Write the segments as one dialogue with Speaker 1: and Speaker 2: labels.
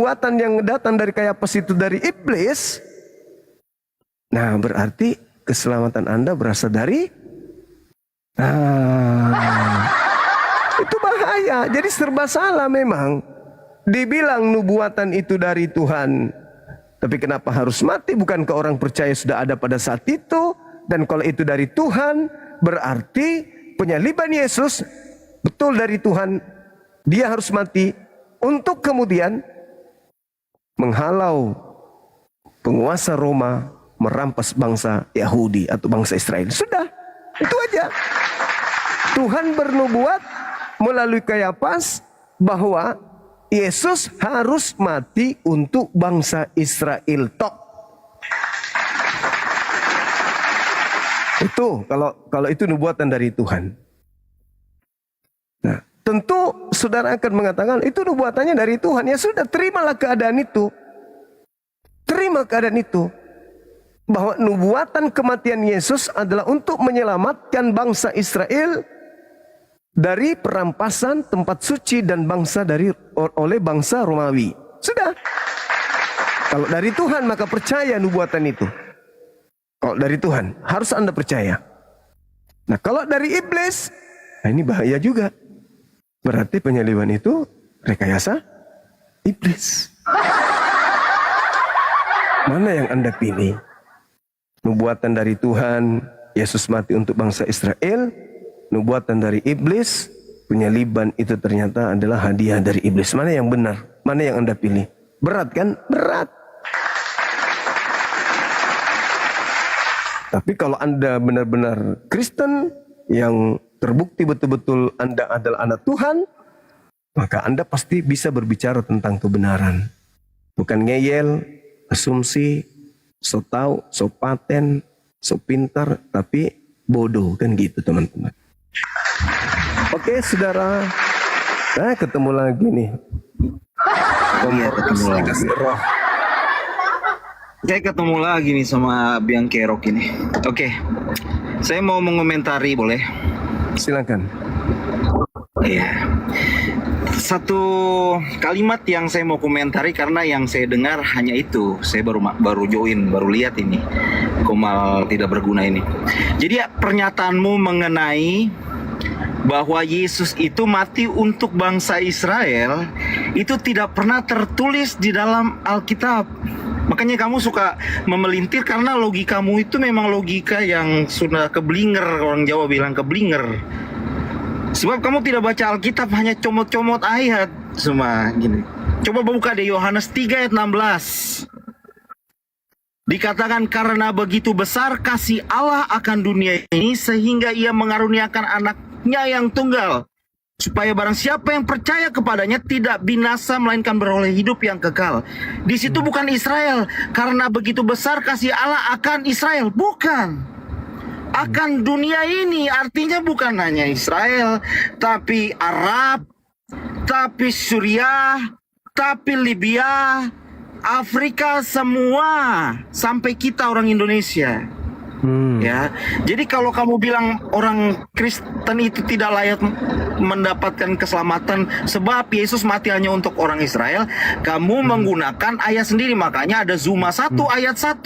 Speaker 1: nubuatan yang datang dari Kayapas itu dari iblis, nah berarti keselamatan Anda berasal dari itu bahaya. Jadi serba salah memang. Dibilang nubuatan itu dari Tuhan, tapi kenapa harus mati? Bukankah orang percaya sudah ada pada saat itu? Dan kalau itu dari Tuhan, berarti penyaliban Yesus betul dari Tuhan. Dia harus mati untuk kemudian menghalau penguasa Roma merampas bangsa Yahudi atau bangsa Israel. Sudah, itu aja. Tuhan bernubuat melalui Kayapas bahwa Yesus harus mati untuk bangsa Israel tok. Itu kalau itu nubuatan dari Tuhan. Nah, tentu saudara akan mengatakan itu nubuatannya dari Tuhan. Ya sudah, terimalah keadaan itu. Terima keadaan itu. Bahwa nubuatan kematian Yesus adalah untuk menyelamatkan bangsa Israel dari perampasan tempat suci dan bangsa oleh bangsa Romawi. Sudah. Kalau dari Tuhan maka percaya nubuatan itu. Kalau dari Tuhan harus Anda percaya. Nah kalau dari iblis, nah ini bahaya juga. Berarti penyaliban itu rekayasa iblis. Mana yang Anda pilih? Nubuatan dari Tuhan, Yesus mati untuk bangsa Israel. Nubuatan dari iblis, penyaliban itu ternyata adalah hadiah dari iblis. Mana yang benar? Mana yang Anda pilih? Berat kan? Berat. Tapi kalau Anda benar-benar Kristen yang terbukti betul-betul Anda adalah anak Tuhan, maka Anda pasti bisa berbicara tentang kebenaran. Bukan ngeyel, asumsi, so tahu, so paten, so pintar, tapi bodoh. Kan gitu teman-teman. Oke saudara, nah ketemu lagi nih.
Speaker 2: Iya ketemu lagi. Saya ketemu lagi nih sama Biang Kerok ini. Oke, saya mau mengomentari boleh?
Speaker 1: Silakan.
Speaker 2: Iya. Satu kalimat yang saya mau komentari karena yang saya dengar hanya itu. Saya baru join, baru lihat ini. Komal tidak berguna ini. Jadi pernyataanmu mengenai bahwa Yesus itu mati untuk bangsa Israel itu tidak pernah tertulis di dalam Alkitab. Makanya kamu suka memelintir karena logikamu itu memang logika yang sudah keblinger, orang Jawa bilang keblinger. Sebab kamu tidak baca Alkitab, hanya comot-comot ayat semua gini. Coba buka deh Yohanes 3 ayat 16. Dikatakan karena begitu besar kasih Allah akan dunia ini sehingga ia mengaruniakan anaknya yang tunggal, supaya barang siapa yang percaya kepadanya tidak binasa melainkan beroleh hidup yang kekal. Di situ bukan Israel, karena begitu besar kasih Allah akan Israel, bukan. Akan dunia ini artinya bukan hanya Israel, tapi Arab, tapi Suriah, tapi Libya, Afrika, semua sampai kita orang Indonesia. Ya, jadi kalau kamu bilang orang Kristen itu tidak layak mendapatkan keselamatan sebab Yesus mati hanya untuk orang Israel, kamu menggunakan ayat sendiri. Makanya ada Zuma 1 ayat 1.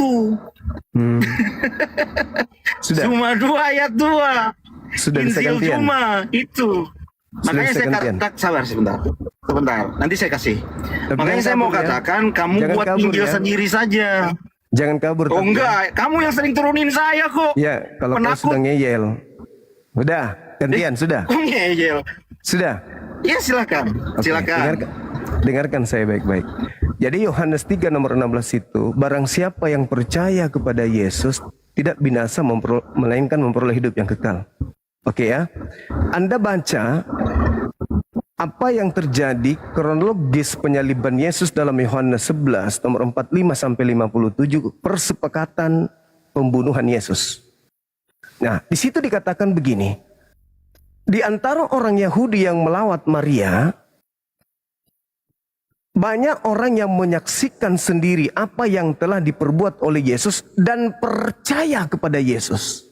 Speaker 1: Sudah.
Speaker 2: Zuma 2 ayat 2.
Speaker 1: Sudah bisa
Speaker 2: Injil
Speaker 1: gantian.
Speaker 2: Zuma itu. Makanya saya katakan, sabar sebentar, nanti saya kasih.
Speaker 1: Tapi
Speaker 2: makanya saya mau
Speaker 1: ya.
Speaker 2: katakan kamu
Speaker 1: Jangan
Speaker 2: buat
Speaker 1: kabur
Speaker 2: Injil
Speaker 1: ya.
Speaker 2: sendiri saja.
Speaker 1: Jangan kabur.
Speaker 2: Oh enggak, kamu yang sering turunin saya kok.
Speaker 1: Ya, kalau kau sudah ngeyel. Udah, gantian, sudah.
Speaker 2: Ngeyel.
Speaker 1: Sudah.
Speaker 2: Ya silakan.
Speaker 1: Oke,
Speaker 2: Silakan.
Speaker 1: dengarkan saya baik-baik. Jadi Yohanes 3 nomor 16 itu, barang siapa yang percaya kepada Yesus tidak binasa melainkan memperoleh hidup yang kekal. Oke ya. Anda baca apa yang terjadi kronologis penyaliban Yesus dalam Yohanes 11 nomor 45 sampai 57, persepakatan pembunuhan Yesus. Nah, di situ dikatakan begini. Di antara orang Yahudi yang melawat Maria, banyak orang yang menyaksikan sendiri apa yang telah diperbuat oleh Yesus dan percaya kepada Yesus.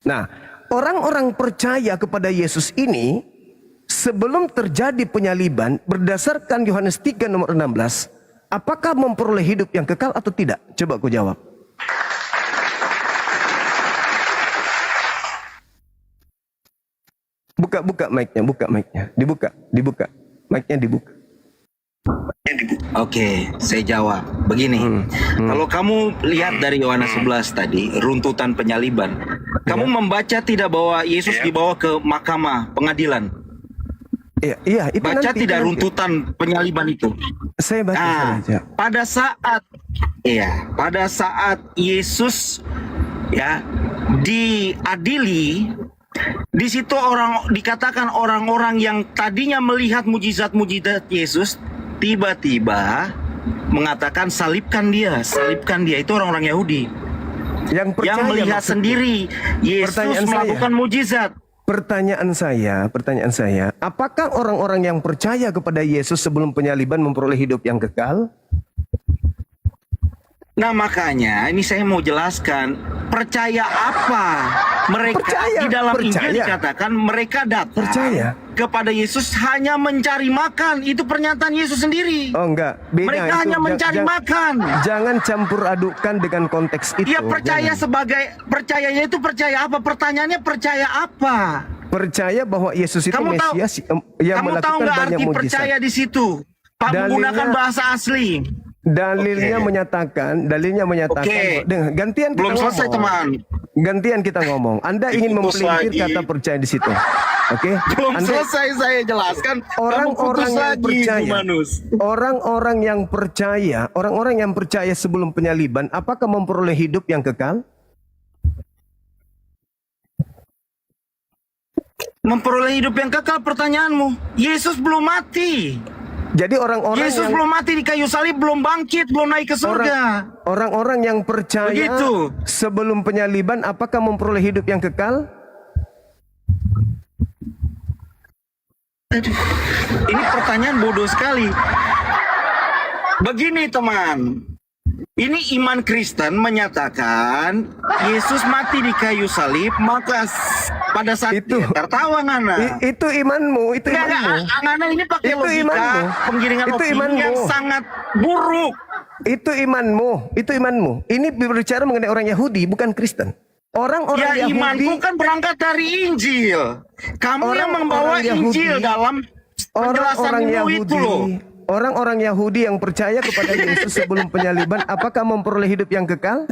Speaker 1: Nah, orang-orang percaya kepada Yesus ini sebelum terjadi penyaliban berdasarkan Yohanes 3 nomor 16, apakah memperoleh hidup yang kekal atau tidak? Coba kau jawab. Buka mic-nya, dibuka. Mic-nya dibuka.
Speaker 2: Oke, saya jawab. Begini, kalau kamu lihat dari Yohanes 11 tadi, runtutan penyaliban, kamu membaca tidak bahwa Yesus dibawa ke mahkamah pengadilan?
Speaker 1: Iya, itu
Speaker 2: Baca
Speaker 1: nanti,
Speaker 2: tidak
Speaker 1: nanti.
Speaker 2: runtutan penyaliban itu?
Speaker 1: Saya baca, saya baca.
Speaker 2: Pada saat Yesus diadili, di situ dikatakan orang-orang yang tadinya melihat mujizat-mujizat Yesus tiba-tiba mengatakan salibkan dia. Itu orang-orang Yahudi
Speaker 1: Yang
Speaker 2: yang melihat
Speaker 1: maksudku.
Speaker 2: sendiri Yesus
Speaker 1: Pertanyaan
Speaker 2: melakukan mujizat.
Speaker 1: Pertanyaan saya, apakah orang-orang yang percaya kepada Yesus sebelum penyaliban memperoleh hidup yang kekal?
Speaker 2: Nah, makanya ini saya mau jelaskan, percaya apa mereka?
Speaker 1: Percaya,
Speaker 2: Di dalam Injil
Speaker 1: percaya.
Speaker 2: dikatakan mereka datang
Speaker 1: Percaya.
Speaker 2: kepada Yesus hanya mencari makan. Itu pernyataan Yesus sendiri.
Speaker 1: Oh enggak, beda
Speaker 2: Mereka
Speaker 1: itu.
Speaker 2: hanya mencari makan.
Speaker 1: Jangan campur adukan dengan konteks itu.
Speaker 2: Dia percaya
Speaker 1: Jangan.
Speaker 2: sebagai percayanya itu percaya apa? Pertanyaannya percaya apa?
Speaker 1: Percaya bahwa Yesus itu
Speaker 2: Kamu tahu-
Speaker 1: Mesias yang
Speaker 2: Kamu tahu
Speaker 1: melakukan
Speaker 2: nggak
Speaker 1: banyak
Speaker 2: arti
Speaker 1: mujizat.
Speaker 2: percaya di situ? Pak,
Speaker 1: Dalilnya-
Speaker 2: menggunakan bahasa asli.
Speaker 1: Dalilnya
Speaker 2: Oke.
Speaker 1: menyatakan
Speaker 2: Oke.
Speaker 1: gantian kita
Speaker 2: Belum selesai,
Speaker 1: ngomong.
Speaker 2: teman.
Speaker 1: Gantian kita ngomong. Anda ingin
Speaker 2: Diputus
Speaker 1: mempelintir
Speaker 2: lagi.
Speaker 1: kata percaya di situ. Oke?
Speaker 2: Belum
Speaker 1: Anda-
Speaker 2: selesai saya jelaskan.
Speaker 1: Orang-orang
Speaker 2: Kamu putus
Speaker 1: yang
Speaker 2: lagi,
Speaker 1: percaya,
Speaker 2: Humanus.
Speaker 1: orang-orang yang percaya sebelum penyaliban, apakah memperoleh hidup yang kekal?
Speaker 2: Memperoleh hidup yang kekal, pertanyaanmu. Yesus belum mati.
Speaker 1: Jadi orang-orang
Speaker 2: Yesus
Speaker 1: yang
Speaker 2: belum mati di kayu salib, belum bangkit, belum naik ke surga.
Speaker 1: orang-orang yang percaya
Speaker 2: Begitu.
Speaker 1: sebelum penyaliban, apakah memperoleh hidup yang kekal?
Speaker 2: Ini pertanyaan bodoh sekali. Begini, teman. Ini iman Kristen menyatakan Yesus mati di kayu salib, maka pada saat
Speaker 1: Itu-
Speaker 2: tertawa ngana.
Speaker 1: Itu imanmu, itu
Speaker 2: Nggak,
Speaker 1: imanmu.
Speaker 2: ngana ini pakai
Speaker 1: Itu
Speaker 2: logika
Speaker 1: imanmu.
Speaker 2: penggiringan
Speaker 1: Itu
Speaker 2: opini
Speaker 1: imanmu.
Speaker 2: yang sangat buruk.
Speaker 1: Itu imanmu. Ini berbicara mengenai orang Yahudi, bukan Kristen. Orang-orang
Speaker 2: Ya,
Speaker 1: Yahudi,
Speaker 2: imanku kan berangkat dari Injil. Kamu yang membawa
Speaker 1: Orang-orang
Speaker 2: Injil
Speaker 1: Yahudi-
Speaker 2: dalam
Speaker 1: orang-orang
Speaker 2: penjelasanmu itu loh.
Speaker 1: Orang-orang Yahudi yang percaya kepada Yesus sebelum penyaliban, apakah memperoleh hidup yang kekal?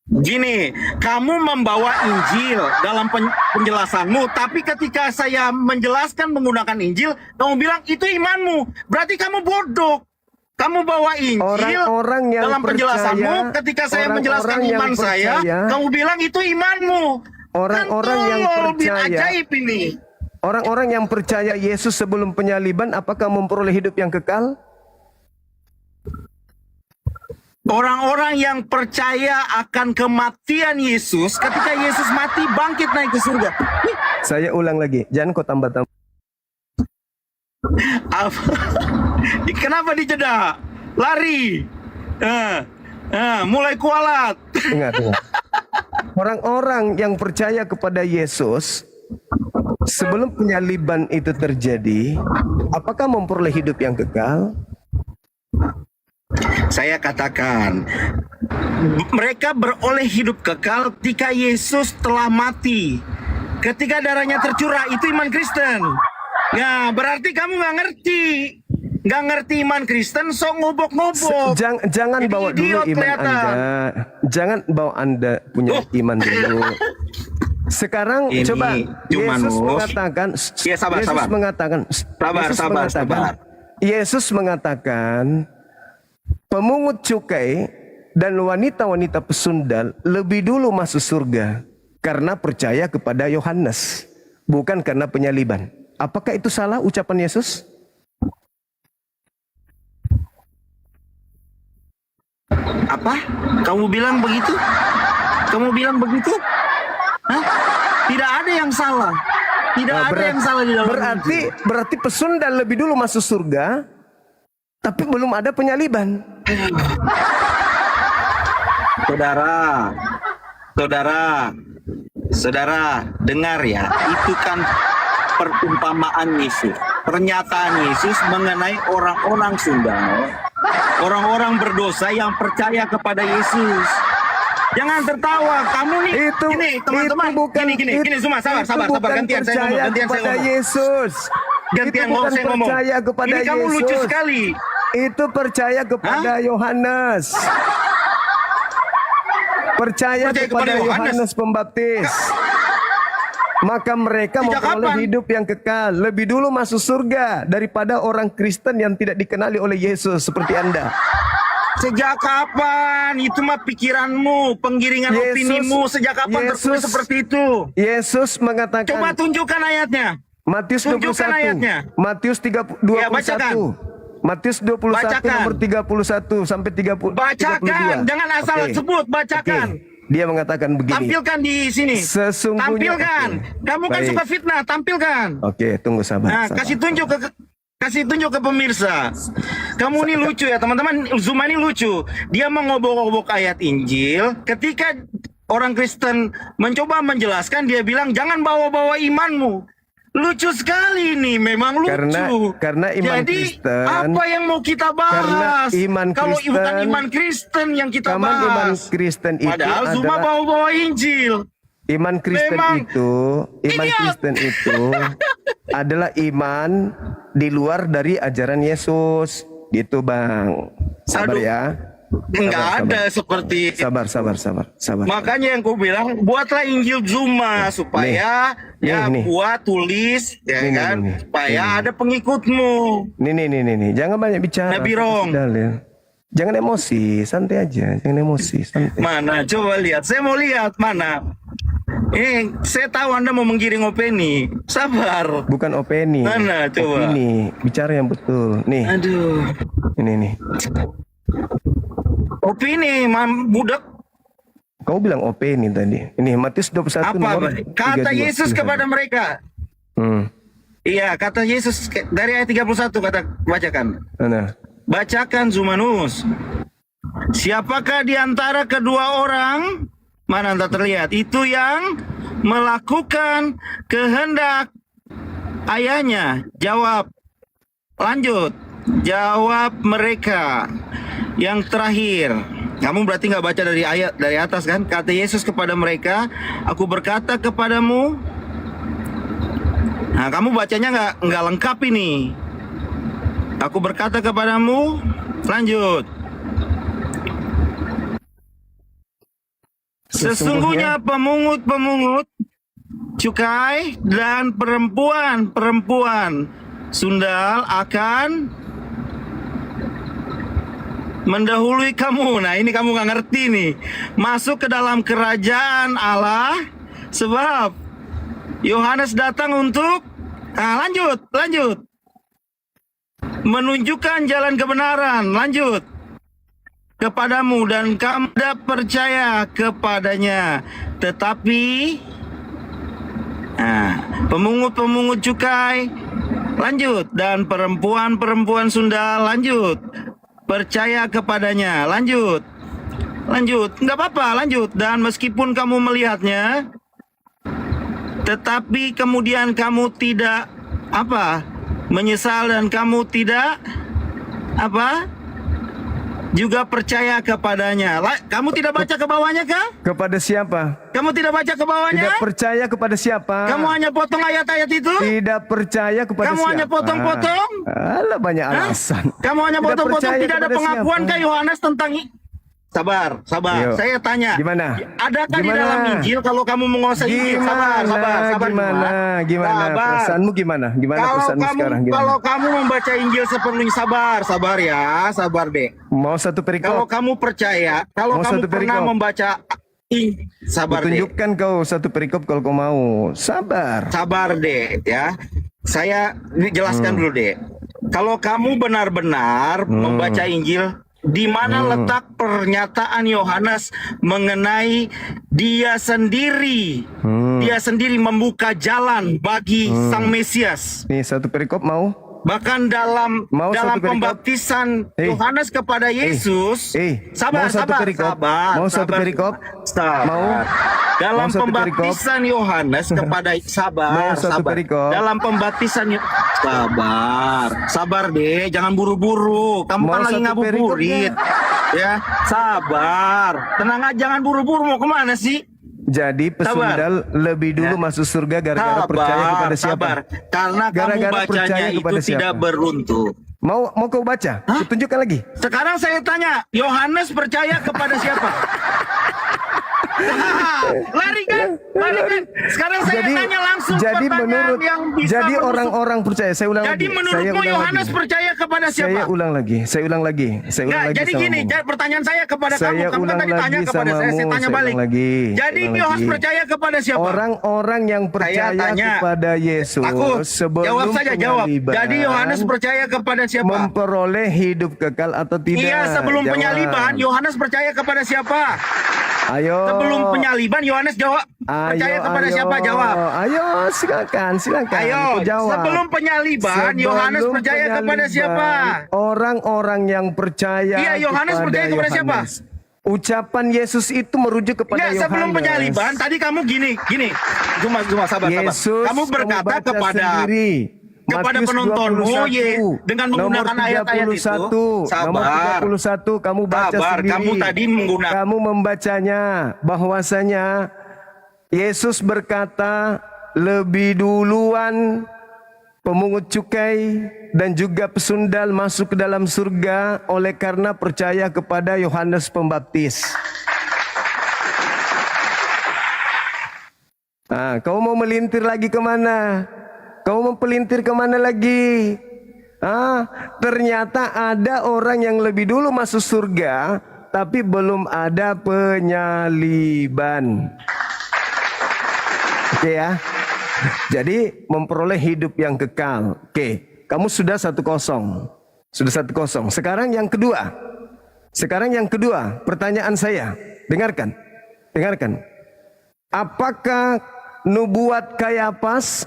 Speaker 2: Gini, kamu membawa Injil dalam penjelasanmu, tapi ketika saya menjelaskan menggunakan Injil, kamu bilang itu imanmu. Berarti kamu bodoh. Kamu bawa Injil
Speaker 1: Orang-orang yang
Speaker 2: dalam penjelasanmu,
Speaker 1: percaya-
Speaker 2: ketika saya
Speaker 1: orang-orang
Speaker 2: menjelaskan
Speaker 1: yang
Speaker 2: iman saya,
Speaker 1: percaya-
Speaker 2: kamu bilang itu imanmu.
Speaker 1: Orang-orang yang
Speaker 2: tolol, bin
Speaker 1: percaya-
Speaker 2: ajaib ini.
Speaker 1: Orang-orang yang percaya Yesus sebelum penyaliban, apakah memperoleh hidup yang kekal?
Speaker 2: Orang-orang yang percaya akan kematian Yesus, ketika Yesus mati bangkit naik ke surga.
Speaker 1: Saya ulang lagi, jangan kau tambah-tambah.
Speaker 2: Kenapa dijeda? Lari. Mulai kualat.
Speaker 1: Ingat. Orang-orang yang percaya kepada Yesus sebelum penyaliban itu terjadi, apakah memperoleh hidup yang kekal?
Speaker 2: Saya katakan, mereka beroleh hidup kekal ketika Yesus telah mati. Ketika darahnya tercurah, itu iman Kristen. Nah, berarti kamu nggak ngerti. Nggak ngerti iman Kristen, sok ngobok-ngobok.
Speaker 1: Jangan
Speaker 2: Jadi
Speaker 1: bawa dulu
Speaker 2: idiot
Speaker 1: iman
Speaker 2: kelihatan.
Speaker 1: Anda. Jangan bawa Anda punya
Speaker 2: Oh.
Speaker 1: iman dulu. Sekarang
Speaker 2: Ini
Speaker 1: coba
Speaker 2: cuman
Speaker 1: Yesus
Speaker 2: Mus.
Speaker 1: mengatakan,
Speaker 2: Ya, sabar,
Speaker 1: Yesus
Speaker 2: sabar.
Speaker 1: mengatakan,
Speaker 2: Sabar.
Speaker 1: Yesus mengatakan, pemungut cukai dan wanita-wanita pesundal lebih dulu masuk surga karena percaya kepada Yohanes, bukan karena penyaliban. Apakah itu salah ucapan Yesus?
Speaker 2: Apa? Kamu bilang begitu? Kamu bilang begitu? Hah? Tidak ada yang salah. Tidak ada yang salah di dalam
Speaker 1: berarti pesundal lebih dulu masuk surga, tapi belum ada penyaliban.
Speaker 2: Saudara, dengar ya, perumpamaan Yesus, pernyataan Yesus mengenai orang-orang Sunda, orang-orang berdosa yang percaya kepada Yesus. Jangan tertawa, kamu nih, gini teman-teman, gini, semua sabar, gantian saya ngomong.
Speaker 1: Yesus.
Speaker 2: Gantian
Speaker 1: Itu bukan
Speaker 2: saya ngomong.
Speaker 1: percaya kepada
Speaker 2: Ini kamu
Speaker 1: Yesus.
Speaker 2: lucu sekali.
Speaker 1: Itu percaya kepada Yohanes. Percaya kepada Yohanes Pembaptis. Maka mereka
Speaker 2: Sejak
Speaker 1: memperoleh
Speaker 2: kapan?
Speaker 1: hidup yang kekal. Lebih dulu masuk surga daripada orang Kristen yang tidak dikenali oleh Yesus seperti Anda.
Speaker 2: Sejak kapan? Itu mah pikiranmu, penggiringan opinimu. Sejak kapan tertulis seperti itu?
Speaker 1: Yesus mengatakan.
Speaker 2: Coba tunjukkan ayatnya.
Speaker 1: Matius 21.
Speaker 2: Tunjukkan ayatnya.
Speaker 1: Matius 21.
Speaker 2: Ya, bacakan.
Speaker 1: Matius 21
Speaker 2: Bacakan.
Speaker 1: nomor 31 sampai 30.
Speaker 2: Bacakan,
Speaker 1: 32.
Speaker 2: jangan asal
Speaker 1: Oke.
Speaker 2: sebut, bacakan.
Speaker 1: Oke. Dia mengatakan begini.
Speaker 2: Tampilkan di sini.
Speaker 1: Sesungguhnya.
Speaker 2: Tampilkan.
Speaker 1: Oke.
Speaker 2: Kamu kan
Speaker 1: Baik.
Speaker 2: suka fitnah, tampilkan.
Speaker 1: Oke, tunggu sabar.
Speaker 2: Nah,
Speaker 1: sabar.
Speaker 2: kasih tunjuk ke pemirsa. Kamu ini lucu ya, teman-teman. Zuma ini lucu. Dia mengobok-obok ayat Injil. Ketika orang Kristen mencoba menjelaskan, dia bilang jangan bawa-bawa imanmu. Lucu sekali ini, memang lucu.
Speaker 1: Karena iman
Speaker 2: Jadi,
Speaker 1: Kristen.
Speaker 2: apa yang mau kita bahas?
Speaker 1: Karena iman
Speaker 2: Kalau
Speaker 1: Kristen.
Speaker 2: bukan iman Kristen yang kita
Speaker 1: Iman
Speaker 2: bahas.
Speaker 1: Kristen itu
Speaker 2: Padahal Zuma
Speaker 1: adalah
Speaker 2: bawa-bawa Injil.
Speaker 1: iman Kristen
Speaker 2: Memang
Speaker 1: iman
Speaker 2: idiot.
Speaker 1: Kristen itu adalah iman di luar dari ajaran Yesus. Gitu, Bang. Sabar
Speaker 2: Aduh.
Speaker 1: ya.
Speaker 2: Enggak ada seperti
Speaker 1: Sabar.
Speaker 2: Makanya yang ku bilang, buatlah Injil Zuma supaya
Speaker 1: Nih.
Speaker 2: buat tulis ya
Speaker 1: Nih,
Speaker 2: kan,
Speaker 1: nih.
Speaker 2: supaya ada pengikutmu.
Speaker 1: Nih. Jangan banyak bicara.
Speaker 2: Nabi Rong.
Speaker 1: Dalil. Jangan emosi, santai aja. Jangan emosi, santai.
Speaker 2: Mana? Coba lihat. Saya mau lihat mana. Saya tahu Anda mau menggiring opini. Sabar.
Speaker 1: Bukan opini.
Speaker 2: Mana, coba.
Speaker 1: Opini. Bicara yang betul. Nih,
Speaker 2: Aduh.
Speaker 1: ini nih.
Speaker 2: Opini, budak.
Speaker 1: Kamu bilang opini tadi. Ini Matius 21
Speaker 2: Apa?
Speaker 1: nomor
Speaker 2: Kata
Speaker 1: 32.
Speaker 2: Yesus kepada mereka. Iya, kata Yesus dari ayat 31 bacakan.
Speaker 1: Mana?
Speaker 2: Bacakan Zumanus. Siapakah di antara kedua orang, mana tak terlihat, itu yang melakukan kehendak ayahnya? Jawab. Lanjut. Jawab mereka. Yang terakhir. Kamu berarti nggak baca dari ayat dari atas kan? Kata Yesus kepada mereka, aku berkata kepadamu. Nah, kamu bacanya nggak lengkap ini. Aku berkata kepadamu, lanjut. Sesungguhnya pemungut-pemungut cukai dan perempuan-perempuan sundal akan mendahului kamu. Nah, ini kamu nggak ngerti nih. Masuk ke dalam kerajaan Allah, sebab Yohanes datang untuk lanjut. Menunjukkan jalan kebenaran. Lanjut. Kepadamu dan kamu tidak percaya kepadanya. Tetapi pemungut-pemungut cukai, lanjut, dan perempuan-perempuan sundal, lanjut, percaya kepadanya, lanjut, nggak apa-apa, lanjut. Dan meskipun kamu melihatnya, tetapi kemudian kamu tidak menyesal, dan kamu tidak juga percaya kepadanya. Kamu tidak baca ke bawahnya kah?
Speaker 1: Kepada siapa?
Speaker 2: Kamu tidak baca ke bawahnya?
Speaker 1: Tidak percaya kepada siapa?
Speaker 2: Kamu hanya potong ayat-ayat itu?
Speaker 1: Tidak percaya kepada
Speaker 2: Kamu
Speaker 1: siapa?
Speaker 2: hanya potong-potong?
Speaker 1: Alah, banyak alasan.
Speaker 2: Kamu hanya potong-potong,
Speaker 1: percaya
Speaker 2: tidak ada
Speaker 1: kepada
Speaker 2: pengakuan
Speaker 1: siapa?
Speaker 2: kah Yohanes tentang Sabar.
Speaker 1: Yuk.
Speaker 2: Saya tanya.
Speaker 1: Gimana?
Speaker 2: Adakah di dalam Injil kalau kamu menguasai Injil? Sabar.
Speaker 1: Gimana? Perasaanmu gimana? Gimana perasaanmu sekarang? Gimana?
Speaker 2: Kalau kamu membaca Injil sepenuhnya, sabar ya, sabar deh.
Speaker 1: Mau satu
Speaker 2: Kalau
Speaker 1: perikop?
Speaker 2: kamu percaya, kalau
Speaker 1: Mau
Speaker 2: kamu
Speaker 1: satu
Speaker 2: pernah
Speaker 1: perikop?
Speaker 2: membaca sabar deh.
Speaker 1: Tunjukkan kau satu perikop kalau kau mau. Sabar.
Speaker 2: Sabar deh ya. Saya jelaskan dulu deh. Kalau kamu benar-benar membaca Injil, di mana letak pernyataan Yohanes mengenai dia sendiri? Dia sendiri membuka jalan bagi Sang Mesias.
Speaker 1: Nih satu perikop mau?
Speaker 2: Bahkan dalam
Speaker 1: Mau
Speaker 2: dalam
Speaker 1: satu perikop?
Speaker 2: pembaptisan
Speaker 1: Eh.
Speaker 2: Yohanes kepada Yesus,
Speaker 1: mau satu perikop? Mau satu perikop? Mau?
Speaker 2: Dalam
Speaker 1: Mau satu
Speaker 2: pembaptisan Yohanes kepada
Speaker 1: Mau
Speaker 2: sabar,
Speaker 1: satu
Speaker 2: sabar.
Speaker 1: perikop?
Speaker 2: Dalam pembaptisan sabar deh, jangan buru-buru. Kamu
Speaker 1: Mau
Speaker 2: kan lagi
Speaker 1: satu
Speaker 2: ngabuburit, ya. Sabar, tenang aja, jangan buru-buru. Mau kemana sih?
Speaker 1: Jadi pesundal lebih dulu masuk surga gara-gara percaya kepada siapa?
Speaker 2: Sabar, karena
Speaker 1: Gara-gara
Speaker 2: kamu bacanya
Speaker 1: percaya
Speaker 2: itu
Speaker 1: kepada
Speaker 2: tidak
Speaker 1: siapa?
Speaker 2: beruntung.
Speaker 1: Mau kau baca? Kutunjukkan lagi.
Speaker 2: Sekarang saya tanya, Yohanes percaya kepada siapa? Lari kan? Sekarang saya tanya langsung
Speaker 1: jadi
Speaker 2: pertanyaan
Speaker 1: menurut
Speaker 2: yang bisa
Speaker 1: jadi
Speaker 2: menusuk.
Speaker 1: orang-orang percaya. Saya ulang
Speaker 2: Jadi
Speaker 1: lagi.
Speaker 2: menurutmu Yohanes percaya kepada siapa?
Speaker 1: Saya ulang lagi. Saya ulang lagi.
Speaker 2: Nggak, jadi
Speaker 1: sama
Speaker 2: gini,
Speaker 1: kamu.
Speaker 2: pertanyaan saya kepada
Speaker 1: Saya
Speaker 2: kamu. Kamu kan
Speaker 1: ulang
Speaker 2: tadi tanya
Speaker 1: lagi
Speaker 2: kepada saya
Speaker 1: samamu,
Speaker 2: tanya
Speaker 1: saya
Speaker 2: balik.
Speaker 1: ulang lagi.
Speaker 2: Jadi
Speaker 1: Ulang
Speaker 2: Yohanes
Speaker 1: lagi.
Speaker 2: percaya kepada siapa?
Speaker 1: Orang-orang yang percaya
Speaker 2: tanya.
Speaker 1: kepada Yesus
Speaker 2: Takut.
Speaker 1: sebelum
Speaker 2: Jawab saja, jawab.
Speaker 1: penyaliban
Speaker 2: Jadi Yohanes percaya kepada siapa?
Speaker 1: memperoleh hidup kekal atau tidak?
Speaker 2: Iya, sebelum
Speaker 1: Jawab.
Speaker 2: penyaliban Yohanes percaya kepada siapa?
Speaker 1: Ayo.
Speaker 2: Sebelum penyaliban Yohanes jawab. Percaya kepada siapa? Jawab.
Speaker 1: Ayo, silakan.
Speaker 2: Ayo,
Speaker 1: Kau jawab.
Speaker 2: sebelum penyaliban Yohanes
Speaker 1: Sebelum
Speaker 2: percaya kepada
Speaker 1: penyaliban,
Speaker 2: siapa?
Speaker 1: Orang-orang yang percaya
Speaker 2: Iya, Yohanes percaya kepada siapa?
Speaker 1: Yohanes. Ucapan Yesus itu merujuk kepada
Speaker 2: Enggak,
Speaker 1: Yohanes.
Speaker 2: sebelum penyaliban tadi kamu gini. Cuma sabar.
Speaker 1: Yesus,
Speaker 2: Kamu berkata
Speaker 1: baca
Speaker 2: kepada
Speaker 1: sendiri.
Speaker 2: kepada
Speaker 1: Matius
Speaker 2: penontonmu
Speaker 1: 21,
Speaker 2: dengan menggunakan
Speaker 1: nomor
Speaker 2: ayat-ayat itu.
Speaker 1: 31, nomor
Speaker 2: Sabar.
Speaker 1: 31 kamu baca
Speaker 2: Sabar,
Speaker 1: sendiri.
Speaker 2: kamu tadi menggunakan
Speaker 1: Kamu membacanya bahwasanya Yesus berkata lebih duluan pemungut cukai dan juga pesundal masuk ke dalam surga oleh karena percaya kepada Yohanes Pembaptis. Kau mau melintir lagi kemana? Kau mau pelintir kemana lagi? Ternyata ada orang yang lebih dulu masuk surga, tapi belum ada penyaliban. Oke ya. Jadi memperoleh hidup yang kekal. Oke, kamu sudah 1-0. Sudah 1-0. Sekarang yang kedua. Pertanyaan saya. Dengarkan. Apakah nubuat Kayafas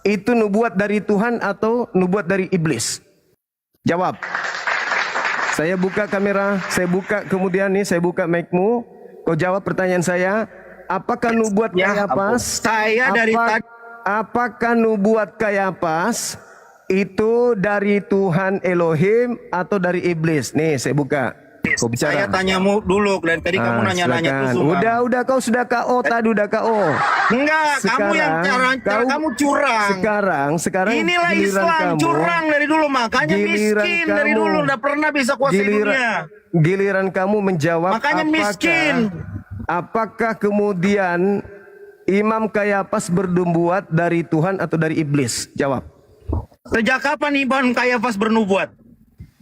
Speaker 1: itu nubuat dari Tuhan atau nubuat dari iblis? Jawab. Saya buka kamera, saya buka kemudian nih, saya buka mic-mu. Kau jawab pertanyaan saya. Apakah nubuat Kayafas? Apakah nubuat Kayafas itu dari Tuhan Elohim atau dari iblis? Nih, saya buka. Kau bicara.
Speaker 2: Saya tanyamu dulu dan tadi kamu nanya-nanya
Speaker 1: silakan.
Speaker 2: terus.
Speaker 1: Udah kau sudah KO tadi udah KO.
Speaker 2: Enggak, kamu yang cara kamu curang.
Speaker 1: Sekarang
Speaker 2: inilah Islam
Speaker 1: kamu,
Speaker 2: curang dari dulu, makanya miskin dari dulu, enggak pernah bisa kuasai dunia.
Speaker 1: Giliran kamu menjawab
Speaker 2: makanya miskin.
Speaker 1: Apakah kemudian Imam Kayafas bernubuat dari Tuhan atau dari iblis? Jawab.
Speaker 2: Sejak kapan Imam Kayafas bernubuat?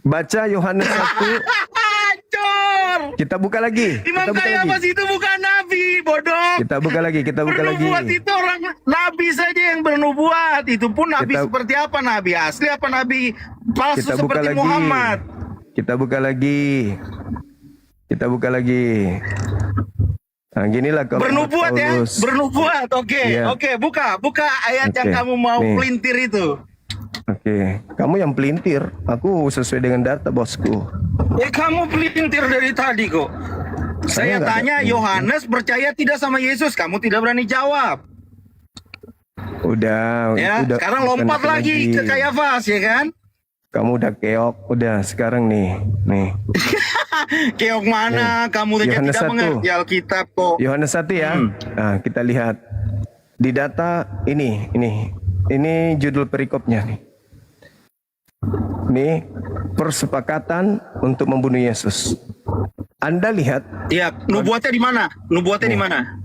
Speaker 1: Baca Yohanes 1.
Speaker 2: Hancur.
Speaker 1: Kita buka lagi.
Speaker 2: Imam Kayafas itu bukan nabi, bodoh.
Speaker 1: Kita buka lagi.
Speaker 2: Bernubuat itu orang nabi saja yang bernubuat. Itu pun nabi seperti apa? Nabi asli apa nabi palsu seperti Muhammad?
Speaker 1: Kita buka lagi. Nah, ginilah kalau
Speaker 2: bernubuat ya, bernubuat. Oke, buka ayat yang kamu mau pelintir itu.
Speaker 1: Oke, kamu yang pelintir, aku sesuai dengan data bosku.
Speaker 2: Kamu pelintir dari tadi kok. Saya tanya Yohanes percaya tidak sama Yesus, kamu tidak berani jawab.
Speaker 1: Udah.
Speaker 2: Sekarang lompat lagi ke Kayafas, ya kan?
Speaker 1: Kamu udah keok, udah sekarang nih.
Speaker 2: Keok mana? Kamu saja tidak mengerti Alkitab kok.
Speaker 1: Yohanes 1 ya. Nah, kita lihat di data ini judul perikopnya nih. Ini persepakatan untuk membunuh Yesus. Anda lihat?
Speaker 2: Iya, nubuatnya di mana?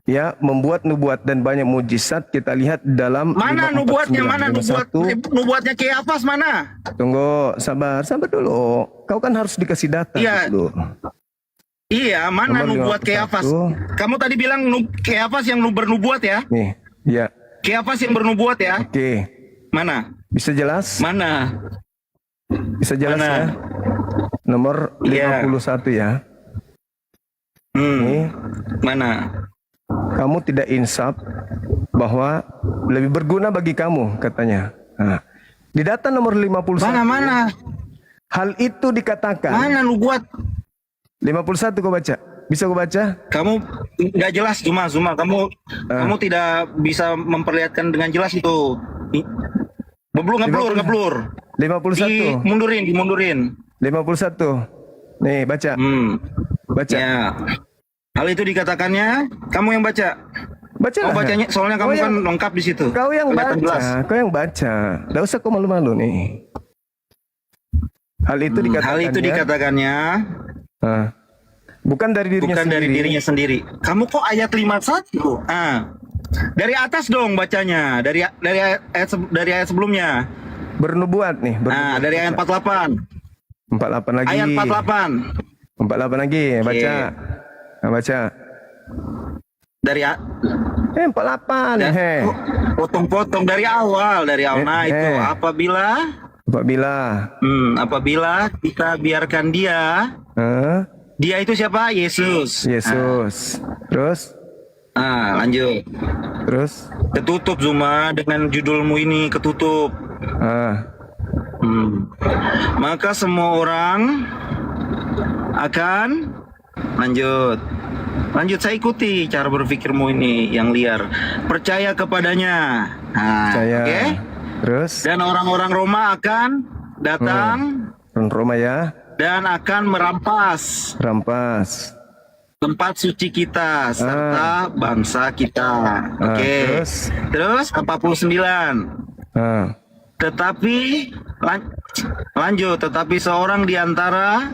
Speaker 2: Ya,
Speaker 1: membuat nubuat dan banyak mujizat kita lihat dalam
Speaker 2: mana nubuatnya? Nubuatnya Kayafas mana?
Speaker 1: Tunggu, sabar dulu. Kau kan harus dikasih data dulu.
Speaker 2: Iya, mana nubuat Kayafas? Kamu tadi bilang Kayafas yang bernubuat ya?
Speaker 1: Nih, ya.
Speaker 2: Kayafas yang bernubuat ya?
Speaker 1: Oke.
Speaker 2: Mana?
Speaker 1: Bisa jelas?
Speaker 2: Mana?
Speaker 1: Bisa jelas ya? Nomor 51 ya. Nih.
Speaker 2: Mana?
Speaker 1: Kamu tidak insaf bahwa lebih berguna bagi kamu katanya. Nah, Di data nomor 51.
Speaker 2: Mana?
Speaker 1: Hal itu dikatakan.
Speaker 2: Mana lu buat?
Speaker 1: 51 kau baca. Bisa kau baca?
Speaker 2: Kamu nggak jelas, Zuma. Kamu tidak bisa memperlihatkan dengan jelas itu. Ngeblur.
Speaker 1: 51.
Speaker 2: Dimundurin.
Speaker 1: 51. Nih, baca. Baca.
Speaker 2: Ya. Hal itu dikatakannya, kamu yang baca.
Speaker 1: Baca.
Speaker 2: Kau bacanya, soalnya kamu kan lengkap di situ.
Speaker 1: Kau yang
Speaker 2: Kelihatan
Speaker 1: baca.
Speaker 2: jelas.
Speaker 1: Kau yang baca. Nggak usah kau malu-malu nih. Hal itu dikatakannya. Bukan dari dirinya sendiri.
Speaker 2: Kamu kok ayat 51? Dari atas dong bacanya. Dari ayat sebelumnya.
Speaker 1: Bernubuat nih.
Speaker 2: Dari ayat 48.
Speaker 1: 48 lagi.
Speaker 2: Ayat 48.
Speaker 1: 48 lagi. Baca. Baca. Dari 48.
Speaker 2: Potong-potong dari awal. Nah itu apabila kita biarkan dia. Dia itu siapa? Yesus.
Speaker 1: Terus?
Speaker 2: Lanjut.
Speaker 1: Terus?
Speaker 2: Ketutup Zuma dengan judulmu ini ketutup. Maka semua orang akan lanjut, saya ikuti cara berpikirmu ini yang liar. Percaya kepadanya.
Speaker 1: Oke. Terus?
Speaker 2: Dan orang-orang Roma akan datang.
Speaker 1: Roma ya.
Speaker 2: Dan akan merampas tempat suci kita serta bangsa kita. Oke. Terus 49. Tetapi lanjut. Tetapi seorang di antara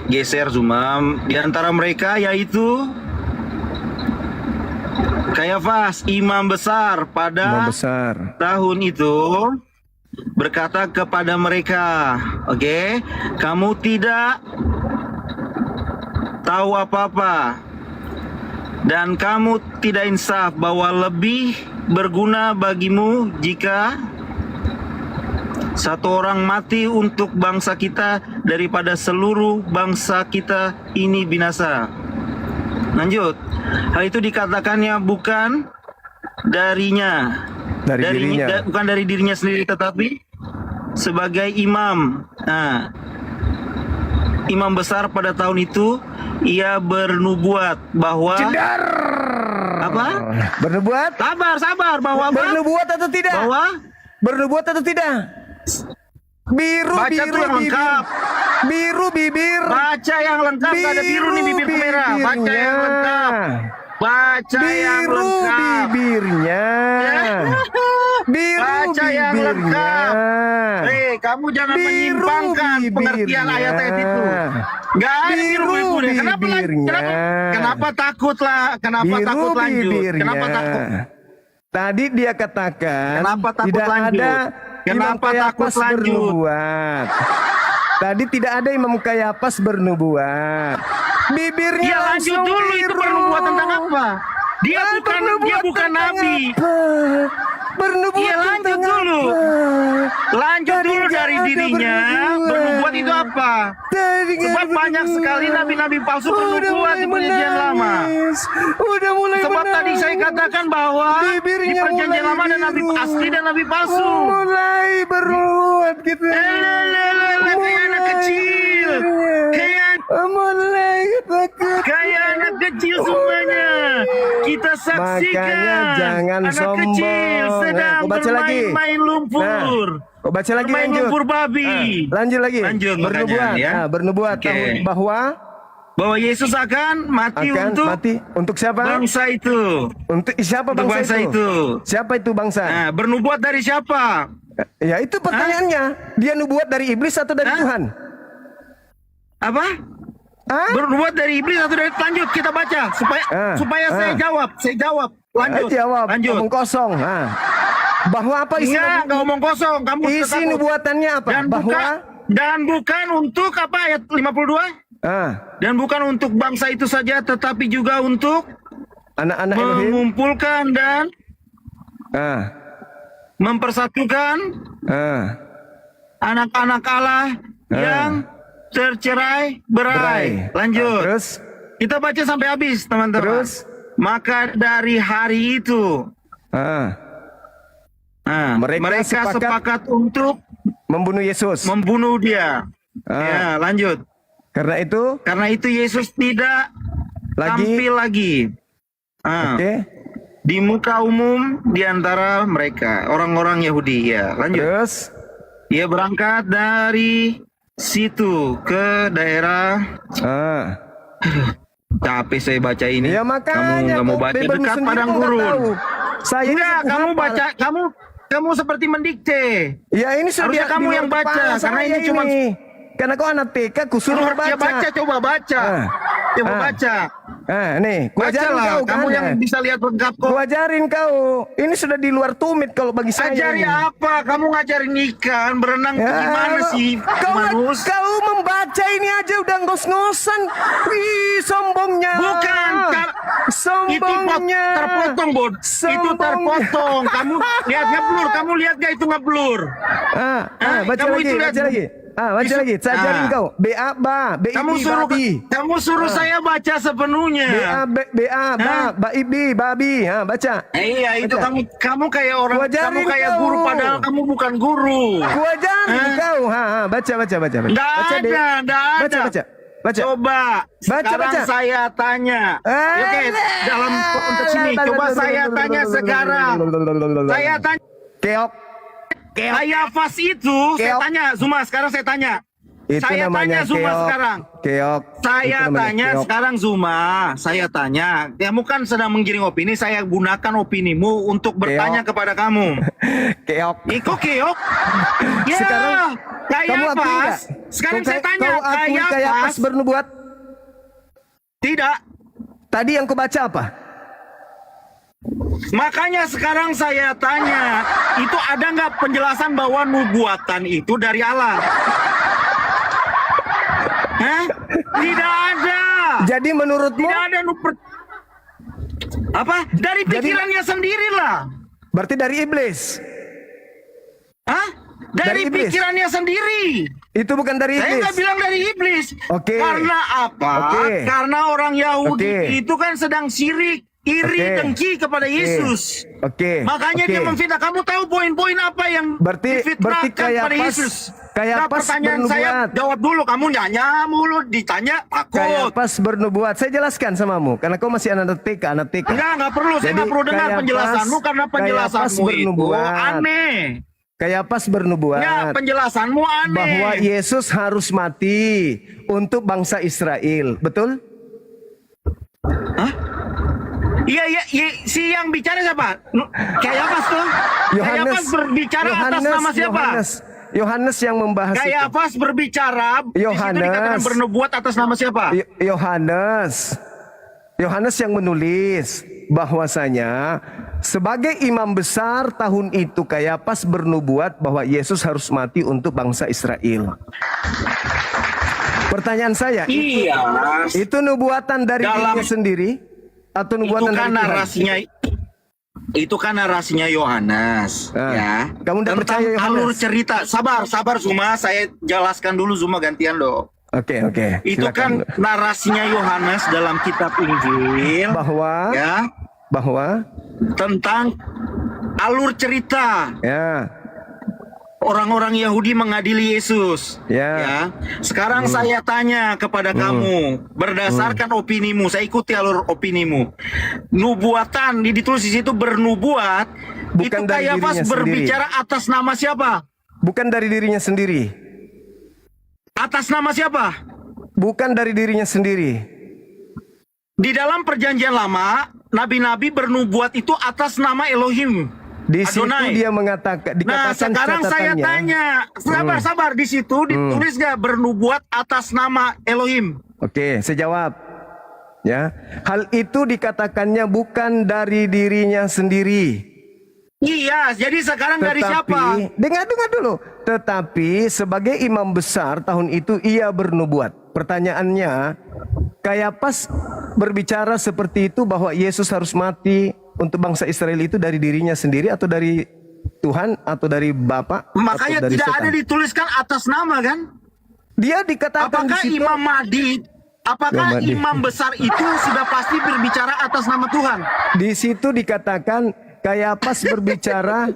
Speaker 2: geser Zuma, di antara mereka yaitu Kayafas, imam besar pada tahun itu, berkata kepada mereka, kamu tidak tahu apa-apa dan kamu tidak insaf bahwa lebih berguna bagimu jika satu orang mati untuk bangsa kita daripada seluruh bangsa kita ini binasa. Lanjut. Hal itu dikatakannya bukan darinya. Bukan dari dirinya sendiri, tetapi sebagai imam. Imam besar pada tahun itu, ia bernubuat bahwa apa?
Speaker 1: Bernubuat?
Speaker 2: Sabar, bahwa apa?
Speaker 1: Bernubuat atau tidak? Bernubuat atau tidak?
Speaker 2: Baca tuh yang lengkap.
Speaker 1: Biru bibir.
Speaker 2: Baca yang lengkap, gak ada biru nih bibir merah. Baca yang lengkap.
Speaker 1: Biru bibirnya.
Speaker 2: Baca yang lengkap. Kamu jangan menyimpangkan pengertian ayat-ayat itu. Gak ada biru deh. Kenapa takut lanjut? Kenapa takut?
Speaker 1: Tadi dia katakan
Speaker 2: kenapa takut
Speaker 1: tidak
Speaker 2: lanjut?
Speaker 1: ada
Speaker 2: Kenapa takut lanjut?
Speaker 1: Bernubuat. Tadi tidak ada Imam Kayafas bernubuat. Bibirnya
Speaker 2: dia lanjut dulu biru. Itu bernubuat tentang apa? Dia bukan nabi. Bernubuat lanjut dulu. Lanjut dulu dari dirinya. Bernubuat itu apa? Sebab banyak sekali nabi-nabi palsu bernubuat di perjanjian lama. Sebab tadi saya katakan bahwa di perjanjian lama ada nabi asli dan nabi palsu.
Speaker 1: Mulai bernubuat gitu.
Speaker 2: Kayak anak kecil. Kayak anak kecil semuanya. Kita saksikan.
Speaker 1: Makanya jangan
Speaker 2: anak
Speaker 1: sombong.
Speaker 2: kecil sedang bermain lumpur.
Speaker 1: Baca lagi,
Speaker 2: bermain
Speaker 1: lanjut.
Speaker 2: lumpur babi.
Speaker 1: Lanjut lagi.
Speaker 2: Bernubuat ya.
Speaker 1: Bernubuat bahwa
Speaker 2: Yesus akan mati
Speaker 1: untuk siapa?
Speaker 2: Bangsa itu.
Speaker 1: Untuk siapa bangsa itu? Siapa itu bangsa?
Speaker 2: Bernubuat dari siapa?
Speaker 1: Ya itu pertanyaannya. Dia nubuat dari iblis atau dari Tuhan?
Speaker 2: Apa? Bernubuat dari iblis atau dari, lanjut kita baca supaya saya jawab. Lanjut.
Speaker 1: Ngomong kosong. Bahwa apa isi?
Speaker 2: Enggak ngomong kosong. Kamu
Speaker 1: isi nubuatannya apa?
Speaker 2: Dan bukan untuk apa ayat 52? Dan bukan untuk bangsa itu saja, tetapi juga untuk
Speaker 1: anak-anak
Speaker 2: mengumpulkan dan mempersatukan anak-anak Allah yang tercerai berai. Lanjut.
Speaker 1: Terus
Speaker 2: kita baca sampai habis, teman-teman. Maka dari hari itu Nah, mereka sepakat untuk
Speaker 1: membunuh Yesus.
Speaker 2: membunuh dia.
Speaker 1: Ah.
Speaker 2: Ya, lanjut.
Speaker 1: Karena itu
Speaker 2: Yesus tidak tampil lagi.
Speaker 1: oke.
Speaker 2: Di muka umum di antara mereka, orang-orang Yahudi. Ya, lanjut.
Speaker 1: Terus
Speaker 2: Ia berangkat dari situ ke daerah. Capek saya baca ini.
Speaker 1: ya
Speaker 2: Kamu
Speaker 1: makanya
Speaker 2: nggak mau
Speaker 1: kok
Speaker 2: baca
Speaker 1: Bible
Speaker 2: dekat
Speaker 1: sendiri
Speaker 2: padang
Speaker 1: kok nggak
Speaker 2: gurun.
Speaker 1: tahu. Saya ini
Speaker 2: Enggak,
Speaker 1: suku
Speaker 2: kamu
Speaker 1: hafal.
Speaker 2: baca, kamu seperti mendikte.
Speaker 1: Ya ini sudah
Speaker 2: Harusnya
Speaker 1: di
Speaker 2: kamu
Speaker 1: luar
Speaker 2: yang baca,
Speaker 1: kepala
Speaker 2: karena
Speaker 1: saya
Speaker 2: ini cuma.
Speaker 1: karena kau anak TK kusuruh
Speaker 2: Ya baca, coba baca. Coba
Speaker 1: Ah.
Speaker 2: baca.
Speaker 1: Nih, ku ajarin
Speaker 2: Bacalah,
Speaker 1: kau
Speaker 2: kamu
Speaker 1: kan.
Speaker 2: yang bisa lihat lengkap kok.
Speaker 1: Ku ajarin kau. Ini sudah di luar tumit kalau bagi saya.
Speaker 2: Ajari
Speaker 1: ini.
Speaker 2: apa? Kamu ngajarin ikan, berenang tuh gimana sih, Manus?
Speaker 1: Kau membaca ini aja udah ngos-ngosan. Wih, sombongnya.
Speaker 2: Bukan,
Speaker 1: sombongnya.
Speaker 2: terpotong, Bod. Itu
Speaker 1: Sombongnya.
Speaker 2: terpotong. Kamu lihat ngeblur, kamu lihat gak itu ngeblur?
Speaker 1: Baca
Speaker 2: kamu
Speaker 1: lagi,
Speaker 2: itu lihat.
Speaker 1: baca lagi. Baca lagi. Saya ajarin kau. BA ba, BIB babi.
Speaker 2: Kamu suruh saya baca sepenuhnya.
Speaker 1: BIB babi. Baca.
Speaker 2: Iya, itu
Speaker 1: Baca.
Speaker 2: kamu kayak orang,
Speaker 1: Wajarin
Speaker 2: kamu kayak
Speaker 1: kau.
Speaker 2: guru padahal kamu bukan guru.
Speaker 1: Ku ajarin kau. Baca.
Speaker 2: Nggak
Speaker 1: Baca,
Speaker 2: ada,
Speaker 1: Dek.
Speaker 2: nggak ada.
Speaker 1: Baca.
Speaker 2: Coba, sekarang
Speaker 1: baca.
Speaker 2: saya tanya. Oke, dalam konteks ini, coba saya tanya sekarang. Saya tanya.
Speaker 1: Keok.
Speaker 2: Kayafas itu, saya
Speaker 1: Keok.
Speaker 2: tanya, Zuma, sekarang saya tanya.
Speaker 1: Itu
Speaker 2: Saya
Speaker 1: namanya
Speaker 2: tanya Zuma
Speaker 1: keok.
Speaker 2: sekarang.
Speaker 1: Keok.
Speaker 2: Saya
Speaker 1: Itu namanya
Speaker 2: tanya
Speaker 1: keok.
Speaker 2: sekarang Zuma, saya tanya. Kamu kan sedang menggiring opini, saya gunakan opinimu untuk bertanya kepada kamu.
Speaker 1: Keok.
Speaker 2: Iko keok? Ya,
Speaker 1: Sekarang kamu akui
Speaker 2: Kayafas.
Speaker 1: nggak?
Speaker 2: Sekarang saya tanya,
Speaker 1: Kau akui Kayafas
Speaker 2: Kayafas?
Speaker 1: bernubuat?
Speaker 2: Tidak.
Speaker 1: Tadi yang kau baca apa?
Speaker 2: Makanya sekarang saya tanya, itu ada nggak penjelasan bahwa nubuatan itu dari Allah? Hah? Tidak ada.
Speaker 1: Jadi menurutmu
Speaker 2: Tidak ada apa? Dari pikirannya sendirilah.
Speaker 1: berarti dari iblis?
Speaker 2: Hah? Dari
Speaker 1: Dari iblis?
Speaker 2: pikirannya sendiri.
Speaker 1: Itu bukan dari
Speaker 2: Saya
Speaker 1: iblis.
Speaker 2: nggak bilang dari iblis.
Speaker 1: Oke.
Speaker 2: Karena apa?
Speaker 1: Oke.
Speaker 2: Karena orang Yahudi
Speaker 1: Oke.
Speaker 2: itu kan sedang sirik, iri,
Speaker 1: Oke.
Speaker 2: dengki kepada Yesus.
Speaker 1: Oke.
Speaker 2: Makanya
Speaker 1: Oke.
Speaker 2: dia memfitnah. Kamu tahu poin-poin apa yang
Speaker 1: Berarti
Speaker 2: difitnahkan pada Yesus? Nah,
Speaker 1: Kayafas
Speaker 2: pertanyaan saya
Speaker 1: bernubuat.
Speaker 2: jawab dulu. Kamu nanya mulu, ditanya takut.
Speaker 1: Kayafas bernubuat. Saya jelaskan samamu karena kau masih anak TK, anak TK.
Speaker 2: Nggak perlu. Saya
Speaker 1: Jadi,
Speaker 2: nggak perlu dengar
Speaker 1: Kayafas-
Speaker 2: penjelasanmu karena penjelasanmu
Speaker 1: Kayafas
Speaker 2: itu
Speaker 1: bernubuat.
Speaker 2: aneh.
Speaker 1: Kayafas bernubuat
Speaker 2: Ya, penjelasanmu aneh.
Speaker 1: bahwa Yesus harus mati untuk bangsa Israel. Betul?
Speaker 2: Iya, si yang bicara siapa? Kayafas tuh. Kayafas berbicara atas nama siapa?
Speaker 1: Yohanes yang membahas itu.
Speaker 2: Kayafas berbicara. Di situ
Speaker 1: Yohanes.
Speaker 2: dikatakan bernubuat atas nama siapa?
Speaker 1: Yohanes yang menulis bahwasanya sebagai imam besar tahun itu Kayafas bernubuat bahwa Yesus harus mati untuk bangsa Israel. Pertanyaan saya,
Speaker 2: Iya.
Speaker 1: itu nubuatan dari
Speaker 2: Dalam-
Speaker 1: dirinya sendiri atau
Speaker 2: Itu
Speaker 1: nubuatan
Speaker 2: kan
Speaker 1: dari Tuhan?
Speaker 2: narasinya. Itu kan narasinya Yohanes, ya.
Speaker 1: Kamu tidak
Speaker 2: Tentang
Speaker 1: percaya Yohanes?
Speaker 2: alur cerita. Sabar Zuma, saya jelaskan dulu Zuma, gantian dong.
Speaker 1: Oke.
Speaker 2: Itu kan
Speaker 1: Silakan.
Speaker 2: narasinya Yohanes dalam kitab Injil,
Speaker 1: bahwa
Speaker 2: ya, tentang alur cerita
Speaker 1: ya
Speaker 2: orang-orang Yahudi mengadili Yesus.
Speaker 1: Ya.
Speaker 2: Sekarang saya tanya kepada kamu, berdasarkan opinimu, saya ikuti alur opinimu. Nubuatan ditulis di situ bernubuat,
Speaker 1: Bukan
Speaker 2: itu
Speaker 1: dari
Speaker 2: Kayafas
Speaker 1: dirinya
Speaker 2: berbicara atas nama siapa?
Speaker 1: bukan dari dirinya sendiri.
Speaker 2: Atas nama siapa?
Speaker 1: Bukan dari dirinya sendiri.
Speaker 2: Di dalam perjanjian lama, nabi-nabi bernubuat itu atas nama Elohim.
Speaker 1: Di situ
Speaker 2: Adonai.
Speaker 1: dia mengatakan,
Speaker 2: Nah,
Speaker 1: dikatakan
Speaker 2: sekarang saya
Speaker 1: catatannya.
Speaker 2: tanya, sabar, di situ ditulis nggak bernubuat atas nama Elohim?
Speaker 1: Oke, saya jawab. Ya, hal itu dikatakannya bukan dari dirinya sendiri.
Speaker 2: Iya, jadi sekarang dari siapa?
Speaker 1: dengar dulu. Tetapi sebagai imam besar tahun itu ia bernubuat. Pertanyaannya, Kayafas berbicara seperti itu bahwa Yesus harus mati untuk bangsa Israel itu dari dirinya sendiri atau dari Tuhan atau dari Bapa?
Speaker 2: Makanya
Speaker 1: atau dari
Speaker 2: tidak
Speaker 1: setan?
Speaker 2: ada dituliskan atas nama kan?
Speaker 1: Dia dikatakan
Speaker 2: Apakah
Speaker 1: di situ,
Speaker 2: Imam Mahdi, apakah
Speaker 1: Imam Mahdi.
Speaker 2: imam besar itu sudah pasti berbicara atas nama Tuhan?
Speaker 1: di situ dikatakan Kayafas berbicara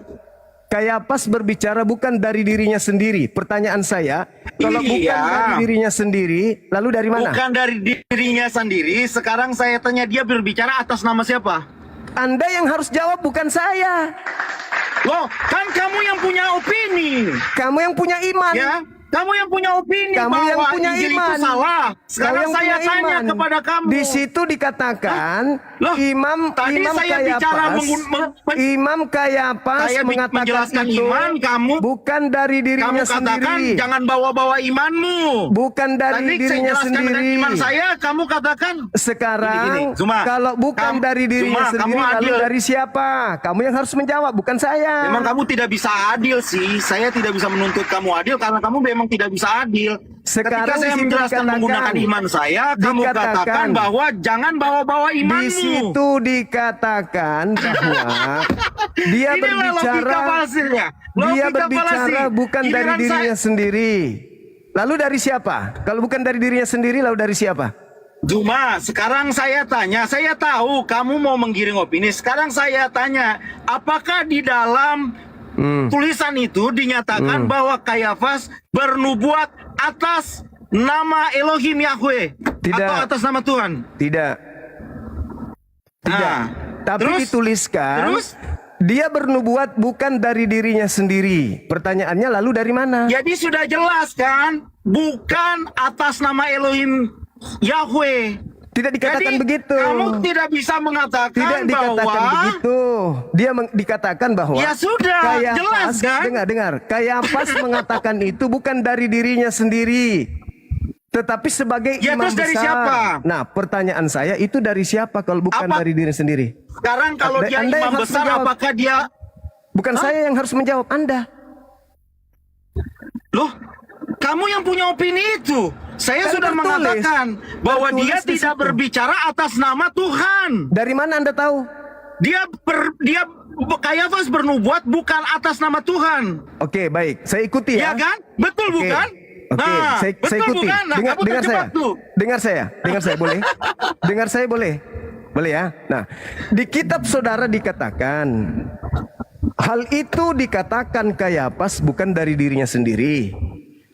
Speaker 1: Kayapas berbicara bukan dari dirinya sendiri. Pertanyaan saya, kalau bukan
Speaker 2: Iya.
Speaker 1: dari dirinya sendiri, lalu dari mana?
Speaker 2: Bukan dari dirinya sendiri. Sekarang saya tanya, dia berbicara atas nama siapa?
Speaker 1: Anda yang harus jawab, bukan saya.
Speaker 2: Loh, kan kamu yang punya opini.
Speaker 1: Kamu yang punya iman.
Speaker 2: Ya, kamu yang punya opini
Speaker 1: Kamu
Speaker 2: bahwa
Speaker 1: yang punya
Speaker 2: Injil
Speaker 1: iman.
Speaker 2: itu salah. Sekarang
Speaker 1: Kau yang
Speaker 2: saya
Speaker 1: punya
Speaker 2: tanya
Speaker 1: iman.
Speaker 2: kepada kamu.
Speaker 1: Di situ dikatakan
Speaker 2: Loh,
Speaker 1: Imam
Speaker 2: tadi
Speaker 1: Imam
Speaker 2: saya bicara
Speaker 1: Kayapas, Imam Kayapas
Speaker 2: Saya
Speaker 1: mengatakan
Speaker 2: menjelaskan
Speaker 1: itu
Speaker 2: iman, kamu
Speaker 1: bukan dari dirinya
Speaker 2: kamu katakan
Speaker 1: sendiri.
Speaker 2: jangan bawa-bawa imanmu.
Speaker 1: Bukan dari
Speaker 2: Tadi saya
Speaker 1: dirinya
Speaker 2: jelaskan dengan
Speaker 1: sendiri.
Speaker 2: iman saya, kamu katakan
Speaker 1: Sekarang
Speaker 2: Gini, Zuma,
Speaker 1: kalau bukan dari dirinya
Speaker 2: Zuma,
Speaker 1: sendiri,
Speaker 2: kamu
Speaker 1: lalu
Speaker 2: adil.
Speaker 1: dari siapa? Kamu yang harus menjawab, bukan saya.
Speaker 2: memang kamu tidak bisa adil sih. Saya tidak bisa menuntut kamu adil karena kamu memang tidak bisa adil.
Speaker 1: Sekarang
Speaker 2: Ketika saya
Speaker 1: di situ
Speaker 2: menjelaskan
Speaker 1: dikatakan-
Speaker 2: menggunakan iman saya, kamu
Speaker 1: dikatakan-
Speaker 2: katakan bahwa jangan bawa-bawa
Speaker 1: Di
Speaker 2: imanmu.
Speaker 1: situ dikatakan bahwa dia
Speaker 2: Inilah logika
Speaker 1: berbicara,
Speaker 2: falasinya.
Speaker 1: dia
Speaker 2: Logika
Speaker 1: berbicara
Speaker 2: falasi.
Speaker 1: bukan dari
Speaker 2: Giliran
Speaker 1: dirinya
Speaker 2: saya-
Speaker 1: sendiri. Lalu dari siapa? Kalau bukan dari dirinya sendiri, lalu dari siapa?
Speaker 2: Cuma sekarang saya tanya, saya tahu kamu mau menggiring opini. Sekarang saya tanya, apakah di dalam tulisan itu dinyatakan bahwa Kayafas bernubuat atas nama Elohim Yahweh
Speaker 1: Tidak.
Speaker 2: atau atas nama Tuhan?
Speaker 1: Tidak. Tidak.
Speaker 2: Nah,
Speaker 1: Tapi
Speaker 2: terus?
Speaker 1: dituliskan
Speaker 2: Terus?
Speaker 1: dia bernubuat bukan dari dirinya sendiri. Pertanyaannya lalu dari mana?
Speaker 2: Jadi sudah jelas kan, bukan atas nama Elohim Yahweh.
Speaker 1: Tidak dikatakan
Speaker 2: Jadi,
Speaker 1: begitu.
Speaker 2: kamu tidak bisa mengatakan
Speaker 1: Tidak dikatakan
Speaker 2: bahwa
Speaker 1: begitu. Dia dikatakan bahwa
Speaker 2: Ya sudah, jelas kan?
Speaker 1: Dengar. Kayapas mengatakan itu bukan dari dirinya sendiri, tetapi sebagai
Speaker 2: Ya,
Speaker 1: imam
Speaker 2: terus dari
Speaker 1: besar.
Speaker 2: siapa?
Speaker 1: Nah, pertanyaan saya itu dari siapa kalau bukan
Speaker 2: Apa?
Speaker 1: dari diri sendiri?
Speaker 2: sekarang kalau dia
Speaker 1: Anda yang
Speaker 2: imam
Speaker 1: harus
Speaker 2: besar,
Speaker 1: menjawab.
Speaker 2: apakah dia
Speaker 1: Bukan saya yang harus menjawab, Anda.
Speaker 2: Loh, kamu yang punya opini itu. Saya
Speaker 1: Kan
Speaker 2: sudah
Speaker 1: tertulis.
Speaker 2: mengatakan bahwa
Speaker 1: Tertulis
Speaker 2: dia
Speaker 1: di
Speaker 2: tidak
Speaker 1: situ.
Speaker 2: berbicara atas nama Tuhan.
Speaker 1: Dari mana Anda tahu?
Speaker 2: Dia Kayafas bernubuat bukan atas nama Tuhan.
Speaker 1: Oke, baik. Saya ikuti
Speaker 2: Ya
Speaker 1: ya.
Speaker 2: kan? Betul
Speaker 1: Oke.
Speaker 2: bukan?
Speaker 1: Oke,
Speaker 2: Nah,
Speaker 1: saya
Speaker 2: betul
Speaker 1: ikuti.
Speaker 2: bukan? Nah,
Speaker 1: dengar,
Speaker 2: kamu
Speaker 1: dengar saya.
Speaker 2: terjebak tuh.
Speaker 1: Dengar saya boleh? Dengar saya boleh? Boleh ya? Nah, di kitab saudara dikatakan hal itu dikatakan Kayapas bukan dari dirinya sendiri,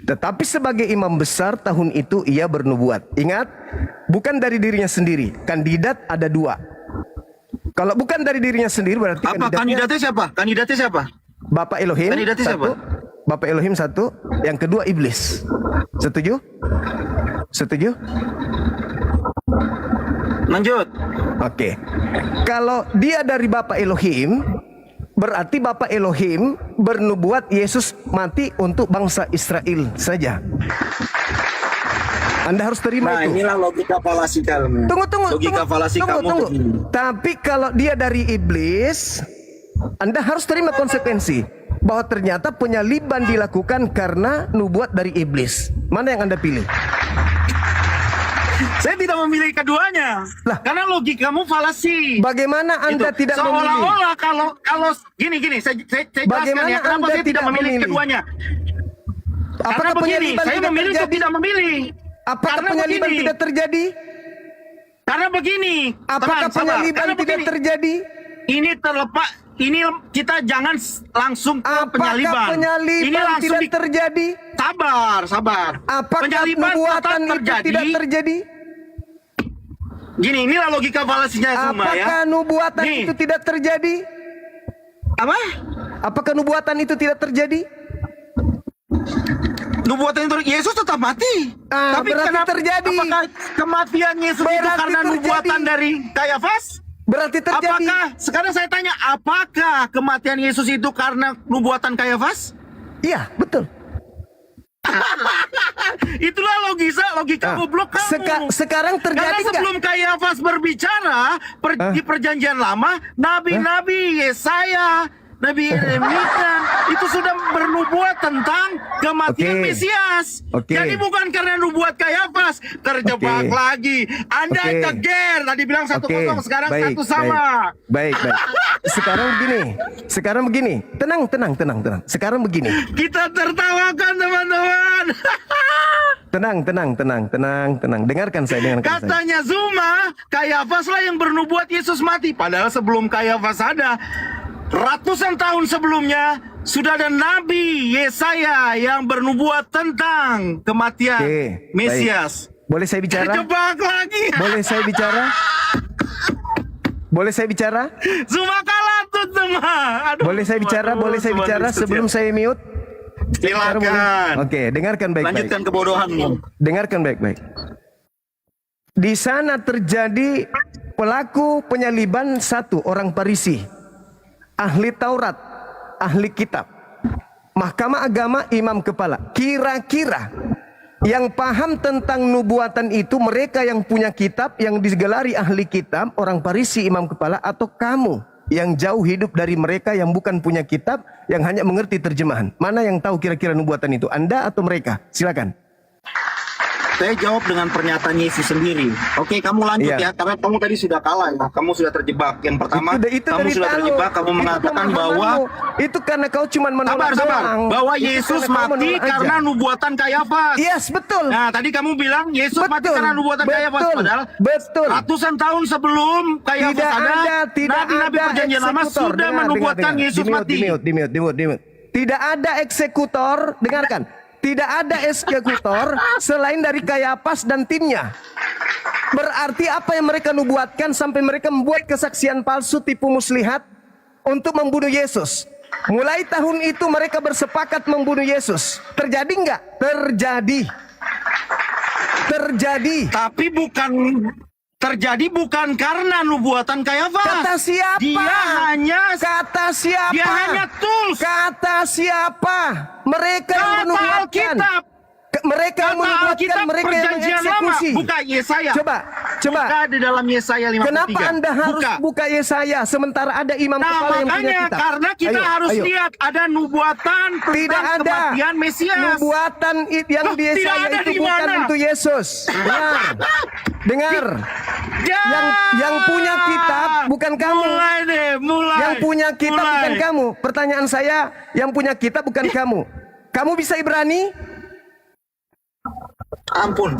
Speaker 1: tetapi sebagai imam besar tahun itu ia bernubuat. Ingat, bukan dari dirinya sendiri. Kandidat ada dua. Kalau bukan dari dirinya sendiri berarti
Speaker 2: Apa kandidatnya siapa? Kandidatnya siapa?
Speaker 1: Bapak Elohim
Speaker 2: Kandidatnya
Speaker 1: satu,
Speaker 2: siapa?
Speaker 1: Bapak Elohim satu, yang kedua iblis. Setuju? Setuju?
Speaker 2: Lanjut.
Speaker 1: Oke. Kalau dia dari Bapak Elohim, berarti Bapak Elohim bernubuat Yesus mati untuk bangsa Israel saja. Anda harus terima
Speaker 2: Nah,
Speaker 1: itu.
Speaker 2: inilah logika falasi kamu.
Speaker 1: Tunggu.
Speaker 2: Logika falasi kamu begini.
Speaker 1: Tapi kalau dia dari iblis, Anda harus terima konsekuensi bahwa ternyata penyaliban dilakukan karena nubuat dari iblis. Mana yang Anda pilih?
Speaker 2: Saya tidak memilih keduanya.
Speaker 1: Lah.
Speaker 2: Karena logikamu falasi.
Speaker 1: Bagaimana Anda
Speaker 2: Itu.
Speaker 1: tidak memilih?
Speaker 2: Seolah-olah kalau gini saya jelaskan
Speaker 1: Bagaimana
Speaker 2: ya kenapa
Speaker 1: Anda
Speaker 2: saya tidak
Speaker 1: tidak
Speaker 2: memilih
Speaker 1: memilih?
Speaker 2: keduanya.
Speaker 1: Apakah
Speaker 2: Karena begini,
Speaker 1: penyaliban
Speaker 2: saya
Speaker 1: tidak
Speaker 2: memilih untuk
Speaker 1: terjadi?
Speaker 2: tidak memilih.
Speaker 1: Apakah
Speaker 2: Karena
Speaker 1: penyaliban
Speaker 2: begini.
Speaker 1: tidak terjadi?
Speaker 2: Karena begini.
Speaker 1: Apakah
Speaker 2: Tenang, sabar.
Speaker 1: penyaliban
Speaker 2: Karena
Speaker 1: tidak
Speaker 2: begini.
Speaker 1: terjadi?
Speaker 2: Ini terlepas. Ini kita jangan langsung ke
Speaker 1: Apakah
Speaker 2: penyaliban. Ini
Speaker 1: penyaliban
Speaker 2: langsung
Speaker 1: tidak terjadi?
Speaker 2: Sabar.
Speaker 1: Apakah
Speaker 2: Penyaliban
Speaker 1: nubuatan
Speaker 2: tetap
Speaker 1: itu tidak terjadi?
Speaker 2: Gini, inilah logika falasinya Zuma ya.
Speaker 1: Apakah nubuatan
Speaker 2: Nih.
Speaker 1: itu tidak terjadi?
Speaker 2: Apa?
Speaker 1: Apakah nubuatan itu tidak terjadi?
Speaker 2: Nubuatan itu Yesus tetap mati.
Speaker 1: Ah, berarti terjadi.
Speaker 2: Apakah kematian Yesus itu
Speaker 1: Berarti
Speaker 2: karena
Speaker 1: terjadi.
Speaker 2: nubuatan dari Kayafas?
Speaker 1: Berarti terjadi.
Speaker 2: Apakah sekarang saya tanya, apakah kematian Yesus itu karena nubuatan Kayafas?
Speaker 1: Iya, betul.
Speaker 2: Itulah logika
Speaker 1: Ah,
Speaker 2: goblok kamu.
Speaker 1: sekarang terjadi
Speaker 2: Karena
Speaker 1: nggak?
Speaker 2: sebelum Kayafas berbicara di perjanjian lama, nabi-nabi Yesaya, Nabi Yeremia itu sudah bernubuat tentang kematian
Speaker 1: Oke.
Speaker 2: Mesias.
Speaker 1: Oke.
Speaker 2: Jadi bukan karena nubuat Kayafas terjebak
Speaker 1: Oke.
Speaker 2: lagi. Anda
Speaker 1: Oke.
Speaker 2: keger. Tadi bilang 1-0, sekarang
Speaker 1: baik,
Speaker 2: 1 sama.
Speaker 1: Baik. Sekarang begini. Tenang. Sekarang begini.
Speaker 2: Kita tertawakan teman-teman.
Speaker 1: Tenang. Dengarkan saya.
Speaker 2: Katanya Zuma, Kayafas lah yang bernubuat Yesus mati. Padahal sebelum Kayafas ada, ratusan tahun sebelumnya sudah ada Nabi Yesaya yang bernubuat tentang kematian
Speaker 1: Oke,
Speaker 2: Mesias.
Speaker 1: Boleh saya bicara?
Speaker 2: Terjebak lagi.
Speaker 1: Boleh saya bicara? Boleh saya bicara?
Speaker 2: Semua kalah tuh semua. Aduh,
Speaker 1: Boleh saya bicara? Boleh saya bicara sebelum saya mute? Bicara boleh?
Speaker 2: Silakan.
Speaker 1: Oke, dengarkan baik-baik.
Speaker 2: Lanjutkan kebodohanmu.
Speaker 1: Dengarkan baik-baik. Di sana terjadi pelaku penyaliban satu orang Farisi, ahli Taurat, ahli kitab, mahkamah agama, imam kepala. Kira-kira yang paham tentang nubuatan itu mereka yang punya kitab, yang digelari ahli kitab, orang Farisi, imam kepala, atau kamu yang jauh hidup dari mereka yang bukan punya kitab, yang hanya mengerti terjemahan? Mana yang tahu kira-kira nubuatan itu? Anda atau mereka? Silakan.
Speaker 2: Saya jawab dengan pernyataan Yesus sendiri. Oke, kamu lanjut
Speaker 1: Iya.
Speaker 2: ya, karena kamu tadi sudah kalah ya. Kamu sudah terjebak. Yang pertama, kamu
Speaker 1: dari
Speaker 2: sudah
Speaker 1: tahu.
Speaker 2: terjebak. Kamu
Speaker 1: Itu
Speaker 2: mengatakan
Speaker 1: pemahamanmu.
Speaker 2: bahwa
Speaker 1: itu karena kau cuma menolak
Speaker 2: sabar,
Speaker 1: doang.
Speaker 2: bahwa
Speaker 1: Itu
Speaker 2: Yesus
Speaker 1: karena kau
Speaker 2: mati
Speaker 1: menolak aja.
Speaker 2: karena nubuatan Kayafas.
Speaker 1: Yes, betul.
Speaker 2: Nah, tadi kamu bilang Yesus mati
Speaker 1: Betul.
Speaker 2: karena nubuatan Kayafas,
Speaker 1: Betul.
Speaker 2: padahal
Speaker 1: Betul.
Speaker 2: ratusan tahun sebelum Kayafas
Speaker 1: Tidak
Speaker 2: Nabi-Nabi
Speaker 1: ada
Speaker 2: perjanjian lama
Speaker 1: eksekutor.
Speaker 2: sudah
Speaker 1: Dengar,
Speaker 2: menubuatkan
Speaker 1: dengar.
Speaker 2: Yesus mati.
Speaker 1: Di mute. Tidak ada eksekutor, dengarkan. Tidak ada eksekutor selain dari Kayafas dan timnya. Berarti apa yang mereka nubuatkan sampai mereka membuat kesaksian palsu tipu muslihat untuk membunuh Yesus. Mulai tahun itu mereka bersepakat membunuh Yesus. Terjadi enggak? Terjadi.
Speaker 2: Tapi terjadi bukan karena nubuatan Kayafas.
Speaker 1: Kata siapa? Kata siapa?
Speaker 2: Dia hanya tools.
Speaker 1: Kata siapa? Mereka yang
Speaker 2: Kata
Speaker 1: menubuatkan.
Speaker 2: Alkitab.
Speaker 1: Mereka yang
Speaker 2: Kata
Speaker 1: menubuatkan,
Speaker 2: Alkitab
Speaker 1: mereka yang
Speaker 2: perjanjian lama.
Speaker 1: mengeksekusi.
Speaker 2: Buka Yesaya.
Speaker 1: Coba.
Speaker 2: Buka di dalam Yesaya 53.
Speaker 1: Kenapa Anda harus buka Yesaya sementara ada imam
Speaker 2: Nah,
Speaker 1: kepala yang punya
Speaker 2: makanya
Speaker 1: kitab?
Speaker 2: karena kita harus lihat ada nubuatan
Speaker 1: Tidak
Speaker 2: tentang
Speaker 1: ada
Speaker 2: kematian Mesias.
Speaker 1: nubuatan yang
Speaker 2: Loh,
Speaker 1: di
Speaker 2: tidak
Speaker 1: Yesaya
Speaker 2: ada
Speaker 1: itu
Speaker 2: di
Speaker 1: bukan
Speaker 2: mana?
Speaker 1: untuk Yesus. Dengar.
Speaker 2: Ya.
Speaker 1: Yang punya kitab bukan kamu.
Speaker 2: Mulai.
Speaker 1: Yang punya kitab
Speaker 2: Mulai.
Speaker 1: bukan kamu. Pertanyaan saya, yang punya kitab bukan kamu. Kamu bisa Ibrani?
Speaker 2: Ampun,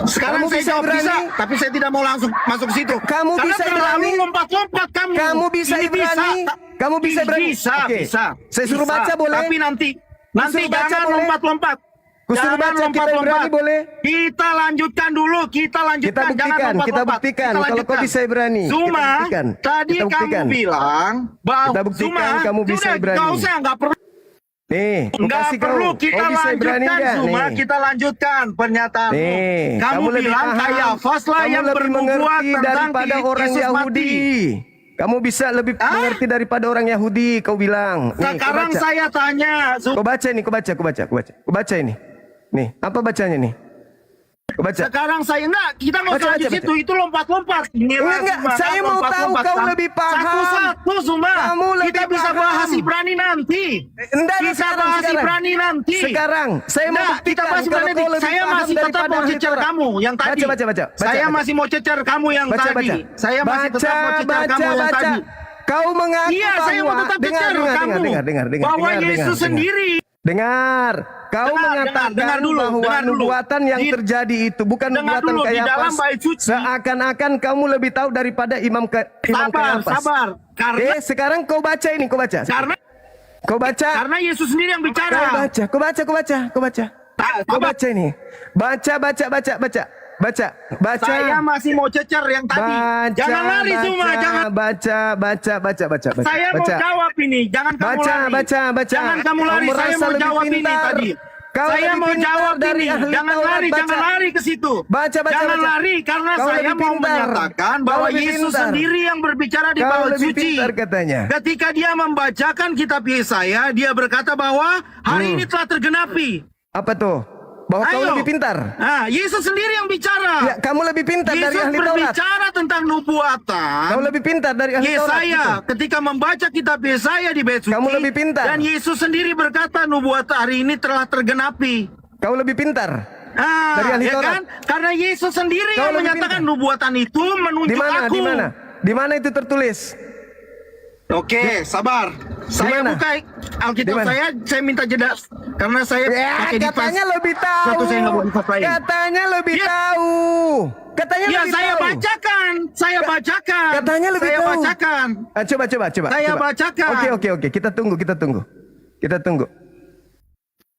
Speaker 2: sekarang
Speaker 1: Kamu
Speaker 2: saya
Speaker 1: bisa
Speaker 2: jawab
Speaker 1: Ibrani?
Speaker 2: bisa, tapi saya tidak mau langsung masuk ke situ.
Speaker 1: Kamu
Speaker 2: Karena
Speaker 1: bisa
Speaker 2: terlalu
Speaker 1: Ibrani?
Speaker 2: lompat-lompat kamu.
Speaker 1: Kamu bisa
Speaker 2: Ini
Speaker 1: Ibrani? Kamu bisa Ibrani?
Speaker 2: Bisa,
Speaker 1: Oke.
Speaker 2: bisa.
Speaker 1: Saya suruh
Speaker 2: Bisa.
Speaker 1: baca boleh?
Speaker 2: Tapi nanti
Speaker 1: Suruh baca
Speaker 2: jangan
Speaker 1: boleh?
Speaker 2: lompat-lompat.
Speaker 1: Kusuruh
Speaker 2: Jangan
Speaker 1: baca kita Ibrani boleh?
Speaker 2: Kita lanjutkan dulu, kita lanjutkan.
Speaker 1: Kita buktikan, kita buktikan. Kalau kau bisa Ibrani, kita
Speaker 2: Zuma,
Speaker 1: buktikan.
Speaker 2: tadi
Speaker 1: Kita buktikan.
Speaker 2: kamu bilang bahwa
Speaker 1: Kita buktikan kamu bisa Ibrani.
Speaker 2: Kau saya nggak perlu.
Speaker 1: Nih,
Speaker 2: Enggak
Speaker 1: kasih
Speaker 2: perlu
Speaker 1: kau.
Speaker 2: kita
Speaker 1: Kau bisa Ibrani
Speaker 2: lanjutkan
Speaker 1: enggak?
Speaker 2: Zuma,
Speaker 1: Nih.
Speaker 2: kita lanjutkan pernyataanmu.
Speaker 1: Nih,
Speaker 2: Kamu
Speaker 1: lebih
Speaker 2: bilang
Speaker 1: paham.
Speaker 2: Kayafas lah
Speaker 1: Kamu
Speaker 2: yang
Speaker 1: lebih
Speaker 2: bernubuat
Speaker 1: mengerti
Speaker 2: tentang
Speaker 1: daripada orang
Speaker 2: Yesus
Speaker 1: Yahudi.
Speaker 2: mati.
Speaker 1: Kamu bisa lebih mengerti daripada orang Yahudi, kau bilang. Nih,
Speaker 2: Sekarang
Speaker 1: kau baca.
Speaker 2: saya tanya,
Speaker 1: Kau baca ini, kau baca ini. Nih, apa bacanya nih? Kau baca.
Speaker 2: sekarang saya kita nggak usah
Speaker 1: Baca,
Speaker 2: di
Speaker 1: baca,
Speaker 2: situ, itu lompat-lompat.
Speaker 1: Enggak, saya mau tahu kau lebih paham.
Speaker 2: Satu-satu, Zuma.
Speaker 1: Kamu lebih
Speaker 2: Kita bisa
Speaker 1: paham.
Speaker 2: bahas Ibrani nanti.
Speaker 1: Enggak,
Speaker 2: Kita bahas Ibrani nanti.
Speaker 1: Sekarang, saya mau
Speaker 2: Nah, kita
Speaker 1: buktikan
Speaker 2: bahas
Speaker 1: kalau
Speaker 2: Ibrani
Speaker 1: kau
Speaker 2: nanti.
Speaker 1: lebih
Speaker 2: Saya
Speaker 1: paham
Speaker 2: masih tetap
Speaker 1: daripada
Speaker 2: mau
Speaker 1: ahli
Speaker 2: cecer
Speaker 1: Taurat.
Speaker 2: kamu yang tadi.
Speaker 1: Baca.
Speaker 2: Saya masih mau cecer kamu yang tadi. Saya masih tetap mau cecer kamu yang tadi.
Speaker 1: Kau mengaku
Speaker 2: Iya, saya mau tetap cecer kamu. Bahwa Yesus sendiri.
Speaker 1: Dengar, kau mengatakan
Speaker 2: dengar dulu,
Speaker 1: bahwa
Speaker 2: dengar dulu.
Speaker 1: nubuatan yang terjadi itu bukan
Speaker 2: Dengar
Speaker 1: nubuatan
Speaker 2: dulu, di dalam
Speaker 1: Kayafas.
Speaker 2: bait suci.
Speaker 1: Seakan-akan kamu lebih tahu daripada imam Kayafas.
Speaker 2: Sabar. Karena
Speaker 1: Sekarang kau baca ini, kau baca. Kau baca.
Speaker 2: karena Yesus sendiri yang bicara.
Speaker 1: Kau baca. Kau baca ini. Baca.
Speaker 2: Saya masih mau cecer yang tadi. Jangan lari semua, jangan.
Speaker 1: Baca.
Speaker 2: Saya mau jawab ini, jangan kamu lari.
Speaker 1: Baca.
Speaker 2: Jangan kamu lari,
Speaker 1: Kau
Speaker 2: saya
Speaker 1: merasa
Speaker 2: mau
Speaker 1: lebih
Speaker 2: jawab ini
Speaker 1: pintar.
Speaker 2: tadi.
Speaker 1: Kau
Speaker 2: Saya
Speaker 1: lebih
Speaker 2: mau
Speaker 1: pintar
Speaker 2: jawab
Speaker 1: dari
Speaker 2: ini.
Speaker 1: ahli
Speaker 2: Jangan
Speaker 1: Taurat.
Speaker 2: lari,
Speaker 1: Baca.
Speaker 2: jangan lari ke situ.
Speaker 1: Baca.
Speaker 2: Jangan lari karena
Speaker 1: Kau
Speaker 2: saya
Speaker 1: lebih
Speaker 2: mau
Speaker 1: pintar.
Speaker 2: menyatakan
Speaker 1: Kau
Speaker 2: bahwa
Speaker 1: lebih
Speaker 2: Yesus
Speaker 1: pintar.
Speaker 2: sendiri yang berbicara di
Speaker 1: Kau
Speaker 2: bait
Speaker 1: lebih
Speaker 2: suci.
Speaker 1: pintar katanya.
Speaker 2: Ketika dia membacakan kitab Yesaya, dia berkata bahwa hari ini telah tergenapi.
Speaker 1: Apa tuh? Bahwa kau
Speaker 2: Ayo.
Speaker 1: lebih pintar.
Speaker 2: Nah, Yesus sendiri yang bicara.
Speaker 1: Ya, kamu lebih pintar dari
Speaker 2: Yesus
Speaker 1: ahli Taurat.
Speaker 2: berbicara tentang nubuatan.
Speaker 1: Kau lebih pintar dari ahli Taurat.
Speaker 2: Yesaya
Speaker 1: gitu.
Speaker 2: ketika membaca kitab Yesaya di bait suci.
Speaker 1: Kamu lebih pintar.
Speaker 2: Dan Yesus sendiri berkata nubuatan hari ini telah tergenapi.
Speaker 1: Kau lebih pintar. Dari ahli
Speaker 2: Ya
Speaker 1: Taurat.
Speaker 2: kan? Karena Yesus sendiri
Speaker 1: Kau
Speaker 2: yang
Speaker 1: lebih
Speaker 2: menyatakan
Speaker 1: pintar.
Speaker 2: nubuatan itu menunjuk aku.
Speaker 1: Di mana? Di mana itu tertulis?
Speaker 2: Oke, sabar. Saya
Speaker 1: mana?
Speaker 2: buka Alkitab
Speaker 1: Di mana?
Speaker 2: saya minta jeda karena saya
Speaker 1: Ya,
Speaker 2: pakai di
Speaker 1: katanya lebih tahu.
Speaker 2: Satu saya nggak mau dipapain.
Speaker 1: Katanya lebih
Speaker 2: Ya.
Speaker 1: tahu. Katanya
Speaker 2: Ya
Speaker 1: lebih
Speaker 2: saya
Speaker 1: tahu.
Speaker 2: bacakan, saya bacakan.
Speaker 1: Katanya lebih
Speaker 2: saya
Speaker 1: tahu.
Speaker 2: bacakan.
Speaker 1: Coba.
Speaker 2: Saya
Speaker 1: coba.
Speaker 2: bacakan.
Speaker 1: Oke. Kita tunggu.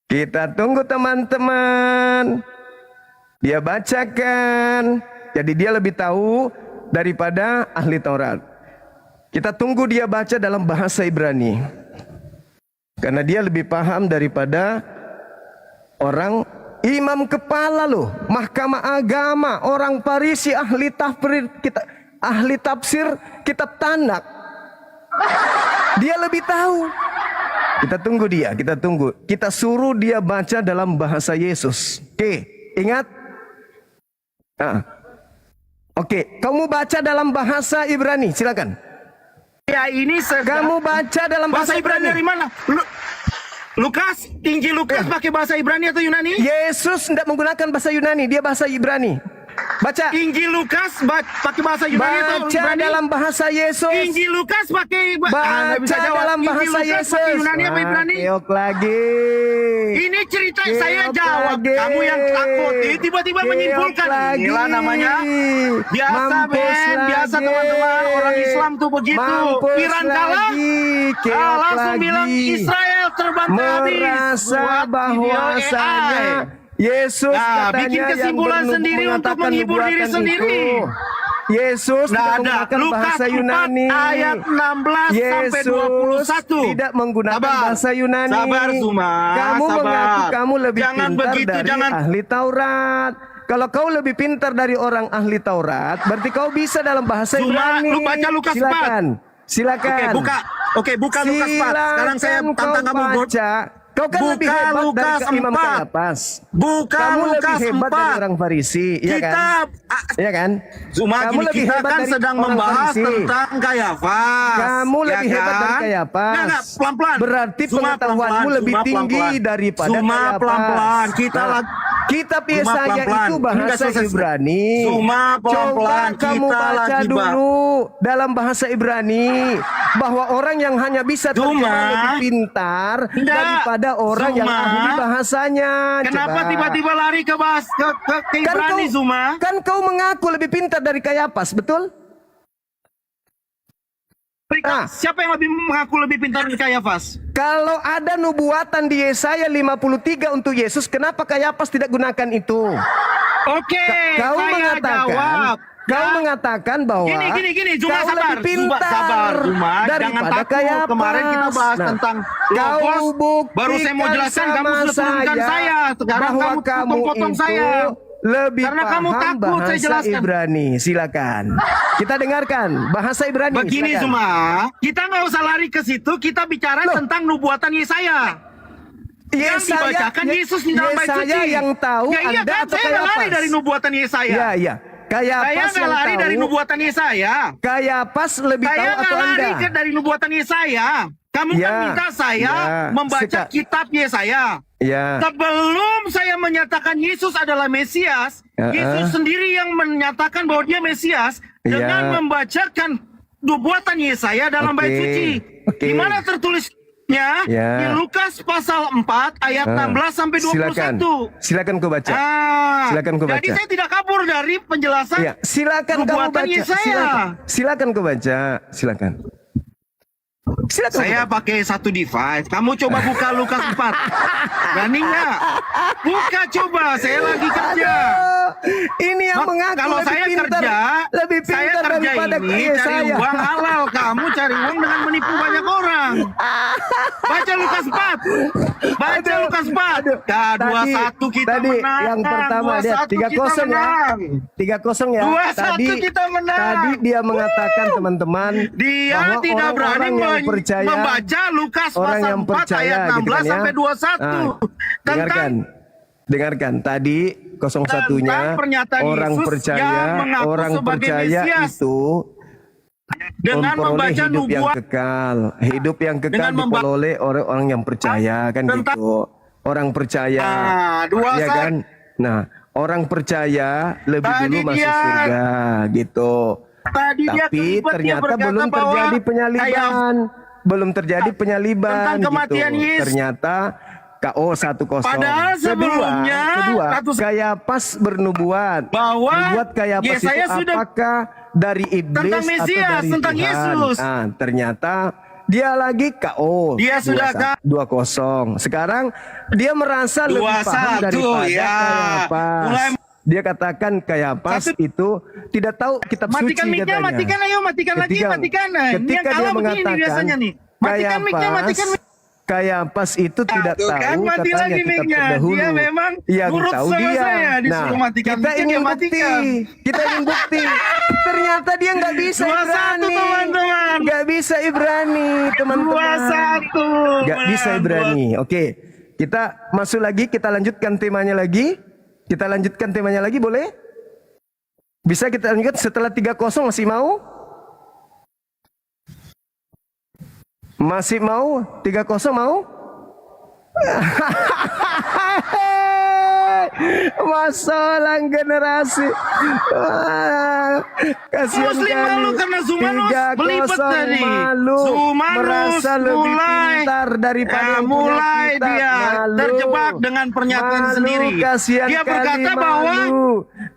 Speaker 1: Kita tunggu teman-teman. Dia bacakan. Jadi dia lebih tahu daripada ahli Taurat. Kita tunggu dia baca dalam bahasa Ibrani. Karena dia lebih paham daripada orang imam kepala loh, mahkamah agama, orang Farisi, ahli tafsir kitab Tanak. Dia lebih tahu. Kita tunggu dia, kita tunggu. Kita suruh dia baca dalam bahasa Yesus. Oke, ingat? Oke, kamu baca dalam bahasa Ibrani, silakan.
Speaker 2: Ya ini
Speaker 1: Kamu baca dalam
Speaker 2: bahasa
Speaker 1: bahasa
Speaker 2: Ibrani dari mana? Lukas, Injil Lukas pakai bahasa Ibrani atau Yunani?
Speaker 1: Yesus tidak menggunakan bahasa Yunani, dia bahasa Ibrani. Baca.
Speaker 2: Injil Lukas pakai bahasa Yunani atau
Speaker 1: Baca
Speaker 2: Ibrani?
Speaker 1: dalam bahasa Yesus.
Speaker 2: Injil Lukas pakai nggak bisa
Speaker 1: Baca
Speaker 2: jawab.
Speaker 1: dalam
Speaker 2: Injil
Speaker 1: bahasa
Speaker 2: Lukas
Speaker 1: Yesus.
Speaker 2: pakai Yunani apa Ibrani?
Speaker 1: Keok lagi.
Speaker 2: Ini cerita
Speaker 1: Keok
Speaker 2: saya jawab.
Speaker 1: lagi.
Speaker 2: Kamu yang takut. Ini tiba-tiba
Speaker 1: Keok
Speaker 2: menyimpulkan.
Speaker 1: lagi.
Speaker 2: Inilah namanya. Biasa
Speaker 1: Mampus
Speaker 2: men, biasa
Speaker 1: lagi.
Speaker 2: teman-teman. Orang Islam tuh begitu.
Speaker 1: Mampus
Speaker 2: Iran kalah.
Speaker 1: lagi. Keok
Speaker 2: Langsung
Speaker 1: lagi.
Speaker 2: bilang Israel terbantai habis.
Speaker 1: Merasa
Speaker 2: Buat video
Speaker 1: bahwasanya
Speaker 2: AI.
Speaker 1: Yesus
Speaker 2: Nah,
Speaker 1: katanya
Speaker 2: bikin kesimpulan
Speaker 1: yang
Speaker 2: sendiri untuk
Speaker 1: mengatakan
Speaker 2: menghibur diri
Speaker 1: nubuatan
Speaker 2: sendiri.
Speaker 1: itu. Yesus
Speaker 2: Nggak
Speaker 1: tidak
Speaker 2: ada.
Speaker 1: menggunakan
Speaker 2: Lukas
Speaker 1: bahasa
Speaker 2: 4
Speaker 1: Yunani.
Speaker 2: ayat 16 sampai
Speaker 1: Yesus
Speaker 2: 21.
Speaker 1: tidak menggunakan
Speaker 2: Sabar.
Speaker 1: bahasa Yunani.
Speaker 2: Sabar, Zuma.
Speaker 1: Kamu
Speaker 2: Sabar.
Speaker 1: mengaku kamu lebih
Speaker 2: Jangan
Speaker 1: pintar
Speaker 2: begitu,
Speaker 1: dari
Speaker 2: jangan.
Speaker 1: ahli Taurat. Kalau kau lebih pintar dari orang ahli Taurat, berarti kau bisa dalam bahasa
Speaker 2: Zuma,
Speaker 1: Ibrani.
Speaker 2: lu baca Lukas 4.
Speaker 1: Silakan.
Speaker 2: Oke, buka Lukas 4. Sekarang saya
Speaker 1: Silakan
Speaker 2: tantang
Speaker 1: kau
Speaker 2: kamu, Bud.
Speaker 1: baca. Kau kan
Speaker 2: Buka
Speaker 1: lebih hebat
Speaker 2: Lukas
Speaker 1: dari Imam
Speaker 2: 4.
Speaker 1: Kayapas.
Speaker 2: Buka
Speaker 1: Kamu
Speaker 2: Lukas
Speaker 1: lebih hebat dari
Speaker 2: 4.
Speaker 1: orang Farisi, iya kan?
Speaker 2: Kita
Speaker 1: Iya kan?
Speaker 2: Zuma,
Speaker 1: Kamu
Speaker 2: gini,
Speaker 1: lebih
Speaker 2: kita
Speaker 1: hebat
Speaker 2: kan
Speaker 1: dari
Speaker 2: sedang
Speaker 1: orang
Speaker 2: membahas
Speaker 1: Farisi.
Speaker 2: tentang Kayafas.
Speaker 1: Kamu lebih hebat dari Kayapas.
Speaker 2: Enggak, pelan-pelan.
Speaker 1: Berarti
Speaker 2: Zuma,
Speaker 1: pengetahuanmu
Speaker 2: pelan-pelan.
Speaker 1: lebih
Speaker 2: Zuma,
Speaker 1: tinggi
Speaker 2: pelan-pelan.
Speaker 1: daripada
Speaker 2: Zuma,
Speaker 1: Kayapas.
Speaker 2: pelan-pelan. Kita
Speaker 1: Nah,
Speaker 2: lagi
Speaker 1: kitab
Speaker 2: Zuma,
Speaker 1: Yesaya
Speaker 2: pelan-pelan.
Speaker 1: itu
Speaker 2: Enggak
Speaker 1: bahasa
Speaker 2: selesai.
Speaker 1: Ibrani.
Speaker 2: Zuma, pelan-pelan.
Speaker 1: Coba kamu
Speaker 2: Kita
Speaker 1: baca
Speaker 2: lagi
Speaker 1: dulu dalam bahasa Ibrani bahwa orang yang hanya bisa terjemah
Speaker 2: Zuma.
Speaker 1: lebih pintar
Speaker 2: Enggak.
Speaker 1: daripada orang yang
Speaker 2: Zuma.
Speaker 1: ahli bahasanya.
Speaker 2: Kenapa
Speaker 1: Coba.
Speaker 2: tiba-tiba lari ke Ibrani, Zuma?
Speaker 1: Kan kau mengaku lebih pintar dari Kayapas, betul?
Speaker 2: Siapa yang mengaku lebih pintar dari Kayafas?
Speaker 1: Kalau ada nubuatan di Yesaya 53 untuk Yesus, kenapa Kayapas tidak gunakan itu?
Speaker 2: Oke,
Speaker 1: Kau
Speaker 2: saya
Speaker 1: mengatakan,
Speaker 2: jawab.
Speaker 1: kau
Speaker 2: Ya.
Speaker 1: mengatakan bahwa
Speaker 2: Gini, Zuma,
Speaker 1: kau
Speaker 2: sabar.
Speaker 1: lebih pintar
Speaker 2: Sabar, Zuma. Jangan
Speaker 1: daripada
Speaker 2: takut.
Speaker 1: Kayapas.
Speaker 2: Kemarin kita bahas
Speaker 1: Nah,
Speaker 2: tentang
Speaker 1: kau
Speaker 2: logos.
Speaker 1: buktikan
Speaker 2: Baru saya mau jelaskan, kamu
Speaker 1: sama
Speaker 2: sudah turunkan saya. Sekarang
Speaker 1: bahwa
Speaker 2: kamu potong-potong
Speaker 1: itu
Speaker 2: saya.
Speaker 1: lebih
Speaker 2: Karena
Speaker 1: paham
Speaker 2: kamu takut, saya
Speaker 1: bahasa
Speaker 2: jelaskan.
Speaker 1: Ibrani. Silakan. Kita dengarkan bahasa Ibrani.
Speaker 2: Begini,
Speaker 1: silakan.
Speaker 2: Zuma. Kita nggak usah lari ke situ. Kita bicara
Speaker 1: Loh.
Speaker 2: tentang nubuatan Yesaya. Yang dibacakan Yesus di dalam bait
Speaker 1: Yesaya
Speaker 2: suci.
Speaker 1: yang tahu
Speaker 2: Ya iya
Speaker 1: Anda
Speaker 2: kan,
Speaker 1: atau
Speaker 2: saya nggak lari
Speaker 1: Kayapas?
Speaker 2: dari nubuatan Yesaya.
Speaker 1: Iya, iya. Kayapas
Speaker 2: Saya nggak
Speaker 1: yang
Speaker 2: lari
Speaker 1: tahu.
Speaker 2: dari nubuatan Yesaya.
Speaker 1: Kayapas lebih
Speaker 2: Saya
Speaker 1: tahu
Speaker 2: nggak
Speaker 1: atau
Speaker 2: lari
Speaker 1: Anda?
Speaker 2: dari nubuatan Yesaya. Kamu kan
Speaker 1: Ya,
Speaker 2: minta saya
Speaker 1: ya.
Speaker 2: membaca kitab Yesaya.
Speaker 1: Ya.
Speaker 2: Sebelum saya menyatakan Yesus adalah Mesias, Yesus sendiri yang menyatakan bahwa dia Mesias dengan
Speaker 1: Ya.
Speaker 2: membacakan nubuatan Yesaya dalam bait
Speaker 1: Oke,
Speaker 2: suci.
Speaker 1: oke.
Speaker 2: Di mana tertulisnya?
Speaker 1: Ya.
Speaker 2: Di Lukas pasal 4 ayat 16 sampai 21.
Speaker 1: Silakan kau baca. Silakan kau
Speaker 2: Jadi
Speaker 1: baca.
Speaker 2: saya tidak kabur dari penjelasan.
Speaker 1: Iya, silakan kamu
Speaker 2: Nubuatan
Speaker 1: baca.
Speaker 2: Yesaya.
Speaker 1: Silakan kau baca. Silakan. Silakan.
Speaker 2: Saya pakai satu device. Kamu coba buka Lukas 4. Berani nggak? Buka coba. Saya lagi kerja.
Speaker 1: Aduh, ini yang mengaku
Speaker 2: Kalau
Speaker 1: lebih
Speaker 2: saya
Speaker 1: pintar,
Speaker 2: kerja,
Speaker 1: lebih
Speaker 2: saya
Speaker 1: pintar
Speaker 2: kerja
Speaker 1: daripada
Speaker 2: ini cari
Speaker 1: saya.
Speaker 2: uang halal. Kamu cari uang dengan menipu banyak orang. Baca Lukas 4. Baca
Speaker 1: Aduh,
Speaker 2: Lukas 4.
Speaker 1: aduh.
Speaker 2: Nah, 2-1 kita
Speaker 1: tadi
Speaker 2: menang.
Speaker 1: yang pertama lihat
Speaker 2: 2-1 kita
Speaker 1: 3-0 ya.
Speaker 2: menang.
Speaker 1: 3-0 ya.
Speaker 2: 2-1 kita menang.
Speaker 1: Tadi dia mengatakan teman-teman
Speaker 2: Dia
Speaker 1: bahwa
Speaker 2: tidak berani
Speaker 1: orang-orang yang percaya,
Speaker 2: membaca Lukas
Speaker 1: orang
Speaker 2: pasal
Speaker 1: yang
Speaker 2: 4
Speaker 1: percaya
Speaker 2: ayat 16
Speaker 1: gitu kan ya.
Speaker 2: sampai 21.
Speaker 1: Nah, dengarkan. Dengarkan tadi 01-nya
Speaker 2: Tentang pernyataan
Speaker 1: orang
Speaker 2: Yesus
Speaker 1: percaya,
Speaker 2: yang mengaku
Speaker 1: orang
Speaker 2: sebagai
Speaker 1: percaya
Speaker 2: Mesias.
Speaker 1: itu
Speaker 2: dengan
Speaker 1: memperoleh
Speaker 2: membaca
Speaker 1: hidup yang
Speaker 2: nubuat
Speaker 1: kekal. Hidup yang kekal
Speaker 2: Dengan
Speaker 1: diperoleh orang yang percaya kan
Speaker 2: tentang-
Speaker 1: gitu. Orang percaya. Ya kan? Nah, orang percaya lebih
Speaker 2: Tadi
Speaker 1: dulu masuk
Speaker 2: dia-
Speaker 1: surga gitu.
Speaker 2: tadi dia
Speaker 1: Tapi
Speaker 2: kelibet, dia
Speaker 1: ternyata
Speaker 2: berkata
Speaker 1: belum
Speaker 2: bahwa
Speaker 1: terjadi penyaliban. belum terjadi penyaliban
Speaker 2: Tentang kematian
Speaker 1: gitu.
Speaker 2: Yesus.
Speaker 1: Ternyata KO 1-0.
Speaker 2: Padahal sebelumnya
Speaker 1: kedua Kayapas bernubuat
Speaker 2: bahwa
Speaker 1: Nubuat Kayapas
Speaker 2: Yesaya
Speaker 1: itu
Speaker 2: sudah
Speaker 1: apakah dari iblis
Speaker 2: tentang
Speaker 1: atau
Speaker 2: Mesias,
Speaker 1: dari
Speaker 2: tentang
Speaker 1: Tuhan?
Speaker 2: Yesus.
Speaker 1: Nah, ternyata dia lagi KO.
Speaker 2: Dia sudah
Speaker 1: 2-0. Sekarang dia merasa lebih paham
Speaker 2: 2-1,
Speaker 1: daripada
Speaker 2: ya.
Speaker 1: Kayapas.
Speaker 2: Mulai-
Speaker 1: Dia katakan Kayapas itu tidak tahu kitab
Speaker 2: Matikan
Speaker 1: suci
Speaker 2: mic-nya,
Speaker 1: katanya.
Speaker 2: matikan ayo, matikan lagi, matikan. Ini yang
Speaker 1: Ketika dia
Speaker 2: kalah begini
Speaker 1: mengatakan
Speaker 2: biasanya nih. Matikan mic-nya, matikan mic.
Speaker 1: Kayapas itu tidak
Speaker 2: Tuh
Speaker 1: tahu
Speaker 2: kan, mati
Speaker 1: katanya
Speaker 2: lagi
Speaker 1: kitab
Speaker 2: mic-nya.
Speaker 1: terdahulu.
Speaker 2: Dia memang
Speaker 1: Yang
Speaker 2: nurut
Speaker 1: tahu
Speaker 2: sama
Speaker 1: dia.
Speaker 2: saya, disuruh matikan
Speaker 1: kita
Speaker 2: mic-nya,
Speaker 1: ingin
Speaker 2: dia
Speaker 1: bukti.
Speaker 2: matikan.
Speaker 1: Kita ingin bukti. Ternyata dia nggak bisa
Speaker 2: 2-1
Speaker 1: Ibrani.
Speaker 2: teman-teman.
Speaker 1: Nggak bisa Ibrani, teman-teman.
Speaker 2: 2-1.
Speaker 1: Nggak bisa Ibrani. Oke, kita masuk lagi. Kita lanjutkan temanya lagi. Kita lanjutkan temanya lagi, boleh? Bisa kita lanjutkan setelah 3-0, masih mau? Masih mau? 3-0 mau? Masalah generasi. Kasihan
Speaker 2: Muslim
Speaker 1: kali.
Speaker 2: malu karena Zumanus
Speaker 1: 3-0
Speaker 2: belibet tadi.
Speaker 1: malu.
Speaker 2: Zumanus
Speaker 1: Merasa lebih pintar daripada yang punya
Speaker 2: mulai
Speaker 1: kitab.
Speaker 2: dia
Speaker 1: Malu.
Speaker 2: terjebak dengan pernyataan
Speaker 1: Malu,
Speaker 2: sendiri.
Speaker 1: kasihan
Speaker 2: Dia berkata
Speaker 1: kali,
Speaker 2: bahwa
Speaker 1: malu.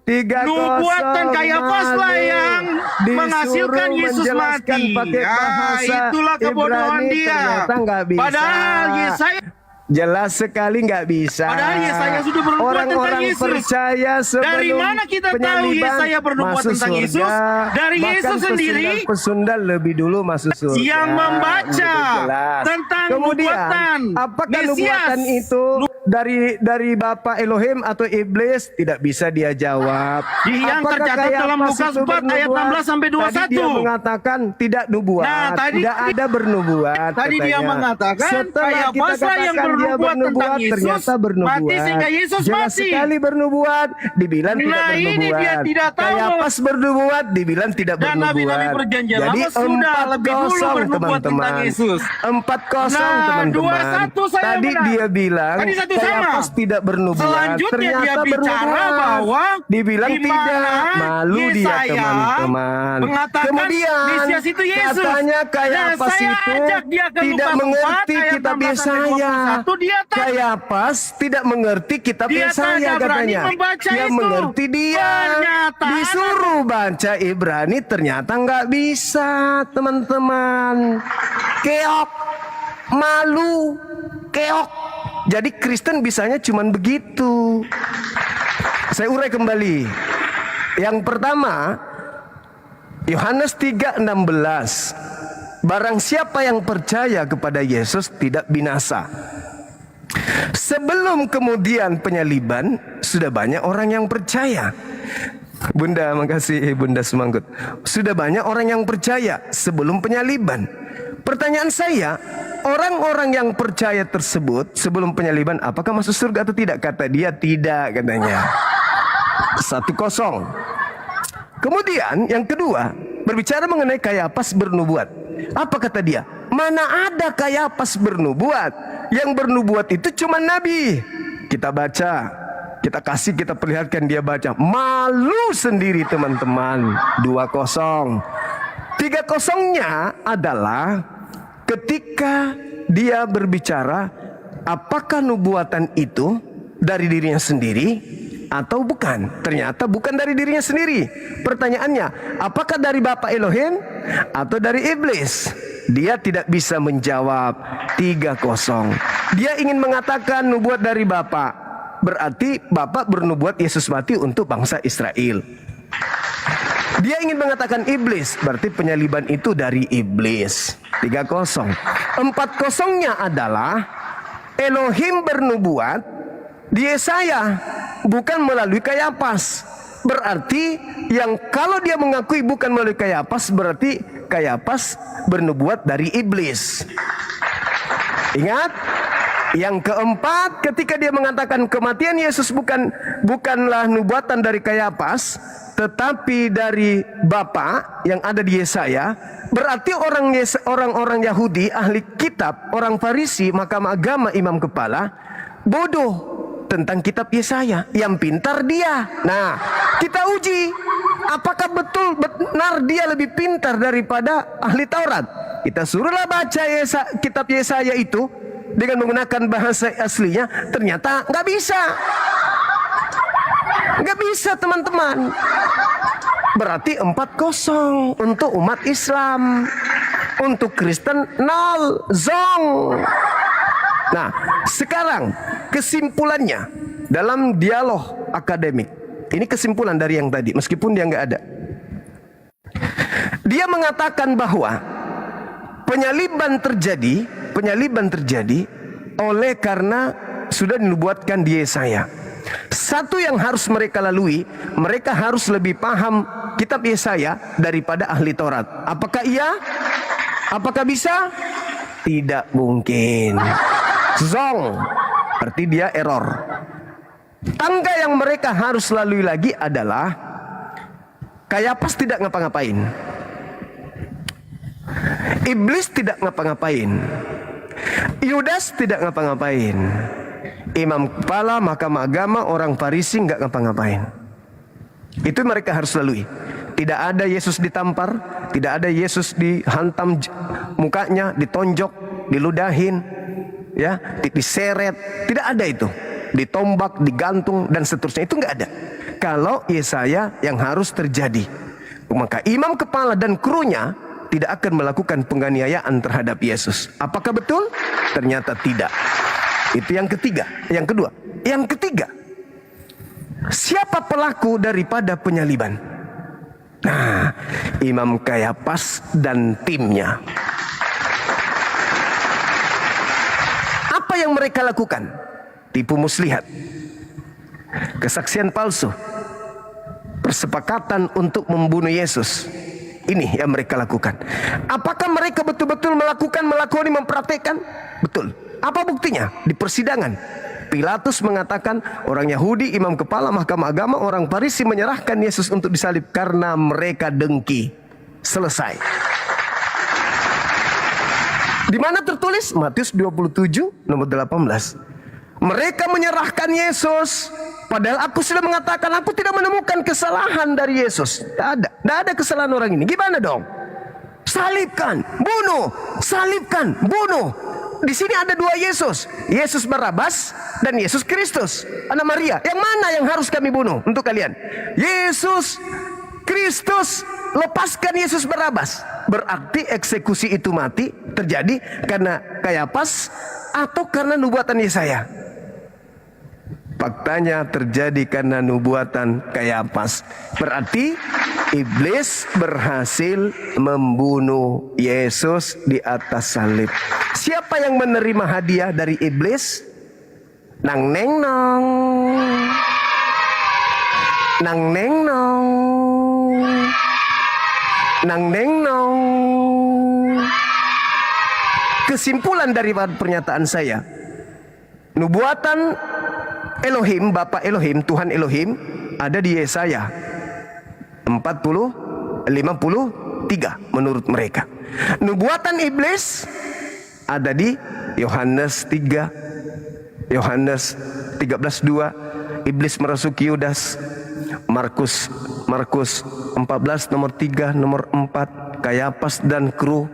Speaker 1: 3-0
Speaker 2: nubuatan Kayapas lah
Speaker 1: malu.
Speaker 2: yang
Speaker 1: Disuruh
Speaker 2: menghasilkan Yesus
Speaker 1: menjelaskan
Speaker 2: mati.
Speaker 1: pakai bahasa
Speaker 2: Itulah kebodohan
Speaker 1: Ibrani,
Speaker 2: dia.
Speaker 1: ternyata nggak bisa.
Speaker 2: Padahal Yesaya
Speaker 1: Jelas sekali nggak bisa.
Speaker 2: Padahal Yesaya sudah bernubuat
Speaker 1: Orang-orang
Speaker 2: tentang Yesus.
Speaker 1: percaya sebelum
Speaker 2: Dari mana kita tahu
Speaker 1: penyaliban
Speaker 2: Yesaya bernubuat
Speaker 1: masuk
Speaker 2: tentang
Speaker 1: surga.
Speaker 2: Yesus? Dari
Speaker 1: Bahkan
Speaker 2: Yesus sendiri
Speaker 1: pesundal lebih dulu masuk surga.
Speaker 2: yang membaca
Speaker 1: Itu jelas.
Speaker 2: tentang
Speaker 1: Kemudian,
Speaker 2: nubuatan
Speaker 1: apakah
Speaker 2: Mesias.
Speaker 1: nubuatan itu dari Bapa Elohim atau iblis? Tidak bisa dia jawab.
Speaker 2: Yang
Speaker 1: Apakah
Speaker 2: tercatat dalam
Speaker 1: Kayapas
Speaker 2: Lukas
Speaker 1: itu
Speaker 2: 4 ayat
Speaker 1: bernubuat?
Speaker 2: 16 sampai 21.
Speaker 1: Tadi dia mengatakan tidak nubuat,
Speaker 2: Nah,
Speaker 1: tidak ada bernubuat.
Speaker 2: Tadi dia
Speaker 1: katanya.
Speaker 2: mengatakan
Speaker 1: Setelah kita
Speaker 2: Kayapas lah yang
Speaker 1: katakan dia
Speaker 2: bernubuat tentang Yesus
Speaker 1: ternyata bernubuat.
Speaker 2: mati sehingga Yesus
Speaker 1: Jelas
Speaker 2: mati.
Speaker 1: sekali bernubuat, dibilang tidak
Speaker 2: Nah, ini
Speaker 1: bernubuat.
Speaker 2: dia tidak tahu.
Speaker 1: Kayapas bernubuat, dibilang tidak
Speaker 2: Dan
Speaker 1: bernubuat.
Speaker 2: nabi-nabi perjanjian
Speaker 1: Jadi
Speaker 2: lama sudah lebih dulu
Speaker 1: 4-0
Speaker 2: bernubuat tentang
Speaker 1: teman-teman.
Speaker 2: Yesus.
Speaker 1: 4-0
Speaker 2: Nah,
Speaker 1: teman-teman.
Speaker 2: 2-1 saya
Speaker 1: Tadi
Speaker 2: menang.
Speaker 1: dia bilang
Speaker 2: Tadi 1 sama.
Speaker 1: Kayapas tidak bernubuat.
Speaker 2: Selanjutnya
Speaker 1: Ternyata
Speaker 2: dia bicara
Speaker 1: bernubuat.
Speaker 2: bahwa
Speaker 1: dibilang
Speaker 2: di mana
Speaker 1: tidak. Malu dia
Speaker 2: Yesaya
Speaker 1: teman-teman.
Speaker 2: mengatakan
Speaker 1: Kemudian
Speaker 2: Mesias itu Yesus.
Speaker 1: katanya Kayapas
Speaker 2: Nah, saya
Speaker 1: itu
Speaker 2: ajak dia ke
Speaker 1: tidak
Speaker 2: Lukas 4
Speaker 1: mengerti
Speaker 2: ayat
Speaker 1: kitab
Speaker 2: 16 sampai
Speaker 1: Yesaya.
Speaker 2: 21. Dia tak
Speaker 1: Kayapas tidak mengerti kitab
Speaker 2: Dia
Speaker 1: Yesaya
Speaker 2: tidak berani
Speaker 1: katanya.
Speaker 2: membaca
Speaker 1: Yang
Speaker 2: itu.
Speaker 1: mengerti dia.
Speaker 2: Ternyata
Speaker 1: Disuruh baca Ibrani ternyata nggak bisa teman-teman. Keok, malu, keok. Jadi Kristen bisanya cuman begitu. Saya urai kembali. Yang pertama, Yohanes 3:16. Barang siapa yang percaya kepada Yesus tidak binasa. Sebelum kemudian penyaliban, sudah banyak orang yang percaya. Bunda, makasih Bunda Semanggut. Sudah banyak orang yang percaya sebelum penyaliban. Pertanyaan saya, orang-orang yang percaya tersebut sebelum penyaliban, apakah masuk surga atau tidak? Kata dia tidak, katanya. 1-0. Kemudian yang kedua, berbicara mengenai Kayapas bernubuat. Apa kata dia? Mana ada Kayapas bernubuat? Yang bernubuat itu cuma nabi. Kita baca, kita kasih, kita perlihatkan dia baca. Malu sendiri teman-teman. 2-0. 3-0-nya adalah ketika dia berbicara, apakah nubuatan itu dari dirinya sendiri atau bukan? Ternyata bukan dari dirinya sendiri. Pertanyaannya, apakah dari Bapa Elohim atau dari iblis? Dia tidak bisa menjawab. 3-0. Dia ingin mengatakan nubuat dari Bapa. Berarti Bapa bernubuat Yesus mati untuk bangsa Israel. Dia ingin mengatakan iblis, berarti penyaliban itu dari iblis. 3-0. 4-0-nya adalah Elohim bernubuat di Yesaya, bukan melalui Kayapas. Berarti yang kalau dia mengakui bukan melalui Kayapas, berarti Kayapas bernubuat dari iblis. Ingat? Yang keempat, ketika dia mengatakan kematian Yesus bukanlah nubuatan dari Kayapas, tetapi dari Bapa yang ada di Yesaya, berarti orang-orang Yahudi, ahli kitab, orang Farisi, mahkamah agama, imam kepala, bodoh tentang kitab Yesaya. Yang pintar dia. Nah, kita uji apakah betul benar dia lebih pintar daripada ahli Taurat. Kita suruhlah baca kitab Yesaya itu dengan menggunakan bahasa aslinya, ternyata nggak bisa. Nggak bisa, teman-teman. Berarti 4-0 untuk umat Islam. Untuk Kristen 0, zong. Nah, sekarang kesimpulannya dalam dialog akademik. Ini kesimpulan dari yang tadi, meskipun dia nggak ada. Dia mengatakan bahwa penyaliban terjadi oleh karena sudah dinubuatkan di Yesaya. Satu yang harus mereka lalui, mereka harus lebih paham kitab Yesaya daripada ahli Taurat. Apakah iya? Apakah bisa? Tidak mungkin. Zong, berarti dia error. Tangga yang mereka harus lalui lagi adalah Kayapas tidak ngapa-ngapain, Iblis tidak ngapa-ngapain, Yudas tidak ngapa-ngapain, imam kepala mahkamah agama orang Farisi nggak ngapa-ngapain. Itu mereka harus lalui. Tidak ada Yesus ditampar, tidak ada Yesus dihantam mukanya, ditonjok, diludahin, ya, diseret, tidak ada itu. Ditombak, digantung dan seterusnya, itu nggak ada. Kalau Yesaya yang harus terjadi, maka imam kepala dan krunya tidak akan melakukan penganiayaan terhadap Yesus. Apakah betul? Ternyata tidak. Itu yang ketiga. Yang kedua, yang ketiga, siapa pelaku daripada penyaliban? Nah, Imam Kayapas dan timnya. Apa yang mereka lakukan? Tipu muslihat, kesaksian palsu, persepakatan untuk membunuh Yesus. Ini yang mereka lakukan. Apakah mereka betul-betul melakoni, mempraktekkan? Betul. Apa buktinya? Di persidangan Pilatus mengatakan orang Yahudi, imam kepala mahkamah agama, orang Farisi menyerahkan Yesus untuk disalib karena mereka dengki. Selesai. Di mana tertulis? Matius 27 nomor 18. Mereka menyerahkan Yesus, padahal aku sudah mengatakan aku tidak menemukan kesalahan dari Yesus. Tidak ada kesalahan orang ini. Gimana dong? Salibkan, bunuh, salibkan, bunuh. Di sini ada dua Yesus, Yesus Barabas dan Yesus Kristus, anak Maria. Yang mana yang harus kami bunuh untuk kalian? Yesus Kristus. Lepaskan Yesus Barabas. Berarti eksekusi itu mati terjadi karena Kayapas atau karena nubuatan Yesaya? Faktanya terjadi karena nubuatan Kayapas. Berarti iblis berhasil membunuh Yesus di atas salib. Siapa yang menerima hadiah dari iblis? Nang neng nong, nang neng nong, nang neng nong. Kesimpulan dari pernyataan saya, nubuatan Elohim, Bapa Elohim, Tuhan Elohim ada di Yesaya 53 menurut mereka. Nubuatan iblis ada di Yohanes 3, Yohanes 13:2. Iblis merasuki Yudas. Markus 14 nomor 3 nomor 4. Kayapas dan kru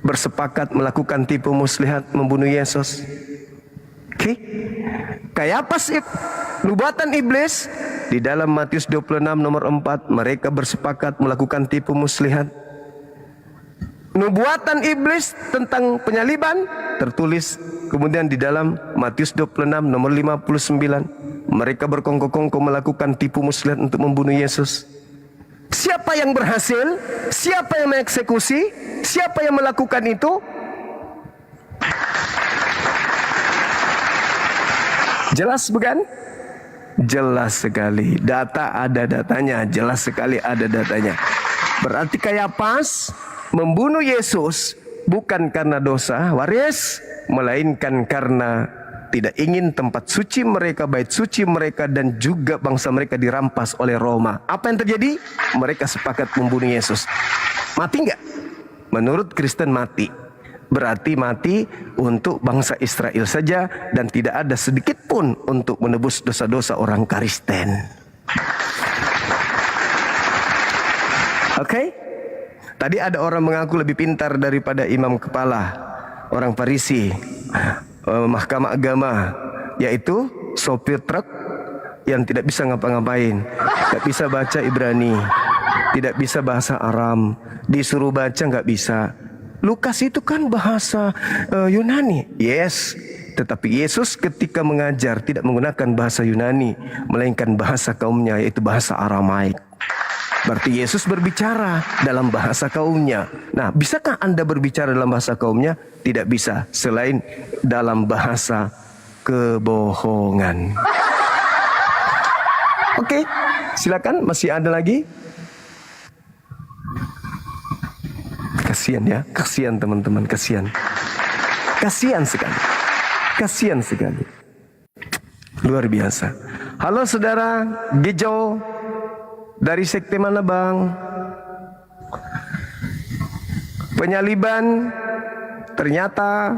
Speaker 1: bersepakat melakukan tipu muslihat membunuh Yesus. Oke. Kayapas nubuatan iblis di dalam Matius 26 nomor 4, mereka bersepakat melakukan tipu muslihat. Nubuatan iblis tentang penyaliban tertulis kemudian di dalam Matius 26 nomor 59. Mereka berkongkol-kongkol melakukan tipu muslihat untuk membunuh Yesus. Siapa yang berhasil? Siapa yang mengeksekusi? Siapa yang melakukan itu? Jelas bukan? Jelas sekali. Data ada datanya. Jelas sekali ada datanya. Berarti Kayapas membunuh Yesus bukan karena dosa waris, melainkan karena tidak ingin tempat suci mereka, bait suci mereka dan juga bangsa mereka dirampas oleh Roma. Apa yang terjadi? Mereka sepakat membunuh Yesus. Mati enggak? Menurut Kristen mati. Berarti mati untuk bangsa Israel saja dan tidak ada sedikit pun untuk menebus dosa-dosa orang Kristen. Oke? Tadi ada orang mengaku lebih pintar daripada imam kepala, orang Farisi, mahkamah agama, yaitu sopir truk yang tidak bisa ngapa-ngapain, tidak bisa baca Ibrani, tidak bisa bahasa Aram, disuruh baca nggak bisa. Lukas itu kan bahasa Yunani, yes. Tetapi Yesus ketika mengajar tidak menggunakan bahasa Yunani, melainkan bahasa kaumnya, yaitu bahasa Aramaik. Berarti Yesus berbicara dalam bahasa kaumnya. Nah, bisakah Anda berbicara dalam bahasa kaumnya? Tidak bisa, selain dalam bahasa kebohongan. Oke, silakan. Masih ada lagi? Kasihan ya, kasihan teman-teman, kasihan. Kasihan sekali. Kasihan sekali. Luar biasa. Halo saudara Gejo. Dari sekte mana bang? Penyaliban ternyata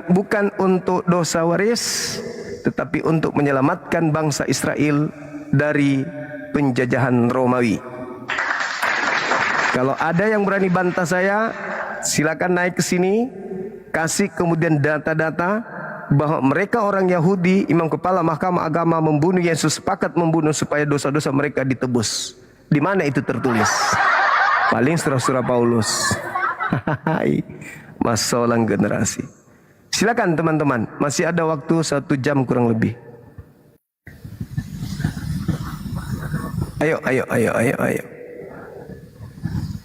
Speaker 1: bukan untuk dosa waris, tetapi untuk menyelamatkan bangsa Israel dari penjajahan Romawi. Kalau ada yang berani bantah saya, silakan naik ke sini, kasih kemudian data-data bahwa mereka orang Yahudi, imam kepala mahkamah agama membunuh Yesus, sepakat membunuh supaya dosa-dosa mereka ditebus. Di mana itu tertulis? Paling surah-surah Paulus. Masalah generasi. Silakan teman-teman, masih ada waktu 1 jam kurang lebih. Ayo.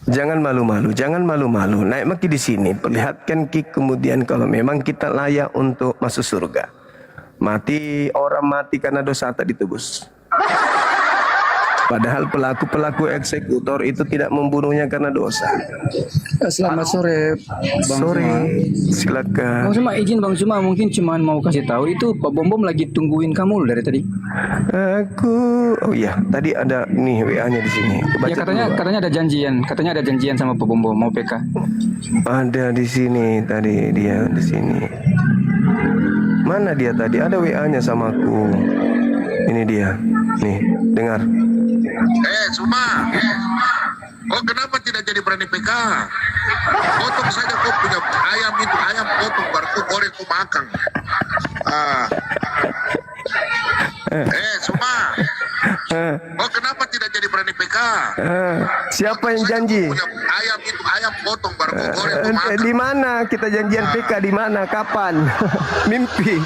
Speaker 1: Jangan malu-malu, jangan malu-malu. Naik maki di sini, perlihatkan ki kemudian kalau memang kita layak untuk masuk surga. Orang mati karena dosa tak ditebus. Padahal pelaku eksekutor itu tidak membunuhnya karena dosa.
Speaker 3: Selamat sore, Bang
Speaker 1: Sore,
Speaker 3: Suma.
Speaker 1: silakan.
Speaker 3: Bang Suma, izin Bang Suma, mungkin cuman mau kasih tahu itu Pak Bom Bom lagi tungguin kamu loh dari tadi.
Speaker 1: Oh iya, tadi ada nih WA-nya di sini. Baca
Speaker 3: Ya
Speaker 1: dulu.
Speaker 3: katanya ada janjian sama Pak Bom Bom mau PK.
Speaker 1: Ada di sini tadi dia di sini. Mana dia tadi? Ada WA-nya sama aku. Ini dia. Nih, dengar.
Speaker 4: Suma, kau kenapa tidak jadi berani PK? Potong saja kau punya ayam itu, ayam potong baru kau goreng kau makan. Suma, kau kenapa tidak jadi berani PK?
Speaker 1: Siapa yang janji?
Speaker 4: Kau punya ayam itu, ayam potong baru kau goreng kau makan.
Speaker 1: Di mana kita janjian PK? Di mana? Kapan? Mimpi.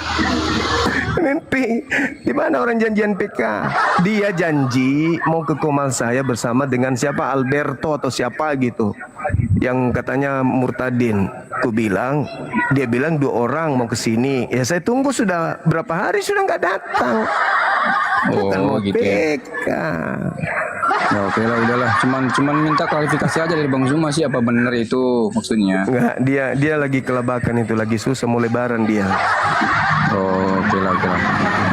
Speaker 1: Di mana orang janjian PK? Dia janji mau ke Komal saya bersama dengan siapa? Alberto atau siapa gitu. Yang katanya murtadin. Dia bilang 2 orang mau ke sini. Ya saya tunggu sudah berapa hari sudah nggak datang. Bukan mau
Speaker 3: gitu ya.
Speaker 1: PK.
Speaker 3: Ya oke lah, udahlah. Cuman minta klarifikasi aja dari Bang Suma sih apa bener itu maksudnya.
Speaker 1: Enggak, dia lagi kelabakan itu, lagi susah mau lebaran dia.
Speaker 3: Oh, oke lah.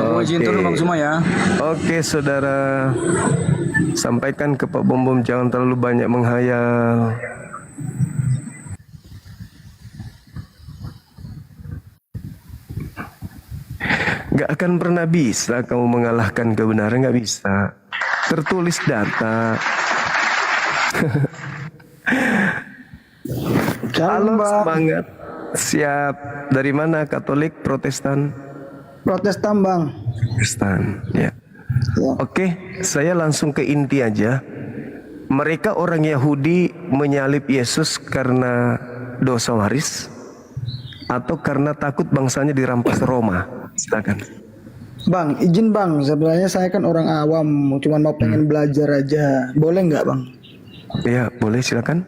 Speaker 3: Mau izin
Speaker 1: Oke.
Speaker 3: dulu Bang Suma ya.
Speaker 1: Oke saudara, sampaikan ke Pak Bom Bom jangan terlalu banyak menghayal. Gak akan pernah bisa kamu mengalahkan kebenaran, gak bisa. Tertulis data. Halo, semangat. Siap. Dari mana? Katolik, Protestan?
Speaker 5: Protestan bang.
Speaker 1: Protestan, ya.
Speaker 5: Ya.
Speaker 1: Oke, saya langsung ke inti aja. Mereka orang Yahudi menyalib Yesus karena dosa waris atau karena takut bangsanya dirampas Roma. Silakan.
Speaker 5: Bang, izin bang. Sebenarnya saya kan orang awam, cuma mau pengen belajar aja. Boleh nggak bang?
Speaker 1: Ya, boleh silakan.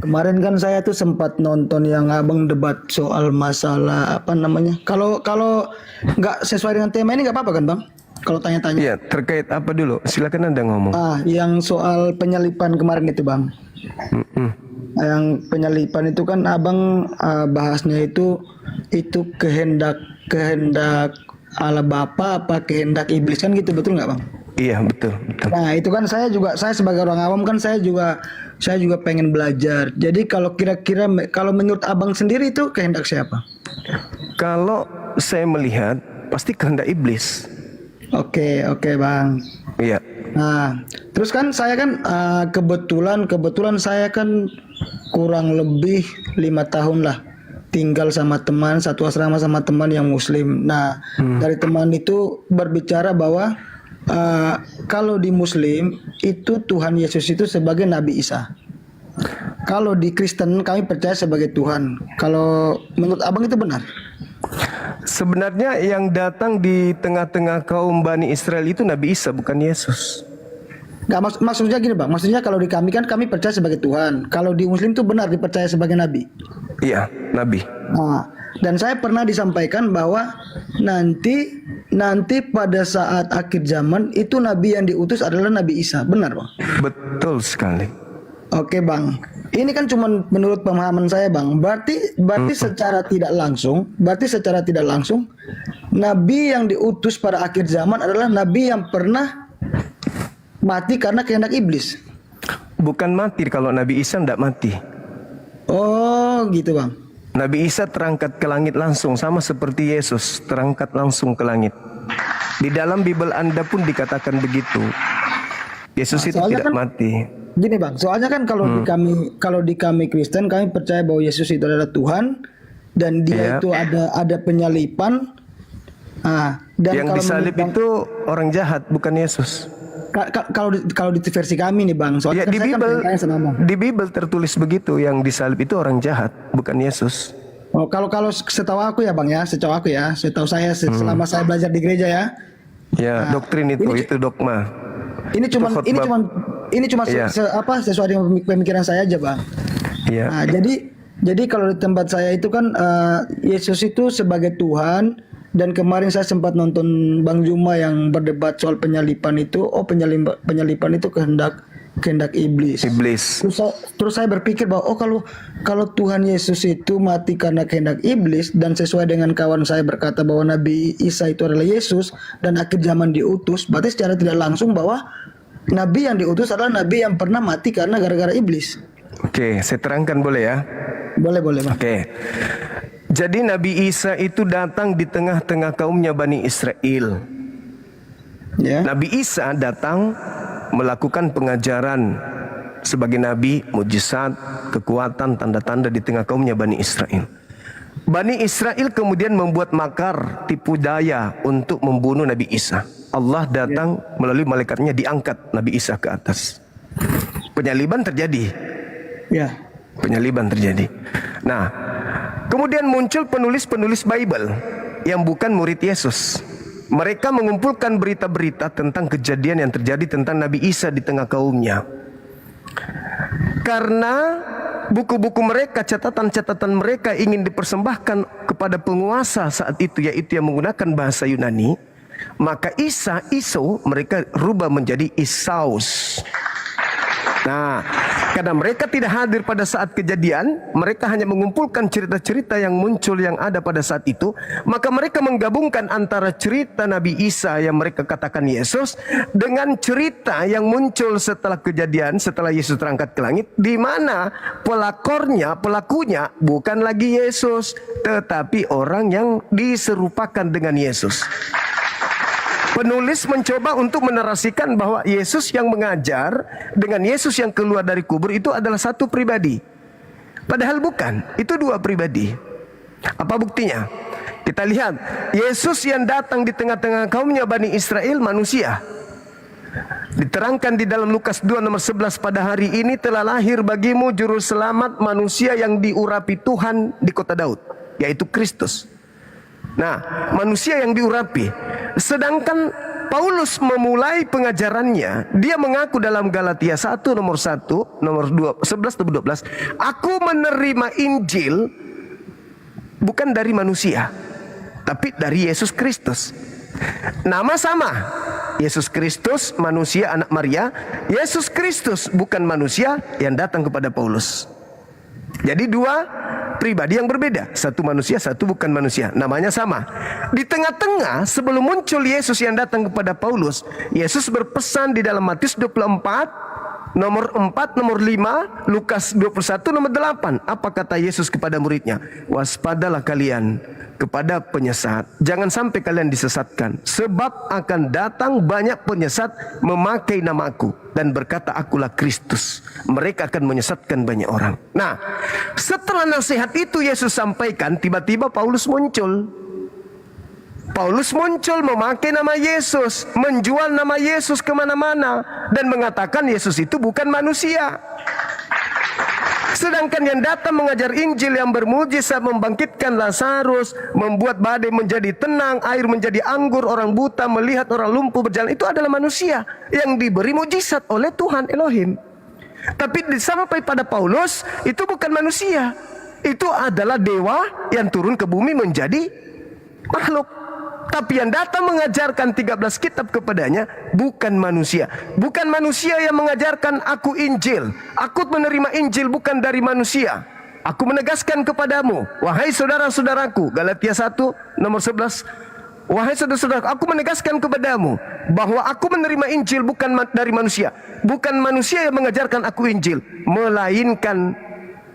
Speaker 5: Kemarin kan saya tuh sempat nonton yang abang debat soal masalah apa namanya. Kalau nggak sesuai dengan tema ini nggak apa-apa kan bang? Kalau tanya-tanya.
Speaker 1: Iya, terkait apa dulu? Silakan Anda ngomong.
Speaker 5: Yang soal penyalipan kemarin itu bang. Yang penyalipan itu kan abang bahasnya itu kehendak Allah Bapa apa kehendak iblis kan gitu, betul nggak bang?
Speaker 1: Iya, betul.
Speaker 5: Nah itu kan saya sebagai orang awam kan saya juga pengen belajar. Jadi kalau kira-kira kalau menurut abang sendiri itu kehendak siapa?
Speaker 1: Kalau saya melihat pasti kehendak iblis.
Speaker 5: Oke bang.
Speaker 1: Iya.
Speaker 5: Nah, terus kan saya kan kebetulan saya kan kurang lebih 5 tahun lah tinggal sama teman, satu asrama sama teman yang muslim. Nah, dari teman itu berbicara bahwa kalau di muslim itu Tuhan Yesus itu sebagai Nabi Isa. Kalau di Kristen kami percaya sebagai Tuhan. Kalau menurut abang itu benar?
Speaker 1: Sebenarnya yang datang di tengah-tengah kaum Bani Israel itu Nabi Isa, bukan Yesus.
Speaker 5: Nggak, maksudnya gini bang, maksudnya kalau di kami kan kami percaya sebagai Tuhan. Kalau di muslim itu benar dipercaya sebagai Nabi.
Speaker 1: Iya, Nabi.
Speaker 5: Nah, dan saya pernah disampaikan bahwa nanti pada saat akhir zaman itu Nabi yang diutus adalah Nabi Isa. Benar bang?
Speaker 1: Betul sekali.
Speaker 5: Oke bang, ini kan cuma menurut pemahaman saya bang. Berarti secara tidak langsung, Nabi yang diutus pada akhir zaman adalah Nabi yang pernah mati karena kehendak iblis.
Speaker 1: Bukan mati, kalau Nabi Isa tidak mati.
Speaker 5: Oh gitu bang.
Speaker 1: Nabi Isa terangkat ke langit langsung, sama seperti Yesus terangkat langsung ke langit. Di dalam Bible Anda pun dikatakan begitu. Yesus itu tidak mati.
Speaker 5: Gini bang, soalnya kan kalau di kami Kristen kami percaya bahwa Yesus itu adalah Tuhan dan dia itu ada penyalipan. Dan
Speaker 1: yang disalib itu orang jahat, bukan Yesus.
Speaker 5: Kalau di versi kami nih bang, soalnya
Speaker 1: di Bible tertulis begitu, yang disalib itu orang jahat, bukan Yesus.
Speaker 5: Oh, kalau setahu aku ya bang ya, setahu saya selama saya belajar di gereja ya.
Speaker 1: Ya, doktrin itu dogma.
Speaker 5: Ini cuma sesuai dengan pemikiran saya aja bang.
Speaker 1: Iya.
Speaker 5: Nah, jadi kalau di tempat saya itu kan Yesus itu sebagai Tuhan. Dan kemarin saya sempat nonton Bang Juma yang berdebat soal penyalipan itu. Oh, penyalipan itu kehendak iblis. Terus saya berpikir bahwa kalau Tuhan Yesus itu mati karena kehendak iblis, dan sesuai dengan kawan saya berkata bahwa Nabi Isa itu adalah Yesus dan akhir zaman diutus, berarti secara tidak langsung bahwa Nabi yang diutus adalah Nabi yang pernah mati karena gara-gara iblis.
Speaker 1: Oke, saya terangkan boleh ya?
Speaker 5: Boleh Bang.
Speaker 1: Oke. Jadi Nabi Isa itu datang di tengah-tengah kaumnya Bani Israel.
Speaker 5: Ya.
Speaker 1: Nabi Isa datang melakukan pengajaran sebagai nabi, mujizat, kekuatan, tanda-tanda di tengah kaumnya Bani Israel. Bani Israel kemudian membuat makar, tipu daya untuk membunuh Nabi Isa. Allah datang melalui malaikatnya, diangkat Nabi Isa ke atas. Penyaliban terjadi.
Speaker 5: Ya.
Speaker 1: Penyaliban terjadi. Nah, kemudian muncul penulis-penulis Bible yang bukan murid Yesus. Mereka mengumpulkan berita-berita tentang kejadian yang terjadi tentang Nabi Isa di tengah kaumnya. Karena buku-buku mereka, catatan-catatan mereka ingin dipersembahkan kepada penguasa saat itu, yaitu yang menggunakan bahasa Yunani, maka Iso mereka rubah menjadi Isaus. Nah, karena mereka tidak hadir pada saat kejadian, mereka hanya mengumpulkan cerita-cerita yang muncul yang ada pada saat itu, maka mereka menggabungkan antara cerita Nabi Isa yang mereka katakan Yesus dengan cerita yang muncul setelah kejadian, setelah Yesus terangkat ke langit, di mana pelakunya bukan lagi Yesus, tetapi orang yang diserupakan dengan Yesus. Penulis mencoba untuk menarasikan bahwa Yesus yang mengajar dengan Yesus yang keluar dari kubur itu adalah satu pribadi. Padahal bukan, itu dua pribadi. Apa buktinya? Kita lihat, Yesus yang datang di tengah-tengah kaumnya Bani Israel manusia. Diterangkan di dalam Lukas 2 nomor 11, pada hari ini telah lahir bagimu juru selamat manusia yang diurapi Tuhan di kota Daud, yaitu Kristus. Nah, manusia yang diurapi. Sedangkan Paulus memulai pengajarannya, dia mengaku dalam Galatia 1 nomor 2, 11 atau 12, aku menerima Injil bukan dari manusia, tapi dari Yesus Kristus. Nama sama, Yesus Kristus, manusia anak Maria. Yesus Kristus bukan manusia yang datang kepada Paulus. Jadi dua pribadi yang berbeda, satu manusia, satu bukan manusia, namanya sama. Di tengah-tengah sebelum muncul Yesus yang datang kepada Paulus, Yesus berpesan di dalam Matius 24 nomor 4, nomor 5, Lukas 21, nomor 8. Apa kata Yesus kepada muridnya? Waspadalah kalian kepada penyesat. Jangan sampai kalian disesatkan. Sebab akan datang banyak penyesat memakai namaku dan berkata akulah Kristus. Mereka akan menyesatkan banyak orang. Nah, setelah nasihat itu Yesus sampaikan, tiba-tiba Paulus muncul. Paulus muncul memakai nama Yesus, menjual nama Yesus kemana-mana, dan mengatakan Yesus itu bukan manusia. Sedangkan yang datang mengajar Injil yang bermujizat, membangkitkan Lazarus, membuat badai menjadi tenang, air menjadi anggur, orang buta melihat, orang lumpuh berjalan, itu adalah manusia yang diberi mujizat oleh Tuhan Elohim. Tapi sampai pada Paulus, itu bukan manusia, itu adalah dewa yang turun ke bumi menjadi makhluk. Tapi yang datang mengajarkan 13 kitab kepadanya bukan manusia. Bukan manusia yang mengajarkan aku Injil. Aku menerima Injil bukan dari manusia. Aku menegaskan kepadamu, wahai saudara-saudaraku, Galatia 1 nomor 11. Wahai saudara-saudaraku, aku menegaskan kepadamu bahwa aku menerima Injil bukan dari manusia. Bukan manusia yang mengajarkan aku Injil, melainkan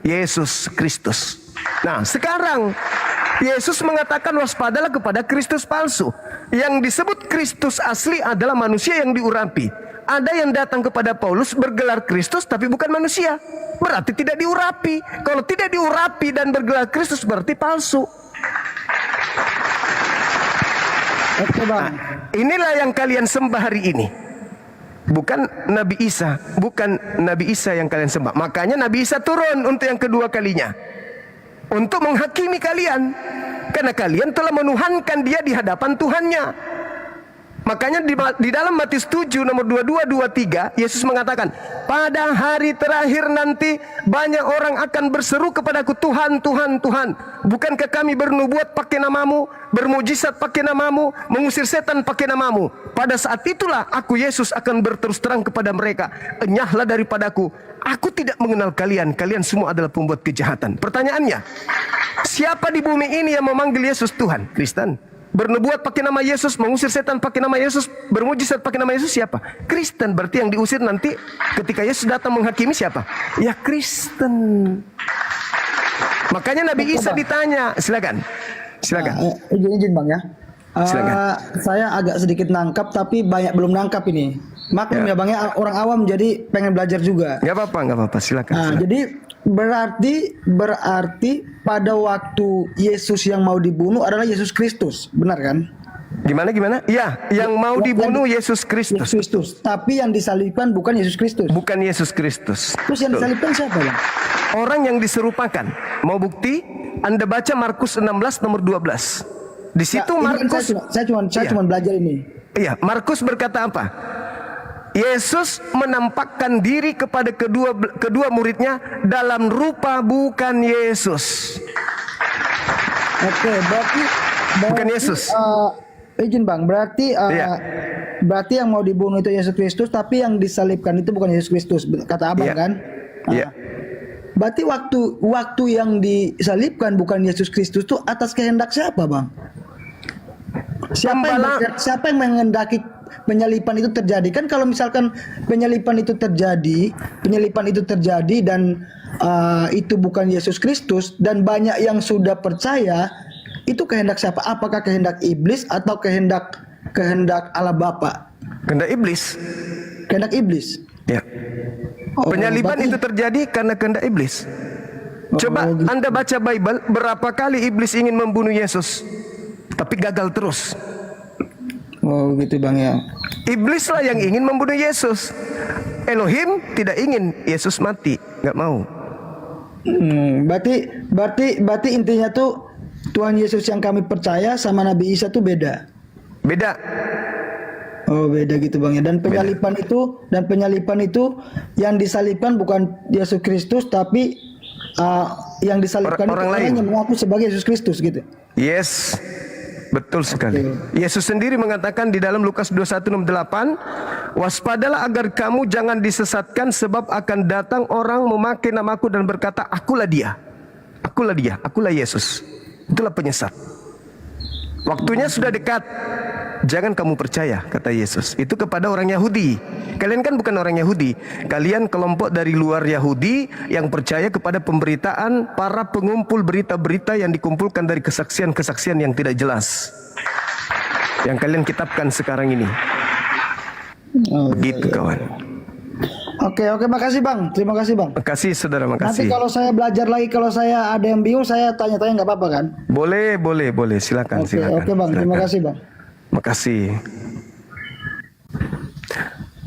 Speaker 1: Yesus Kristus. Nah, sekarang Yesus mengatakan waspadalah kepada Kristus palsu. Yang disebut Kristus asli adalah manusia yang diurapi. Ada yang datang kepada Paulus bergelar Kristus tapi bukan manusia, berarti tidak diurapi. Kalau tidak diurapi dan bergelar Kristus berarti palsu. Nah, inilah yang kalian sembah hari ini. Bukan Nabi Isa, bukan Nabi Isa yang kalian sembah. Makanya Nabi Isa turun untuk yang kedua kalinya, untuk menghakimi kalian, karena kalian telah menuhankan dia di hadapan Tuhannya. Makanya di dalam Matius 7 nomor 22, 23 Yesus mengatakan, pada hari terakhir nanti banyak orang akan berseru kepadaku, Tuhan, Tuhan, Tuhan, bukankah kami bernubuat pakai namamu, bermujizat pakai namamu, mengusir setan pakai namamu? Pada saat itulah aku Yesus akan berterus terang kepada mereka, enyahlah daripadaku, aku tidak mengenal kalian, kalian semua adalah pembuat kejahatan. Pertanyaannya, siapa di bumi ini yang memanggil Yesus Tuhan? Kristen. Bernubuat pakai nama Yesus, mengusir setan pakai nama Yesus, bermujizat pakai nama Yesus, siapa? Kristen. Berarti yang diusir nanti ketika Yesus datang menghakimi siapa? Ya Kristen. Makanya Nabi Isa ditanya, silakan.
Speaker 5: Izin Bang ya.
Speaker 1: Silakan.
Speaker 5: Saya agak sedikit nangkap tapi banyak belum nangkap ini. Maklum ya Bang ya, orang awam jadi pengen belajar juga.
Speaker 1: Gak apa-apa, silakan.
Speaker 5: Nah, jadi berarti pada waktu Yesus yang mau dibunuh adalah Yesus Kristus, benar kan?
Speaker 1: Gimana? Iya, yang mau dibunuh Yesus Kristus.
Speaker 5: Tapi yang disalibkan bukan Yesus Kristus.
Speaker 1: Bukan Yesus Kristus.
Speaker 5: Terus yang disalibkan siapa ya?
Speaker 1: Orang yang diserupakan. Mau bukti? Anda baca Markus 16 nomor 12. Di situ Markus,
Speaker 5: saya cuma belajar ini.
Speaker 1: Iya, Markus berkata apa? Yesus menampakkan diri kepada kedua muridnya dalam rupa bukan Yesus.
Speaker 5: Oke, berarti
Speaker 1: bukan Yesus.
Speaker 5: Izin Bang, berarti yang mau dibunuh itu Yesus Kristus, tapi yang disalibkan itu bukan Yesus Kristus, kata Abang kan?
Speaker 1: Iya.
Speaker 5: Berarti waktu yang disalibkan bukan Yesus Kristus itu atas kehendak siapa, Bang? Siapa yang menghendaki penyalipan itu terjadi? Kan kalau misalkan penyalipan itu terjadi dan itu bukan Yesus Kristus dan banyak yang sudah percaya, itu kehendak siapa? Apakah kehendak iblis atau kehendak Allah Bapa?
Speaker 1: Kehendak iblis.
Speaker 5: Kehendak iblis.
Speaker 1: Ya. Penyaliban itu terjadi karena kehendak iblis. Coba gitu. Anda baca Bible, berapa kali iblis ingin membunuh Yesus, tapi gagal terus.
Speaker 5: Oh gitu Bang ya.
Speaker 1: Iblislah yang ingin membunuh Yesus. Elohim tidak ingin Yesus mati, nggak mau.
Speaker 5: Berarti intinya tuh Tuhan Yesus yang kami percaya sama Nabi Isa tuh beda.
Speaker 1: Beda.
Speaker 5: Oh beda gitu Bang ya. Dan penyalipan itu yang disalibkan bukan Yesus Kristus tapi yang disalibkan
Speaker 1: orang lain
Speaker 5: yang mengaku sebagai Yesus Kristus gitu.
Speaker 1: Yes. Betul sekali. Yesus sendiri mengatakan di dalam Lukas 21:8, waspadalah agar kamu jangan disesatkan sebab akan datang orang memakai namaku dan berkata, akulah dia, akulah Yesus. Itulah penyesat. Waktunya sudah dekat. Jangan kamu percaya, kata Yesus. Itu kepada orang Yahudi. Kalian kan bukan orang Yahudi. Kalian kelompok dari luar Yahudi yang percaya kepada pemberitaan para pengumpul berita-berita yang dikumpulkan dari kesaksian-kesaksian yang tidak jelas. Yang kalian kitabkan sekarang ini. Begitu kawan.
Speaker 5: Oke, makasih Bang. Terima kasih Bang.
Speaker 1: Makasih saudara,
Speaker 5: Nanti
Speaker 1: makasih.
Speaker 5: kalau saya belajar lagi, kalau saya ada yang bingung, saya tanya-tanya nggak apa-apa kan?
Speaker 1: Boleh. Silakan, silakan.
Speaker 5: Oke Bang, terima
Speaker 1: silakan.
Speaker 5: kasih Bang.
Speaker 1: Makasih.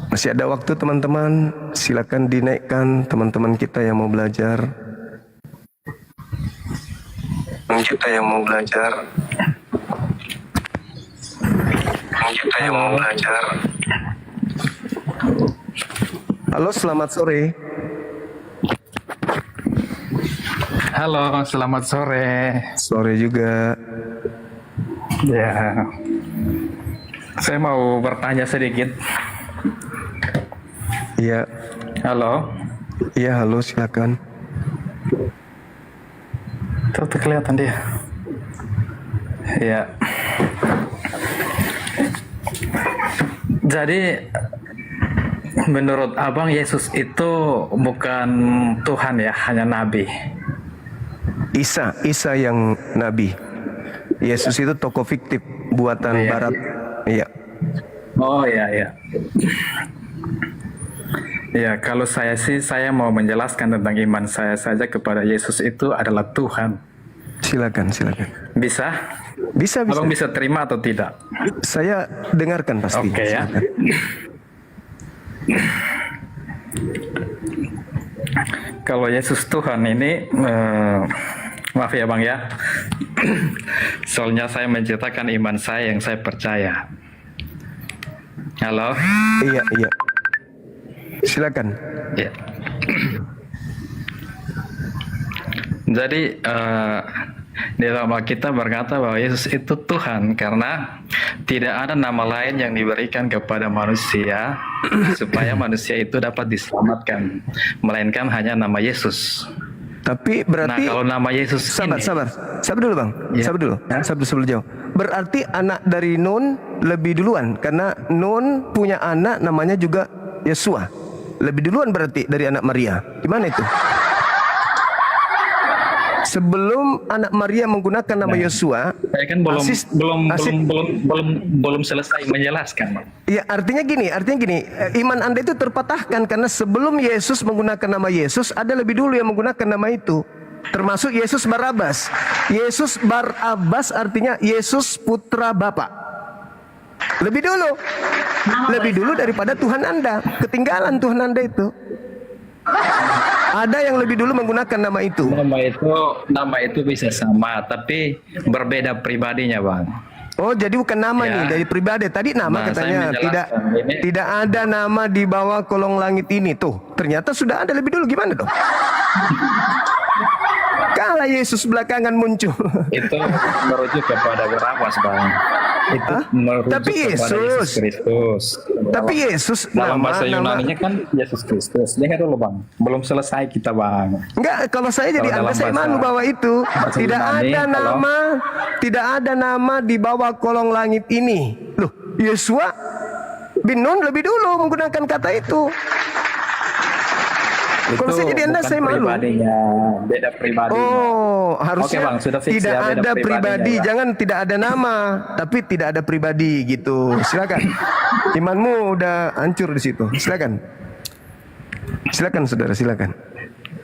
Speaker 1: Masih ada waktu teman-teman. Silakan dinaikkan teman-teman kita yang mau belajar. Halo, selamat sore.
Speaker 6: Halo, selamat sore.
Speaker 1: Sore juga.
Speaker 6: Ya, saya mau bertanya sedikit.
Speaker 1: Iya,
Speaker 6: Halo,
Speaker 1: iya, halo, silakan.
Speaker 6: tuh kelihatan dia. Ya. Jadi, menurut Abang Yesus itu bukan Tuhan ya, hanya Nabi.
Speaker 1: Isa yang nabi. Yesus itu tokoh fiktif buatan
Speaker 6: Iya.
Speaker 1: barat. Iya.
Speaker 6: Oh ya. Ya, kalau saya sih, saya mau menjelaskan tentang iman saya saja kepada Yesus itu adalah Tuhan.
Speaker 1: Silakan.
Speaker 6: Bisa?
Speaker 1: Bisa.
Speaker 6: Abang bisa terima atau tidak?
Speaker 1: Saya dengarkan pasti.
Speaker 6: Oke ya.
Speaker 1: Silakan.
Speaker 6: Kalau Yesus Tuhan ini, maaf ya Bang ya, soalnya saya menceritakan iman saya yang saya percaya. Halo?
Speaker 1: Iya. Silakan.
Speaker 6: Ya. Jadi, di dalam Alkitab berkata bahwa Yesus itu Tuhan karena tidak ada nama lain yang diberikan kepada manusia supaya manusia itu dapat diselamatkan, melainkan hanya nama Yesus.
Speaker 1: Tapi
Speaker 6: Nah,
Speaker 1: berarti
Speaker 6: kalau nama Yesus ini,
Speaker 1: sabar dulu Bang.
Speaker 6: Ya.
Speaker 1: Sabar dulu sebelum jauh. Berarti anak dari Nun lebih duluan karena Nun punya anak namanya juga Yesua. Lebih duluan berarti dari anak Maria. Gimana itu? Sebelum anak Maria menggunakan nama Yesua,
Speaker 6: saya kan belum selesai menjelaskan, Bang.
Speaker 1: ya artinya gini, iman Anda itu terpatahkan karena sebelum Yesus menggunakan nama Yesus, ada lebih dulu yang menggunakan nama itu. Termasuk Yesus Barabas. Yesus Barabas artinya Yesus putra Bapa. Lebih dulu daripada Tuhan Anda. Ketinggalan Tuhan Anda itu. Ada yang lebih dulu menggunakan nama itu.
Speaker 6: Nama itu bisa sama, tapi berbeda pribadinya, Bang.
Speaker 1: Oh, jadi bukan nama
Speaker 6: Ya.
Speaker 1: nih dari pribadi. Tadi nama
Speaker 6: Nah,
Speaker 1: katanya
Speaker 6: saya menjelaskan
Speaker 1: tidak ada nama di bawah kolong langit ini tuh. Ternyata sudah ada lebih dulu, gimana dong? Kala Yesus belakangan muncul.
Speaker 6: Itu merujuk kepada Barabas, Bang. Itu merujuk
Speaker 1: Tapi
Speaker 6: kepada
Speaker 1: Yesus.
Speaker 6: Yesus Kristus.
Speaker 1: Tapi Yesus
Speaker 6: Dalam
Speaker 1: nama
Speaker 6: bahasa Yunani-nya kan Yesus Kristus. Dengar dulu, Bang. Belum selesai kita, Bang.
Speaker 1: enggak, kalau saya jadi
Speaker 6: Kalau
Speaker 1: Anda
Speaker 6: dalam
Speaker 1: saya
Speaker 6: bahasa-
Speaker 1: malu bahwa itu
Speaker 6: bahasa
Speaker 1: tidak
Speaker 6: Yunani,
Speaker 1: tidak ada nama di bawah kolong langit ini. Loh, Yesua bin Nun lebih dulu menggunakan kata itu. Kalau saya jadi Anda
Speaker 6: bukan
Speaker 1: saya malu.
Speaker 6: pribadinya, beda pribadi.
Speaker 1: Oh, harusnya
Speaker 6: Oke, Bang, sudah fix
Speaker 1: tidak
Speaker 6: ya, beda
Speaker 1: ada
Speaker 6: pribadinya,
Speaker 1: pribadi,
Speaker 6: Bang.
Speaker 1: jangan tidak ada nama, tapi tidak ada pribadi gitu. Silakan. Imanmu udah hancur di situ. Silakan. Silakan saudara, silakan.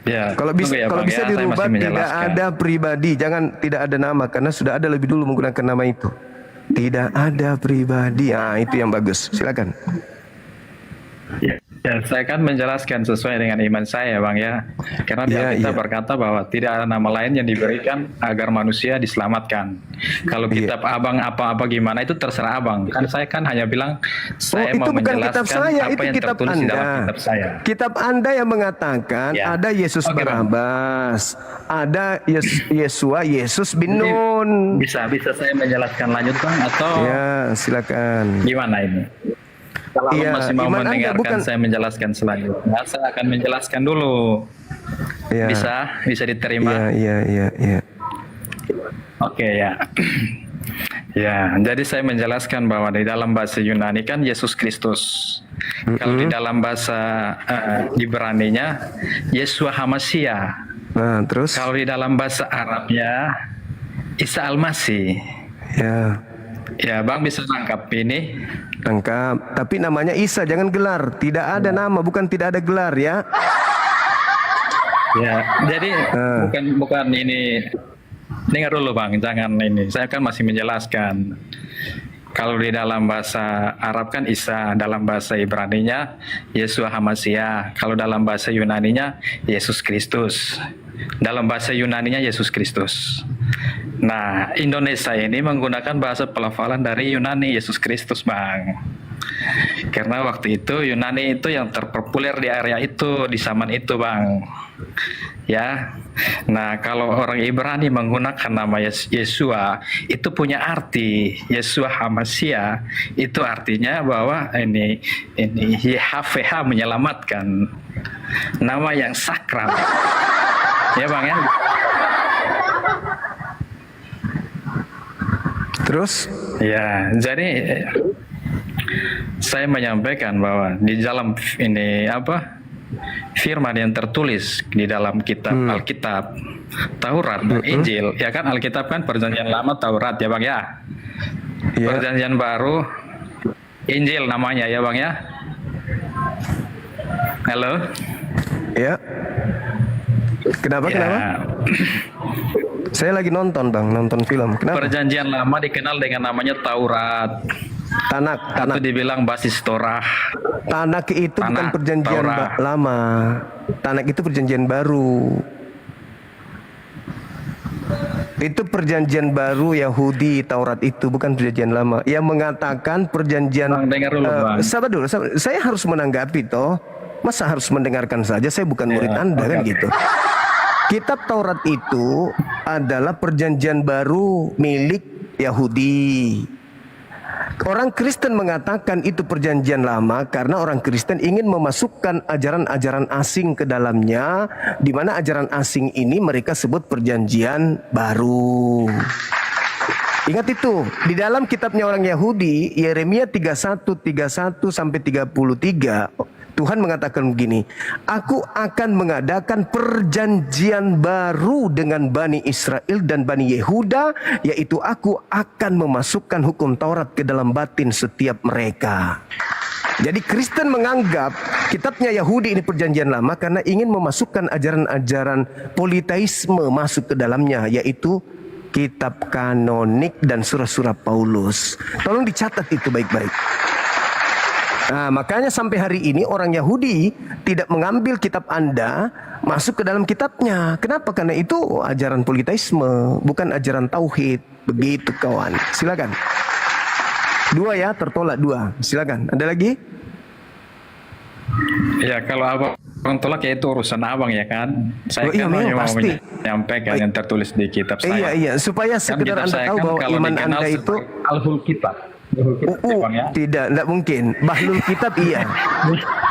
Speaker 6: Ya,
Speaker 1: Kalau bisa
Speaker 6: tunggu ya,
Speaker 1: kalau
Speaker 6: Bang,
Speaker 1: bisa
Speaker 6: ya, saya
Speaker 1: dirubah
Speaker 6: masih
Speaker 1: tidak
Speaker 6: menjelaskan.
Speaker 1: ada pribadi, jangan tidak ada nama karena sudah ada lebih dulu menggunakan nama itu. Tidak ada pribadi. Ah, itu yang bagus. Silakan.
Speaker 6: Ya, saya kan menjelaskan sesuai dengan iman saya, Bang ya. Karena di
Speaker 1: Ya,
Speaker 6: Alkitab
Speaker 1: ya.
Speaker 6: berkata bahwa tidak ada nama lain yang diberikan agar manusia diselamatkan. Kalau
Speaker 1: Iya.
Speaker 6: kitab Abang apa-apa gimana itu terserah Abang. Kan saya kan hanya bilang saya
Speaker 1: itu
Speaker 6: mau
Speaker 1: bukan
Speaker 6: menjelaskan
Speaker 1: kitab saya,
Speaker 6: apa
Speaker 1: itu
Speaker 6: yang
Speaker 1: kitab
Speaker 6: tertulis di dalam
Speaker 1: Anda.
Speaker 6: kitab saya.
Speaker 1: Kitab Anda yang mengatakan
Speaker 6: Ya.
Speaker 1: ada Yesus
Speaker 6: Oke, Bang.
Speaker 1: Barabas, ada Yesua, Yesus bin
Speaker 6: Jadi,
Speaker 1: Nun.
Speaker 6: Bisa saya menjelaskan lanjut, Bang, atau
Speaker 1: Ya, silakan.
Speaker 6: gimana ini? Kalau Abang
Speaker 1: Iya,
Speaker 6: masih mau
Speaker 1: iman Anda
Speaker 6: mendengarkan
Speaker 1: bukan-
Speaker 6: saya menjelaskan selanjutnya, saya akan menjelaskan dulu.
Speaker 1: Ya.
Speaker 6: Bisa diterima.
Speaker 1: Iya.
Speaker 6: Oke ya. Ya, jadi saya menjelaskan bahwa di dalam bahasa Yunani kan Yesus Kristus. Kalau di dalam bahasa Ibraninya Yeshua HaMashiach.
Speaker 1: Nah, terus?
Speaker 6: Kalau di dalam bahasa Arabnya Isa Al-Masih.
Speaker 1: Ya,
Speaker 6: Ya, Bang bisa tangkap ini.
Speaker 1: lengkap. Tapi namanya Isa, jangan gelar. Tidak ada nama, bukan tidak ada gelar ya.
Speaker 6: Ya, jadi bukan ini. Dengar dulu Bang, jangan ini. Saya kan masih menjelaskan. Kalau di dalam bahasa Arab kan Isa, dalam bahasa Ibraninya Yeshua HaMashiach. Kalau dalam bahasa Yunaninya Yesus Kristus. Dalam bahasa Yunaninya Yesus Kristus. Nah, Indonesia ini menggunakan bahasa pelafalan dari Yunani Yesus Kristus, Bang. Karena waktu itu Yunani itu yang terpopuler di area itu, di zaman itu, Bang. Ya. Nah, kalau orang Ibrani menggunakan nama Yeshua, itu punya arti Yeshua HaMashiach, itu artinya bahwa ini YHWH menyelamatkan. Nama yang sakral. Ya, Bang ya.
Speaker 1: Terus?
Speaker 6: Ya, jadi saya menyampaikan bahwa di dalam ini firman yang tertulis di dalam kitab Alkitab, Taurat dan Injil, ya kan Alkitab kan Perjanjian Lama, Taurat ya Bang ya.
Speaker 1: Ya.
Speaker 6: Perjanjian Baru Injil namanya ya Bang ya. Halo?
Speaker 1: Ya. Kenapa?
Speaker 6: Ya.
Speaker 1: Kenapa? Saya lagi nonton Bang, nonton film. Kenapa?
Speaker 6: Perjanjian Lama dikenal dengan namanya Taurat.
Speaker 1: Tanak.
Speaker 6: Atau dibilang basis Torah.
Speaker 1: Tanak itu bukan
Speaker 6: Tanak,
Speaker 1: perjanjian
Speaker 6: Taurat.
Speaker 1: lama. Tanak itu perjanjian baru. Itu perjanjian baru Yahudi, Taurat itu bukan perjanjian lama. Yang mengatakan perjanjian
Speaker 6: Bang, dengar dulu, Bang.
Speaker 1: sabar dulu, saya harus menanggapi toh. Masa harus mendengarkan saja? Saya bukan murid Anda kan gitu. Kitab Taurat itu adalah perjanjian baru milik Yahudi. Orang Kristen mengatakan itu perjanjian lama karena orang Kristen ingin memasukkan ajaran-ajaran asing ke dalamnya, di mana ajaran asing ini mereka sebut perjanjian baru. Ingat itu, di dalam kitabnya orang Yahudi, Yeremia 31 sampai 33, Tuhan mengatakan begini, aku akan mengadakan perjanjian baru dengan Bani Israel dan Bani Yehuda, yaitu aku akan memasukkan hukum Taurat ke dalam batin setiap mereka. Jadi Kristen menganggap kitabnya Yahudi ini perjanjian lama karena ingin memasukkan ajaran-ajaran politeisme masuk ke dalamnya, yaitu kitab kanonik dan surah-surah Paulus. Tolong dicatat itu baik-baik. Nah, makanya sampai hari ini orang Yahudi tidak mengambil kitab Anda masuk ke dalam kitabnya. Kenapa? Karena itu ajaran politeisme, bukan ajaran tauhid. Begitu kawan. Silakan. 2 ya, tertolak 2. Silakan. Ada lagi?
Speaker 6: Ya kalau abang tolak ya itu urusan abang ya kan. Saya
Speaker 1: iya,
Speaker 6: kan
Speaker 1: memang
Speaker 6: hanya mau
Speaker 1: pasti.
Speaker 6: menyampaikan yang tertulis di kitab saya.
Speaker 1: Iya. Supaya
Speaker 6: Kan
Speaker 1: sekedar
Speaker 6: kitab
Speaker 1: Anda
Speaker 6: saya
Speaker 1: tahu
Speaker 6: kan
Speaker 1: bahwa
Speaker 6: kalau
Speaker 1: iman
Speaker 6: dikenal
Speaker 1: Anda itu
Speaker 6: sebagai Al-Hul Kitab. Bang, ya.
Speaker 1: tidak mungkin. Bahlul kitab iya.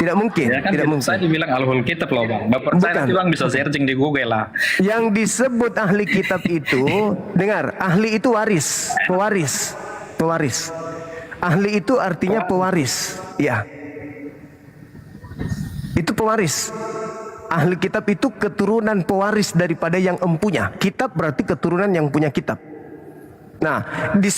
Speaker 1: Tidak mungkin,
Speaker 6: Ya kan
Speaker 1: tidak mungkin.
Speaker 6: saya dibilang Al-Hul Kitab loh Bang. Bapak percaya
Speaker 1: Bukan.
Speaker 6: nanti Bang bisa searching di Google lah.
Speaker 1: Yang disebut ahli kitab itu, dengar, ahli itu waris, pewaris. Ahli itu artinya pewaris, ya. Itu pewaris. Ahli kitab itu keturunan pewaris daripada yang empunya. Kitab berarti keturunan yang punya kitab. Nah,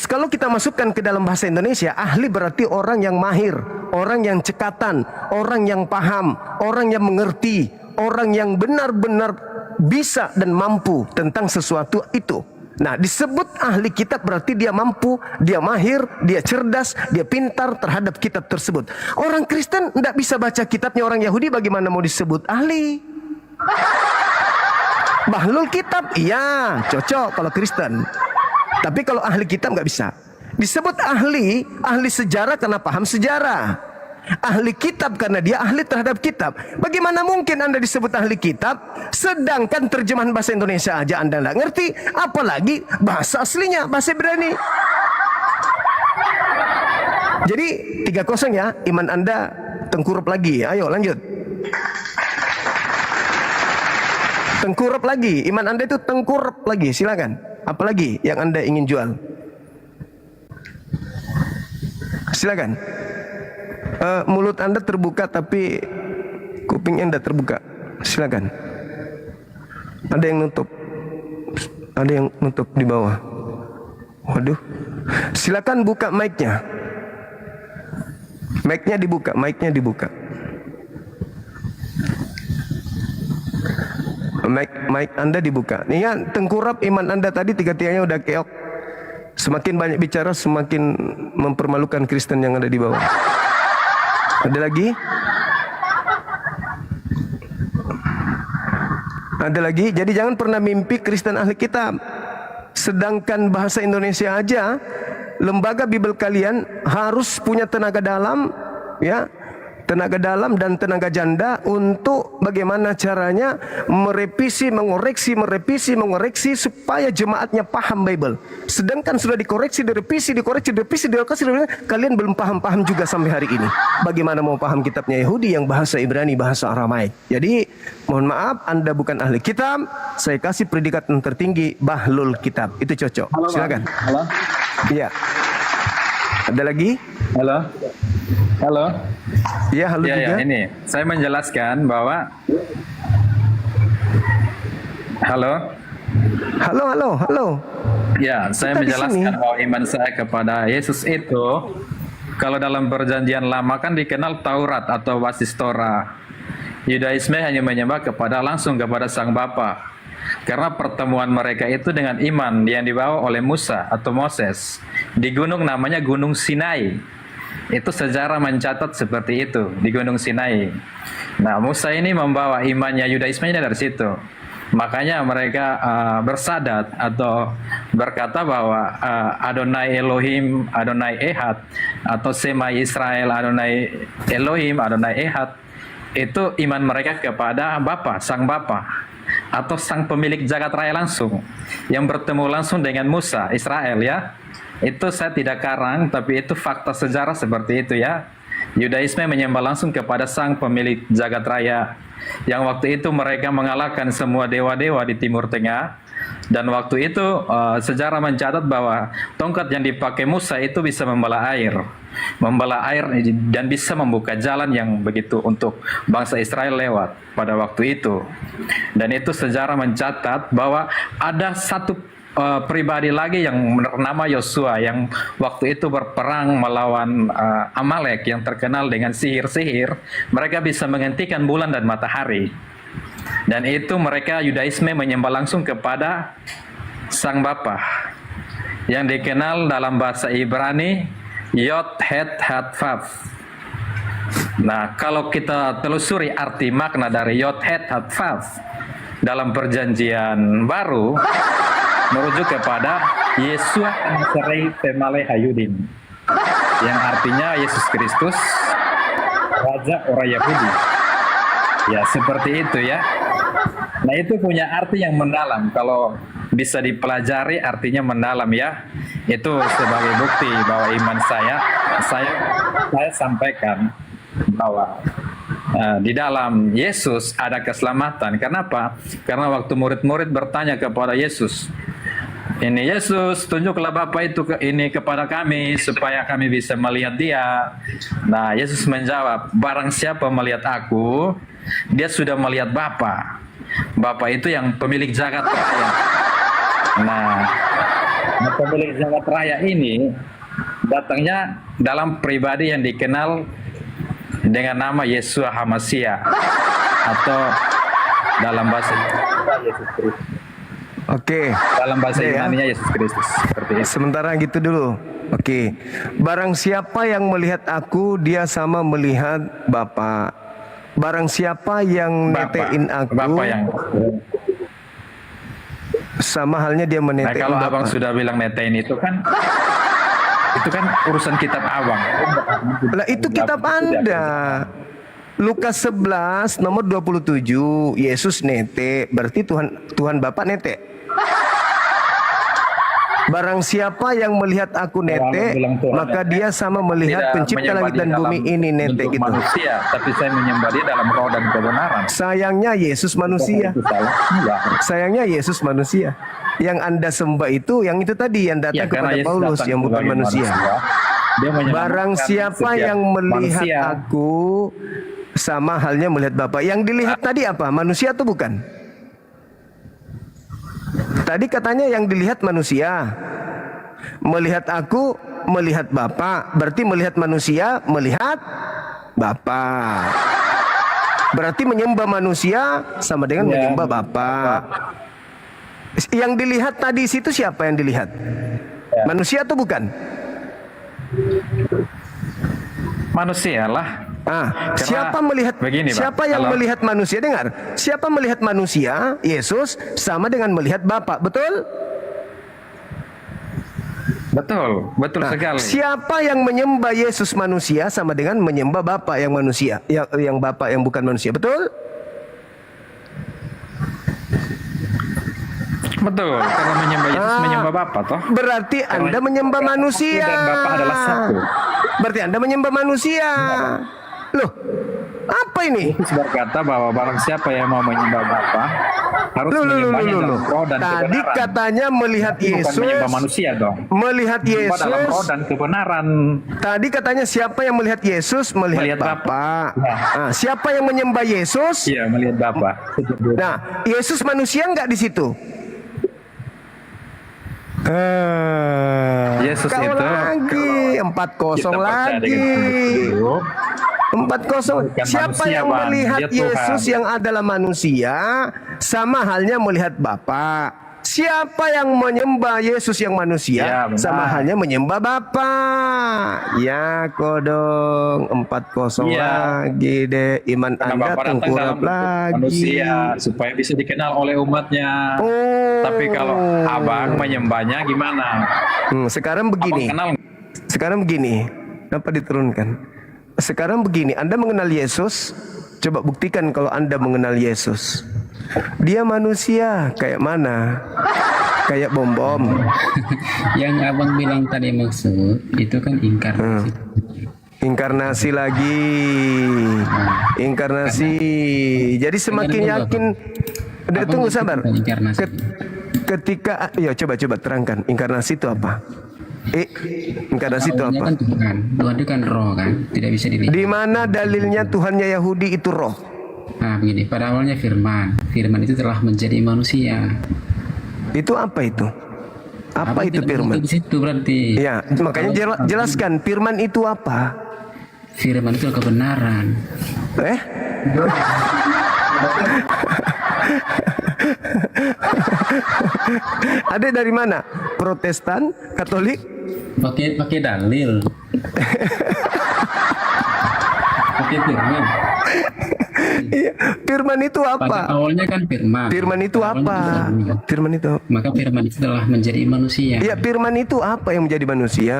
Speaker 1: kalau kita masukkan ke dalam bahasa Indonesia, ahli berarti orang yang mahir, orang yang cekatan, orang yang paham, orang yang mengerti, orang yang benar-benar bisa dan mampu tentang sesuatu itu. Nah, disebut ahli kitab berarti dia mampu, dia mahir, dia cerdas, dia pintar terhadap kitab tersebut. Orang Kristen tidak bisa baca kitabnya orang Yahudi, bagaimana mau disebut ahli? Bahlul kitab, iya, cocok kalau Kristen. Tapi kalau ahli kitab nggak bisa. Disebut ahli sejarah karena paham sejarah. Ahli kitab karena dia ahli terhadap kitab. Bagaimana mungkin Anda disebut ahli kitab, sedangkan terjemahan bahasa Indonesia aja Anda nggak ngerti, apalagi bahasa aslinya, bahasa Ibrani. Jadi 3-0 ya, iman Anda tengkurup lagi. Ayo lanjut. Tengkurup lagi, iman Anda itu tengkurup lagi, silakan. Apalagi yang Anda ingin jual? Silakan. Mulut Anda terbuka tapi kupingnya tidak terbuka. Silakan. Ada yang nutup. Ada yang nutup di bawah. Waduh. Silakan buka mic-nya. Mic-nya dibuka, mic-nya dibuka. Mic Anda dibuka. Nih ya, tengkurap iman Anda tadi tiga-tiganya udah keok. Semakin banyak bicara, semakin mempermalukan Kristen yang ada di bawah. Ada lagi? Ada lagi? Jadi jangan pernah mimpi Kristen ahli kitab. Sedangkan bahasa Indonesia aja, lembaga Bible kalian harus punya tenaga dalam, ya, tenaga dalam dan tenaga janda untuk bagaimana caranya merevisi, mengoreksi supaya jemaatnya paham Bible. Sedangkan sudah dikoreksi, direvisi, kalian belum paham juga sampai hari ini. Bagaimana mau paham kitabnya Yahudi yang bahasa Ibrani, bahasa Aramaik. Jadi mohon maaf, Anda bukan ahli kitab. Saya kasih predikat yang tertinggi, bahlul kitab. Itu cocok. Silakan.
Speaker 6: Halo.
Speaker 1: Iya. Ada lagi?
Speaker 6: Halo. Halo.
Speaker 1: Iya, halo juga.
Speaker 6: Ya, ini saya menjelaskan bahwa halo.
Speaker 1: Halo.
Speaker 6: Ya, saya
Speaker 1: Kita di
Speaker 6: menjelaskan
Speaker 1: sini.
Speaker 6: bahwa iman saya kepada Yesus itu kalau dalam perjanjian lama kan dikenal Taurat atau Wasis Torah. Yudaisme hanya menyembah langsung kepada Sang Bapa. Karena pertemuan mereka itu dengan iman yang dibawa oleh Musa atau Moses di gunung namanya Gunung Sinai. Itu sejarah mencatat seperti itu di Gunung Sinai. Nah, Musa ini membawa imannya Yudaismenya dari situ. Makanya mereka bersadat atau berkata bahwa Adonai Elohim, Adonai Ehad, atau Sema Israel, Adonai Elohim, Adonai Ehad, itu iman mereka kepada Bapa, Sang Bapa, atau Sang Pemilik Jagat Raya langsung, yang bertemu langsung dengan Musa, Israel ya. Itu saya tidak karang, tapi itu fakta sejarah seperti itu ya. Yudaisme menyembah langsung kepada Sang Pemilik Jagat Raya, yang waktu itu mereka mengalahkan semua dewa-dewa di Timur Tengah. Dan waktu itu sejarah mencatat bahwa tongkat yang dipakai Musa itu bisa membelah air dan bisa membuka jalan yang begitu untuk bangsa Israel lewat pada waktu itu. Dan itu sejarah mencatat bahwa ada satu pribadi lagi yang bernama Yosua yang waktu itu berperang melawan Amalek yang terkenal dengan sihir-sihir. Mereka bisa menghentikan bulan dan matahari. Dan itu mereka Yudaisme menyembah langsung kepada Sang Bapa yang dikenal dalam bahasa Ibrani Yod Het Hat Vav. Nah, kalau kita telusuri arti makna dari Yod Het Hat Vav dalam perjanjian baru merujuk kepada Yesua Nasarei Temale Hayudin, yang artinya Yesus Kristus Raja orang Yahudi. Ya, seperti itu ya. Nah, itu punya arti yang mendalam. Kalau bisa dipelajari artinya mendalam ya. Itu sebagai bukti bahwa iman saya sampaikan bahwa di dalam Yesus ada keselamatan. Kenapa? Karena waktu murid-murid bertanya kepada Yesus, ini Yesus, tunjuklah Bapa itu ini kepada kami supaya kami bisa melihat Dia. Nah, Yesus menjawab, barang siapa melihat aku, dia sudah melihat Bapa. Bapa itu yang pemilik jagat raya. Nah, pemilik jagat raya ini datangnya dalam pribadi yang dikenal dengan nama Yesua HaMashiach, atau dalam bahasa Yesus Kristus.
Speaker 1: Oke.
Speaker 6: Dalam bahasa
Speaker 1: Ya.
Speaker 6: Yunaninya Yesus Kristus. Seperti itu.
Speaker 1: Sementara gitu dulu. Oke. Barang siapa yang melihat aku, dia sama melihat Bapa. Barang siapa yang netein aku,
Speaker 6: Bapak yang.
Speaker 1: sama halnya dia
Speaker 6: Nah,
Speaker 1: menetein
Speaker 6: kalau
Speaker 1: Bapa.
Speaker 6: abang sudah bilang netain itu kan urusan kitab abang.
Speaker 1: Lah itu kitab Anda. Lukas 11 nomor 27, Yesus nete, berarti Tuhan Bapa nete. Barang siapa yang melihat aku nete, maka dia sama melihat pencipta langit dan bumi ini nete gitu.
Speaker 6: Manusia, tapi saya menyembah Dia dalam roh dan kebenaran.
Speaker 1: Sayangnya Yesus manusia.
Speaker 6: Itu salah. Enggak.
Speaker 1: Sayangnya Yesus manusia. Yang Anda sembah itu, yang itu tadi yang datang
Speaker 6: Ya, karena
Speaker 1: kepada
Speaker 6: Yesus
Speaker 1: Paulus
Speaker 6: datang
Speaker 1: yang bukan
Speaker 6: sebagai
Speaker 1: manusia.
Speaker 6: Dia menyelamatkan
Speaker 1: Barang siapa
Speaker 6: setiap
Speaker 1: yang melihat
Speaker 6: manusia.
Speaker 1: aku sama halnya melihat Bapa. Yang dilihat tadi apa? Manusia atau bukan? Tadi katanya yang dilihat manusia. Melihat aku, melihat Bapa. Berarti melihat manusia, melihat Bapa. Berarti menyembah manusia sama dengan
Speaker 6: Ya.
Speaker 1: menyembah Bapa. Yang dilihat tadi situ siapa yang dilihat? Manusia atau bukan?
Speaker 6: Manusia lah.
Speaker 1: Ah,
Speaker 6: Karena
Speaker 1: siapa melihat
Speaker 6: begini, Pak,
Speaker 1: siapa yang
Speaker 6: kalau-
Speaker 1: melihat manusia? Dengar. Siapa melihat manusia? Yesus sama dengan melihat Bapa, betul?
Speaker 6: Betul
Speaker 1: Nah,
Speaker 6: sekali.
Speaker 1: siapa yang menyembah Yesus manusia sama dengan menyembah Bapa yang manusia, yang Bapa yang bukan manusia, betul?
Speaker 6: Betul, karena menyembah Yesus
Speaker 1: Ah.
Speaker 6: menyembah Bapa toh.
Speaker 1: Berarti Anda menyembah
Speaker 6: Aku
Speaker 1: manusia.
Speaker 6: dan Bapa adalah satu.
Speaker 1: Berarti Anda menyembah manusia. Loh, apa ini?
Speaker 6: Yesus berkata bahwa barang siapa yang mau menyembah Bapa harus menyembahnya dalam roh dan
Speaker 1: Tadi
Speaker 6: kebenaran.
Speaker 1: katanya melihat
Speaker 6: Bukan
Speaker 1: Yesus.
Speaker 6: menyembah manusia dong.
Speaker 1: Melihat
Speaker 6: Menyembah dalam roh
Speaker 1: Yesus.
Speaker 6: dan kebenaran.
Speaker 1: Tadi katanya siapa yang melihat Yesus melihat
Speaker 6: Melihat
Speaker 1: Bapa.
Speaker 6: Ya.
Speaker 1: Nah, siapa yang menyembah Yesus?
Speaker 6: Iya, melihat Bapa.
Speaker 1: Nah, Yesus manusia nggak di situ?
Speaker 6: Yesus
Speaker 1: Kau
Speaker 6: itu
Speaker 1: lagi 4-0
Speaker 6: kita percaya
Speaker 1: lagi.
Speaker 6: dengan itu,
Speaker 1: 4-0.
Speaker 6: Bukan
Speaker 1: Siapa
Speaker 6: manusia,
Speaker 1: yang
Speaker 6: Bang.
Speaker 1: melihat
Speaker 6: Dia Tuhan.
Speaker 1: Yesus yang adalah manusia sama halnya melihat Bapa. Siapa yang menyembah Yesus yang manusia
Speaker 6: Ya, benar.
Speaker 1: sama halnya menyembah Bapa. Ya kodong 4-0
Speaker 6: Iya.
Speaker 1: lagi deh. Iman
Speaker 6: karena
Speaker 1: Anda
Speaker 6: Bapa datang
Speaker 1: tengkurap
Speaker 6: dalam bentuk
Speaker 1: lagi.
Speaker 6: manusia supaya bisa dikenal oleh umatnya.
Speaker 1: Oh.
Speaker 6: Tapi kalau abang menyembahnya gimana?
Speaker 1: Sekarang begini.
Speaker 6: Abang kenal
Speaker 1: Sekarang begini. Kenapa diturunkan? Sekarang begini. Anda mengenal Yesus. Coba buktikan kalau Anda mengenal Yesus. Dia manusia kayak mana? Kayak bom-bom.
Speaker 7: Yang abang bilang tadi maksud itu kan inkarnasi.
Speaker 1: Inkarnasi lagi. Inkarnasi. Jadi semakin
Speaker 7: Dengar dulu,
Speaker 1: yakin. Udah,
Speaker 7: Abang
Speaker 1: tunggu
Speaker 7: ngerti
Speaker 1: sabar.
Speaker 7: tentang inkarnasi.
Speaker 1: Ketika ya coba terangkan inkarnasi itu apa? Inkarnasi itu
Speaker 7: Awalnya
Speaker 1: apa?
Speaker 7: kan Tuhan. Tuhan itu kan roh kan, tidak bisa dilihat.
Speaker 1: Di mana dalilnya Tuhannya Yahudi itu roh?
Speaker 7: Nah begini, pada awalnya Firman. Firman itu telah menjadi manusia.
Speaker 1: Itu apa itu? Apa
Speaker 7: Abang
Speaker 1: itu
Speaker 7: tidak
Speaker 1: firman?
Speaker 7: mengerti di situ berarti.
Speaker 1: Ya, makanya jelaskan firman itu apa?
Speaker 7: Firman itu kebenaran.
Speaker 1: Eh? Ada dari mana? Protestan, Katolik?
Speaker 7: Pakai dalil. Pakai firman.
Speaker 1: Iya, firman itu
Speaker 7: Pada
Speaker 1: apa?
Speaker 7: awalnya kan firman.
Speaker 1: Firman itu
Speaker 7: Pada awalnya
Speaker 1: apa?
Speaker 7: Firman.
Speaker 1: Firman itu.
Speaker 7: Maka firman itu telah menjadi manusia.
Speaker 1: Iya, firman itu apa yang menjadi manusia?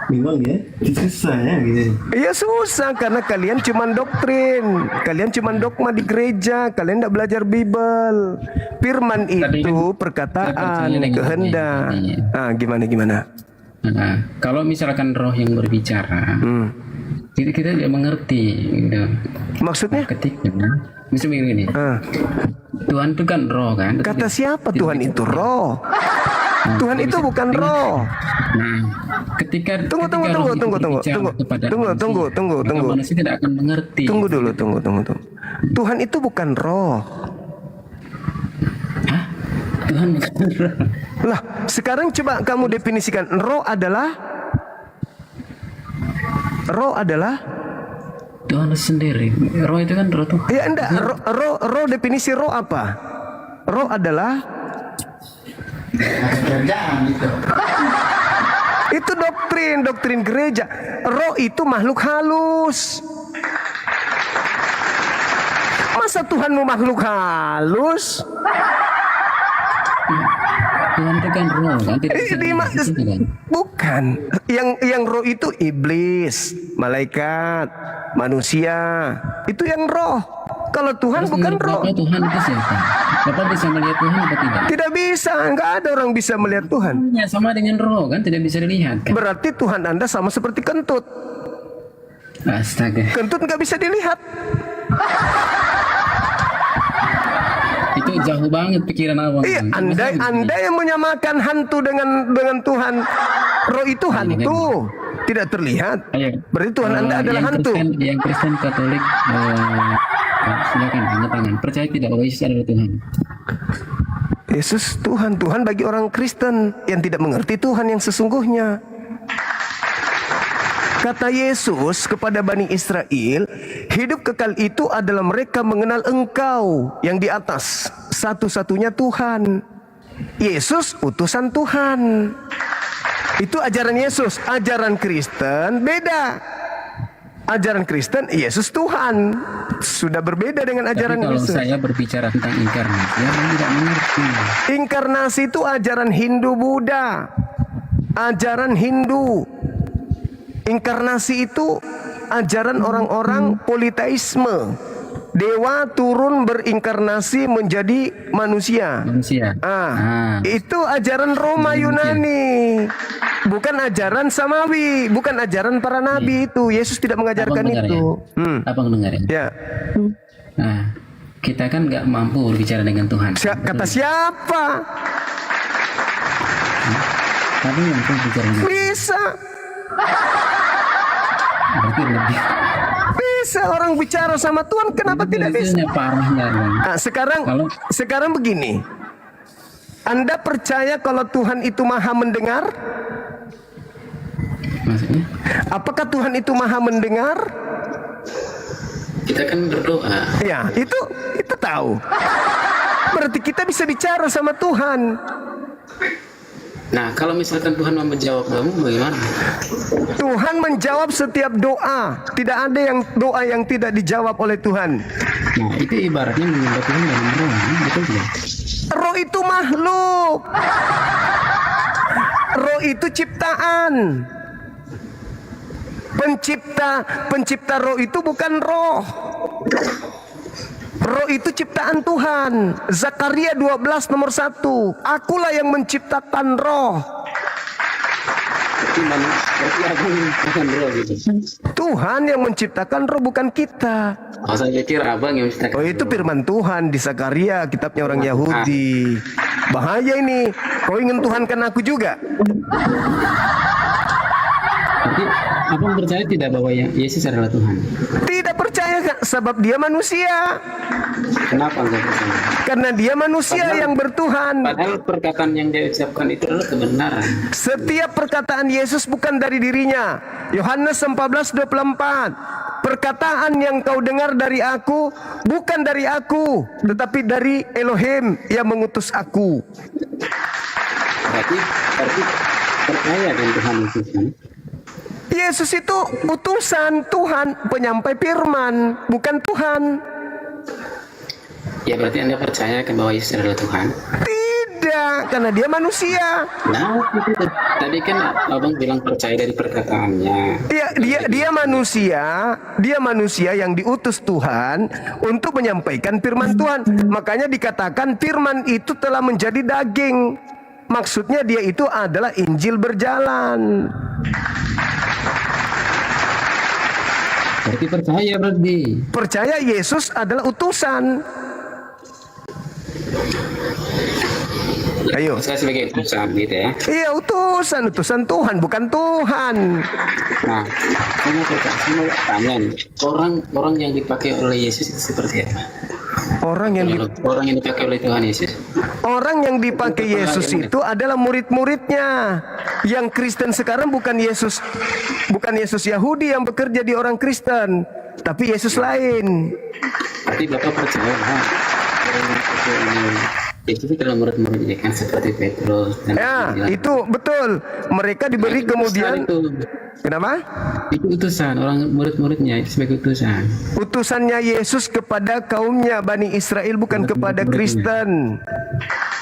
Speaker 8: Memang ya, susah ya gitu.
Speaker 1: Iya susah karena kalian cuman doktrin, kalian cuman dogma di gereja, kalian tidak belajar Bible. Firman
Speaker 7: Tapi
Speaker 1: itu
Speaker 7: kan
Speaker 1: perkataan,
Speaker 7: percaya dengan
Speaker 1: kehendak.
Speaker 7: ini.
Speaker 1: Ah, gimana?
Speaker 7: Nah, kalau misalkan roh yang berbicara, kita tidak mengerti. Gitu.
Speaker 1: Maksudnya?
Speaker 7: Ketika, misalnya begini,
Speaker 1: Ah,
Speaker 7: Tuhan itu kan roh kan.
Speaker 1: kata siapa Tuhan itu roh? Tuhan itu bukan roh.
Speaker 7: Nah, ketika
Speaker 1: Tunggu.
Speaker 7: roh itu berbicara kepada
Speaker 1: Tunggu.
Speaker 7: maka manusia tidak akan mengerti.
Speaker 1: Tunggu dulu. Tuhan itu bukan roh.
Speaker 7: Hah? Tuhan bukan roh.
Speaker 1: Lah, sekarang coba kamu definisikan roh adalah
Speaker 7: Tuhan sendiri. Roh itu kan roh tuh.
Speaker 1: ya enggak, roh definisi roh apa? Roh adalah
Speaker 8: Kerjaan itu.
Speaker 1: itu doktrin gereja. Roh itu makhluk halus. Masa Tuhan mau makhluk halus?
Speaker 7: Tuhan itu kan roh kan. Tidak bisa dilihat, kan?
Speaker 1: Bukan. Yang roh itu iblis, malaikat, manusia. Itu yang roh. Kalau Tuhan
Speaker 7: Terus
Speaker 1: bukan
Speaker 7: menurut
Speaker 1: roh.
Speaker 7: Bapak, Tuhan itu siapa? Bapak bisa melihat Tuhan atau tidak?
Speaker 1: Tidak bisa, nggak ada orang bisa melihat Tuhan.
Speaker 7: Ya sama dengan roh kan, tidak bisa dilihat kan.
Speaker 1: Berarti Tuhan Anda sama seperti kentut.
Speaker 7: Astaga.
Speaker 1: Kentut nggak bisa dilihat.
Speaker 7: Itu jauh banget pikiran abang.
Speaker 1: Iya, Anda yang menyamakan hantu dengan Tuhan. Roh itu hantu, tidak terlihat. Berarti Tuhan Anda adalah hantu.
Speaker 7: Yang Kristen Katolik, silakan angkat tangan. Percaya tidak bahwa Yesus adalah Tuhan?
Speaker 1: Yesus Tuhan, Tuhan bagi orang Kristen yang tidak mengerti Tuhan yang sesungguhnya. Kata Yesus kepada Bani Israel, hidup kekal itu adalah mereka mengenal Engkau yang di atas, satu-satunya Tuhan. Yesus utusan Tuhan. Itu ajaran Yesus. Ajaran Kristen beda. Ajaran Kristen, Yesus Tuhan. Sudah berbeda dengan ajaran
Speaker 7: Tapi kalau
Speaker 1: Yesus.
Speaker 7: saya berbicara tentang inkarnasi, abang tidak mengerti.
Speaker 1: Inkarnasi itu ajaran Hindu Buddha. Ajaran Hindu. Inkarnasi itu ajaran orang-orang politeisme. Dewa turun berinkarnasi menjadi manusia. Itu ajaran Roma Yunani. Bukan ajaran Samawi, bukan ajaran para nabi itu. Yesus tidak mengajarkan itu.
Speaker 7: Abang dengar ya?
Speaker 1: Ya.
Speaker 7: Nah, kita kan nggak mampu berbicara dengan Tuhan.
Speaker 1: Kata siapa?
Speaker 7: Tapi mampu bicara dengan Tuhan.
Speaker 1: Bisa.
Speaker 7: Berarti lebih.
Speaker 1: Bisa orang bicara sama Tuhan, kenapa tidak bisa?
Speaker 7: Parahnya,
Speaker 1: Nah, sekarang begini. Anda percaya kalau Tuhan itu maha mendengar?
Speaker 7: Maksudnya?
Speaker 1: Apakah Tuhan itu maha mendengar?
Speaker 7: Kita kan berdoa.
Speaker 1: Ya, itu tahu. Berarti kita bisa bicara sama Tuhan.
Speaker 7: Nah, kalau misalkan Tuhan mau menjawab kamu, bagaimana?
Speaker 1: Tuhan menjawab setiap doa. Tidak ada doa yang tidak dijawab oleh Tuhan.
Speaker 7: Nah, itu ibaratnya menyembah Tuhan dalam roh, betul tidak?
Speaker 1: Roh itu makhluk. Roh itu ciptaan. Pencipta roh itu bukan roh. Roh itu ciptaan Tuhan. Zakaria 12 nomor 1. Akulah yang menciptakan roh. Tuhan yang menciptakan roh, bukan kita.
Speaker 7: Oh, saya pikir abang yang menciptakan.
Speaker 1: Oh, itu firman Tuhan di Zakaria, kitabnya orang Yahudi. Bahaya ini. Kau ingin Tuhankan aku juga?
Speaker 7: Tapi abang percaya tidak bahwa Yesus adalah Tuhan?
Speaker 1: Tidak percaya, sebab dia manusia.
Speaker 7: Kenapa enggak percaya?
Speaker 1: Karena dia manusia yang bertuhan.
Speaker 7: Padahal perkataan yang dia ucapkan itu adalah kebenaran.
Speaker 1: Setiap perkataan Yesus bukan dari dirinya. Yohanes 14:24. Perkataan yang kau dengar dari aku bukan dari aku, tetapi dari Elohim yang mengutus aku.
Speaker 7: Berarti percaya dengan Tuhan Yesus kan?
Speaker 1: Yesus itu utusan Tuhan, penyampai firman, bukan Tuhan.
Speaker 7: Ya berarti Anda percaya kan bahwa Yesus adalah Tuhan?
Speaker 1: Tidak, karena dia manusia.
Speaker 7: Nah, itu tadi kan abang bilang percaya dari perkataannya.
Speaker 1: Dia manusia yang diutus Tuhan untuk menyampaikan firman Tuhan. Makanya dikatakan firman itu telah menjadi daging. Maksudnya dia itu adalah Injil berjalan.
Speaker 7: Berarti percaya berarti.
Speaker 1: Percaya Yesus adalah utusan. Ayo.
Speaker 7: Saya sebagai utusan gitu ya.
Speaker 1: Iya, utusan Tuhan, bukan Tuhan.
Speaker 7: Nah, saya mau tanya nih, orang yang dipakai oleh Yesus itu seperti apa? Orang yang dipakai oleh Tuhan Yesus.
Speaker 1: Orang yang dipakai Yesus itu adalah murid-muridnya. Yang Kristen sekarang bukan Yesus Yahudi yang bekerja di orang Kristen, tapi Yesus lain.
Speaker 7: Berarti Bapak percaya bahwa Yesus itu adalah murid-muridnya kan, seperti Petrus dan
Speaker 1: itu betul. Mereka diberi kemudian kenapa?
Speaker 7: Itu utusan, orang murid-muridnya itu sebagai utusan.
Speaker 1: Utusannya Yesus kepada kaumnya Bani Israel, bukan kepada Kristen.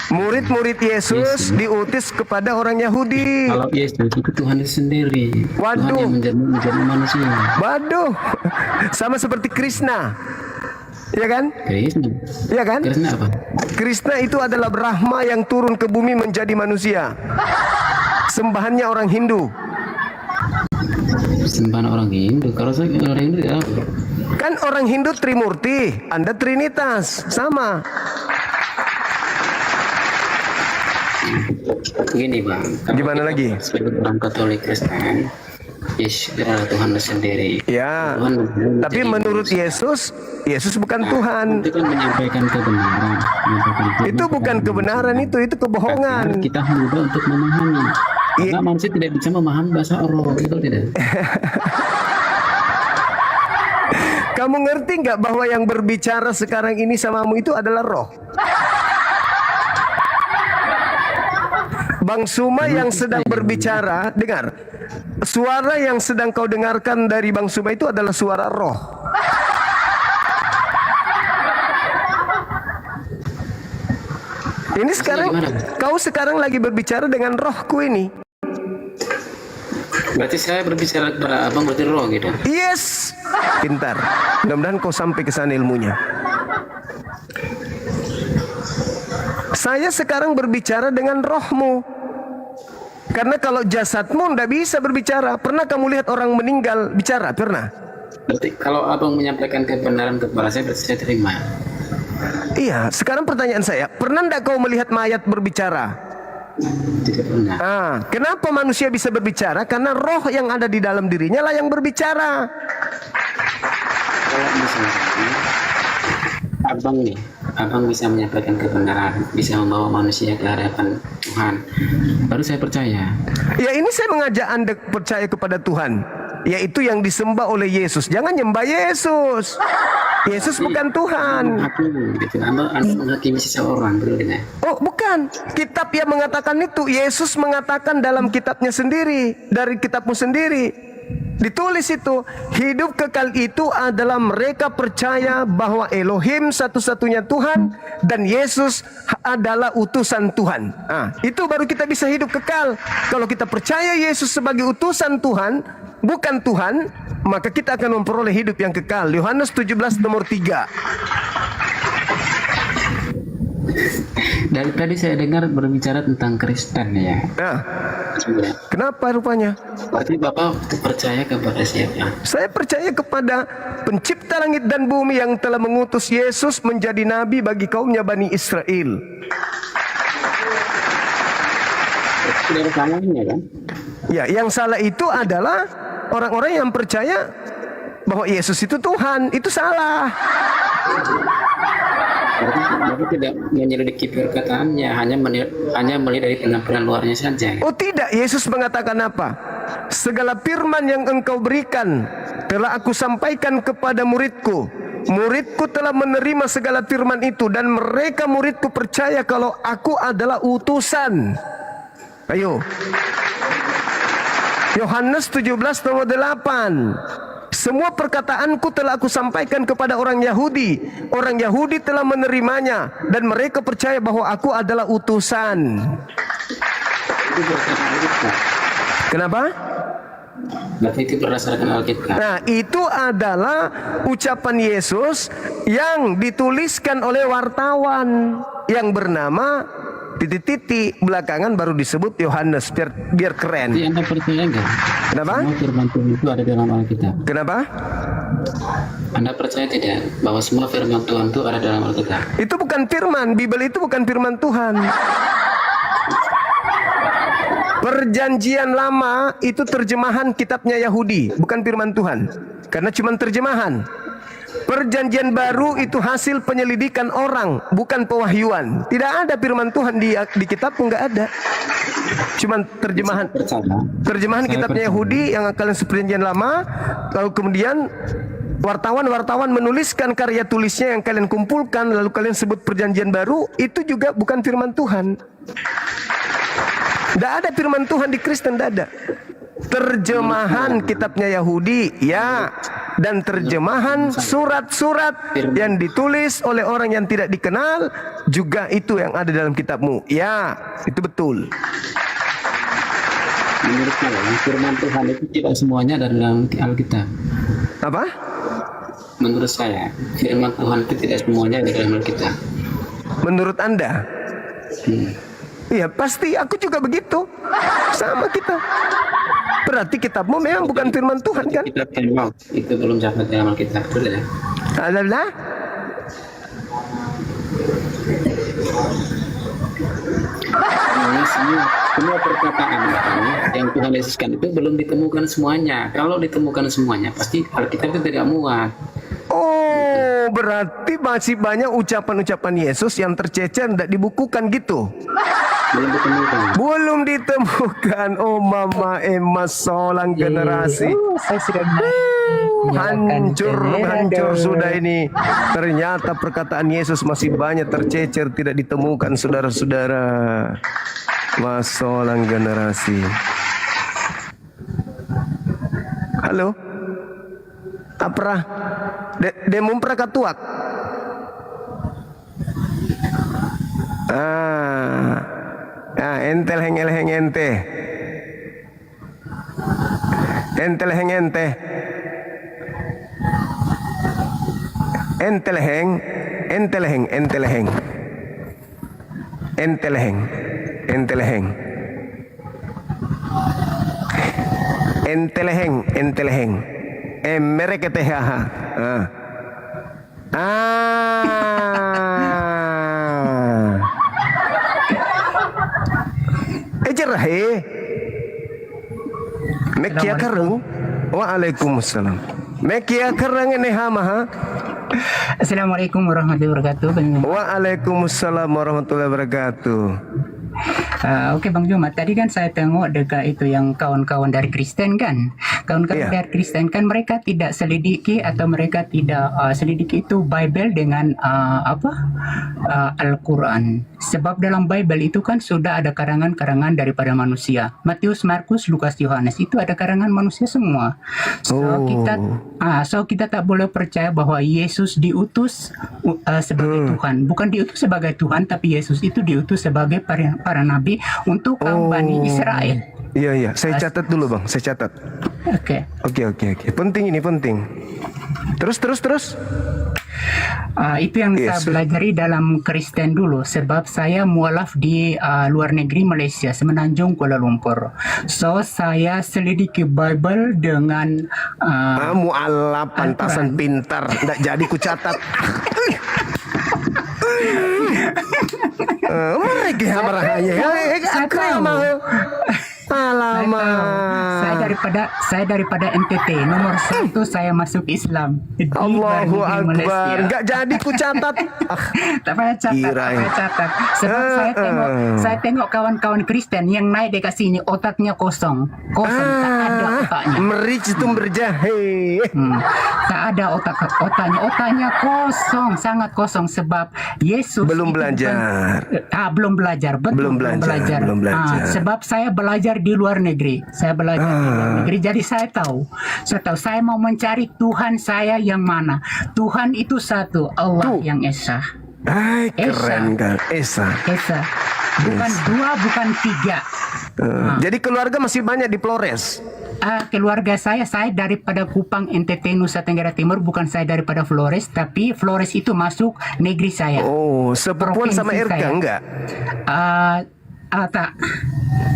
Speaker 1: Murid-murid Yesus diutus kepada orang Yahudi.
Speaker 7: Kalau Yesus itu Tuhan sendiri.
Speaker 1: Waduh.
Speaker 7: Tuhan yang menjadi manusia.
Speaker 1: Waduh. Sama seperti Krishna. Ya kan?
Speaker 7: Krishna.
Speaker 1: Ya kan?
Speaker 7: Krishna apa?
Speaker 1: Krishna itu adalah Brahma yang turun ke bumi menjadi manusia. Sembahannya orang Hindu.
Speaker 7: Sembahan orang Hindu. Kalau saya orang Hindu ya.
Speaker 1: Kan orang Hindu Trimurti, Anda Trinitas, sama.
Speaker 7: Begini bang, kalau
Speaker 1: Gimana
Speaker 7: kita
Speaker 1: lagi?
Speaker 7: sebagai orang Katolik Kristen, Yesus adalah Tuhan sendiri.
Speaker 1: Ya,
Speaker 7: Tuhan
Speaker 1: tapi
Speaker 7: menjadi
Speaker 1: menurut
Speaker 7: manusia.
Speaker 1: Yesus bukan Tuhan.
Speaker 7: Itu kan menyampaikan kebenaran. menyampaikan firman
Speaker 1: Itu bukan
Speaker 7: kepada
Speaker 1: kebenaran,
Speaker 7: manusia.
Speaker 1: itu kebohongan.
Speaker 7: Agar kita mudah untuk memahami.
Speaker 1: Iya.
Speaker 7: Karena manusia tidak bisa memahami bahasa roh, itu tidak.
Speaker 1: Kamu ngerti nggak bahwa yang berbicara sekarang ini samamu itu adalah roh? Bang Suma yang sedang berbicara, dengar. Suara yang sedang kau dengarkan dari Bang Suma itu adalah suara roh. Ini sekarang, kau sekarang lagi berbicara dengan rohku ini.
Speaker 7: Berarti saya berbicara kepada abang berarti roh gitu.
Speaker 1: Yes, pintar. Mudah-mudahan kau sampai ke sana ilmunya. Saya sekarang berbicara dengan rohmu. Karena kalau jasadmu tidak bisa berbicara. Pernah kamu lihat orang meninggal bicara? Pernah?
Speaker 7: Berarti kalau abang menyampaikan kebenaran kepada saya berarti saya terima.
Speaker 1: Iya, sekarang pertanyaan saya, pernah tidak kau melihat mayat berbicara?
Speaker 7: Tidak pernah.
Speaker 1: Kenapa manusia bisa berbicara? Karena roh yang ada di dalam dirinya lah yang berbicara.
Speaker 7: Kalau misalnya abang bisa menyampaikan kebenaran, bisa membawa manusia ke hadapan Tuhan, baru saya percaya.
Speaker 1: Ya ini saya mengajak Anda percaya kepada Tuhan, yaitu yang disembah oleh Yesus. Jangan nyembah Yesus. Yesus bukan Tuhan.
Speaker 7: Anda menghakimi seseorang, betul tidak?
Speaker 1: Oh bukan, kitab yang mengatakan itu. Yesus mengatakan dalam kitabnya sendiri, dari kitabmu sendiri. Ditulis itu, hidup kekal itu adalah mereka percaya bahwa Elohim satu-satunya Tuhan dan Yesus adalah utusan Tuhan. Itu baru kita bisa hidup kekal. Kalau kita percaya Yesus sebagai utusan Tuhan, bukan Tuhan, maka kita akan memperoleh hidup yang kekal. Yohanes 17 nomor 3.
Speaker 7: Dari tadi saya dengar berbicara tentang Kristen ya.
Speaker 1: Kenapa rupanya?
Speaker 7: Berarti Bapak percaya kepada siapa?
Speaker 1: Saya percaya kepada pencipta langit dan bumi yang telah mengutus Yesus menjadi nabi bagi kaumnya Bani Israel.
Speaker 7: Tidak ada salahnya kan?
Speaker 1: Ya, yang salah itu adalah orang-orang yang percaya bahwa Yesus itu Tuhan. Itu salah.
Speaker 7: Bapak tidak menyelidiki perkataannya, hanya melihat dari penampilan luarnya saja.
Speaker 1: Oh tidak, Yesus mengatakan apa? Segala firman yang engkau berikan telah aku sampaikan kepada muridku. Muridku telah menerima segala firman itu dan mereka muridku percaya kalau aku adalah utusan. Ayo. Yohanes 17 nomor 8. Semua perkataanku telah aku sampaikan kepada orang Yahudi. Orang Yahudi telah menerimanya dan mereka percaya bahwa aku adalah utusan. Kenapa?
Speaker 7: Berarti itu berdasarkan Alkitab.
Speaker 1: Nah, itu adalah ucapan Yesus yang dituliskan oleh wartawan yang bernama titik-titik, belakangan baru disebut Yohanes, biar keren.
Speaker 7: Jadi Anda percaya enggak?
Speaker 1: Kenapa?
Speaker 7: Semua firman Tuhan itu ada dalam Alkitab.
Speaker 1: Kenapa?
Speaker 7: Anda percaya tidak bahwa semua firman Tuhan itu ada dalam Alkitab?
Speaker 1: Itu bukan firman, Bible itu bukan firman Tuhan. Perjanjian lama itu terjemahan kitabnya Yahudi, bukan firman Tuhan. Karena cuma terjemahan. Perjanjian baru itu hasil penyelidikan orang, bukan pewahyuan. Tidak ada firman Tuhan di kitab pun nggak ada. Cuman terjemahan kitabnya Yahudi yang kalian seperjanjian lama. Lalu kemudian wartawan menuliskan karya tulisnya yang kalian kumpulkan, lalu kalian sebut perjanjian baru. Itu juga bukan firman Tuhan. Tidak ada firman Tuhan di Kristen, tidak ada. Terjemahan kitabnya Yahudi, ya, dan terjemahan surat-surat yang ditulis oleh orang yang tidak dikenal juga itu yang ada dalam kitabmu, ya, itu betul.
Speaker 7: Menurut saya, firman Tuhan itu tidak semuanya ada dalam Alkitab.
Speaker 1: Apa?
Speaker 7: Menurut saya, firman Tuhan itu tidak semuanya ada dalam Alkitab.
Speaker 1: Menurut Anda? Iya, pasti aku juga begitu. Sama kita. Berarti kitabmu memang bukan firman Tuhan kan?
Speaker 7: Itu belum dapat dalam Alkitab, betul ya?
Speaker 1: Adalah
Speaker 7: semua perkataan yang Tuhan Yesuskan itu belum ditemukan semuanya. Kalau ditemukan semuanya, pasti Alkitab itu tidak muat.
Speaker 1: Oh, berarti masih banyak ucapan-ucapan Yesus yang tercecer tidak dibukukan gitu.
Speaker 7: Belum ditemukan.
Speaker 1: Belum ditemukan. Oh, Mama Emma Solang generasi.
Speaker 9: Saya sudah
Speaker 1: Hancur sudah ini. Ternyata perkataan Yesus masih banyak tercecer, tidak ditemukan, saudara-saudara. Masolang generasi. Halo. Apa? Demum prakatuak. Entel heng ente. Entel heng ente. Enteleheng. Mereketehaha. Ejerah Mekia kareng. Waalaikumsalam. Mekia kareng ini hama.
Speaker 9: Assalamualaikum warahmatullahi wabarakatuh.
Speaker 1: Waalaikumsalam warahmatullahi wabarakatuh.
Speaker 9: Oke Bang Jumat, tadi kan saya tengok dekat itu yang kawan-kawan dari Kristen kan. Kawan-kawan dari Kristen kan mereka tidak selidiki atau mereka tidak selidiki itu Bible dengan Al-Quran. Sebab dalam Bible itu kan sudah ada karangan-karangan daripada manusia. Matius, Markus, Lukas, Yohanes itu ada karangan manusia semua. So kita tak boleh percaya bahwa Yesus diutus sebagai Tuhan. Bukan diutus sebagai Tuhan, tapi Yesus itu diutus sebagai para nabi untuk kaum Bani Israel.
Speaker 1: Iya, saya catat dulu Bang, saya catat.
Speaker 9: Oke.
Speaker 1: Penting ini, penting. Terus.
Speaker 9: Itu yang saya pelajari dalam Kristen dulu, sebab saya mualaf di luar negeri Malaysia, Semenanjung Kuala Lumpur. So saya selidiki Bible dengan
Speaker 1: mualaf pantasan pintar, nggak jadi ku catat. Mereka marahnya.
Speaker 9: Saya daripada NTT nomor 1 saya masuk Islam.
Speaker 1: Allahu Akbar. Enggak jadi ku catat.
Speaker 9: Tak payah catat. Sebab saya tengok kawan-kawan Kristen yang naik dekat sini otaknya kosong, tak ada otaknya.
Speaker 1: Meric itu berjahe.
Speaker 9: Tak ada otaknya kosong, sangat kosong sebab Yesus
Speaker 1: belum belajar.
Speaker 9: Belum belajar. Sebab saya belajar di luar negeri. Jadi saya tahu saya mau mencari Tuhan saya yang mana. Tuhan itu satu, Allah yang Esa.
Speaker 1: Keren kan, Esa.
Speaker 9: Bukan dua, bukan tiga.
Speaker 1: Jadi keluarga masih banyak di Flores.
Speaker 9: Keluarga saya daripada Kupang, NTT, Nusa Tenggara Timur. Bukan saya daripada Flores, tapi Flores itu masuk negeri saya.
Speaker 1: Oh, sepupuan sama RK enggak?
Speaker 9: Tak.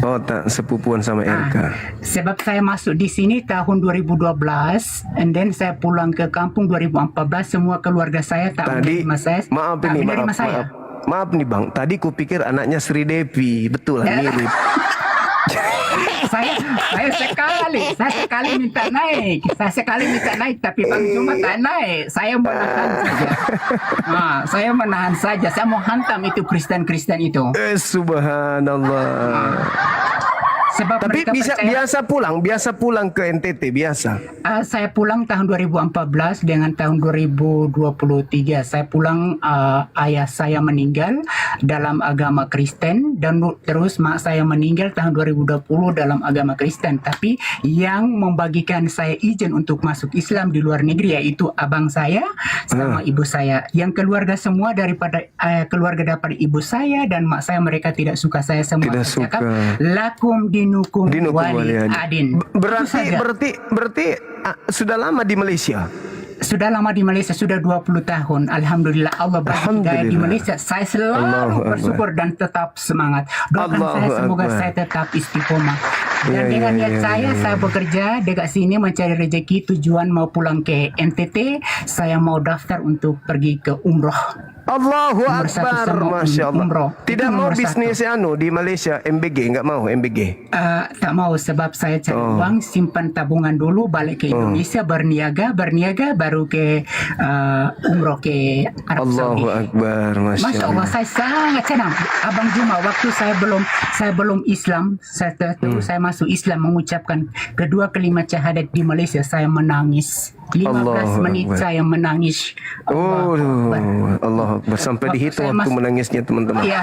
Speaker 1: Oh, tak sepupuan sama RK.
Speaker 9: Sebab saya masuk di sini tahun 2012, and then saya pulang ke kampung 2014. Semua keluarga saya tak menerima saya.
Speaker 1: Maaf nih Bang. Tadi kupikir anaknya Sri Devi, betul lah mirip.
Speaker 9: Saya sekali minta naik. Tapi Bang Jumat tak naik. Saya menahan saja. Saya mau hantam itu Kristen itu.
Speaker 1: Subhanallah.
Speaker 9: Sebab
Speaker 1: tapi biasa pulang ke NTT biasa.
Speaker 9: Saya pulang tahun 2014 dengan tahun 2023. Saya pulang, ayah saya meninggal dalam agama Kristen dan terus mak saya meninggal tahun 2020 dalam agama Kristen. Tapi yang membagikan saya izin untuk masuk Islam di luar negeri yaitu abang saya sama ibu saya. Yang keluarga semua daripada keluarga ibu saya dan mak saya, mereka tidak suka saya semua.
Speaker 1: Tidak suka.
Speaker 9: Lakum dinukum wali adin.
Speaker 1: Berarti sudah lama di Malaysia?
Speaker 9: Sudah lama di Malaysia, sudah 20 tahun. Alhamdulillah, Allah bagi hidayah di Malaysia. Saya selalu bersyukur dan tetap semangat. Doakan saya semoga saya tetap istiqomah. Dan dengan niat saya bekerja dekat sini mencari rezeki, tujuan mau pulang ke NTT, saya mau daftar untuk pergi ke umroh.
Speaker 1: Allahu
Speaker 9: Nomor satu
Speaker 1: Akbar,
Speaker 9: sama
Speaker 1: Masya Allah.
Speaker 9: umroh.
Speaker 1: Tidak
Speaker 9: Itu
Speaker 1: mau
Speaker 9: nomor
Speaker 1: bisnis di Malaysia, MBG, nggak mau MBG.
Speaker 9: Tak mau sebab saya cari uang, simpan tabungan dulu, balik ke Indonesia, berniaga, baru ke umroh ke Arab
Speaker 1: Allahu
Speaker 9: Saudi.
Speaker 1: Akbar,
Speaker 9: Masya Allah, saya sangat senang. Abang Juma, waktu saya belum Islam, saya masuk Islam mengucapkan kedua kalimat syahadat di Malaysia, saya menangis. 15
Speaker 1: Allahu
Speaker 9: menit
Speaker 1: Akbar.
Speaker 9: saya menangis.
Speaker 1: Oh,
Speaker 9: Allahu Akbar.
Speaker 1: Allah Akbar. Sampai
Speaker 9: Waktu
Speaker 1: dihitung
Speaker 9: saya
Speaker 1: waktu
Speaker 9: masuk-
Speaker 1: menangisnya teman-teman.
Speaker 9: Iya,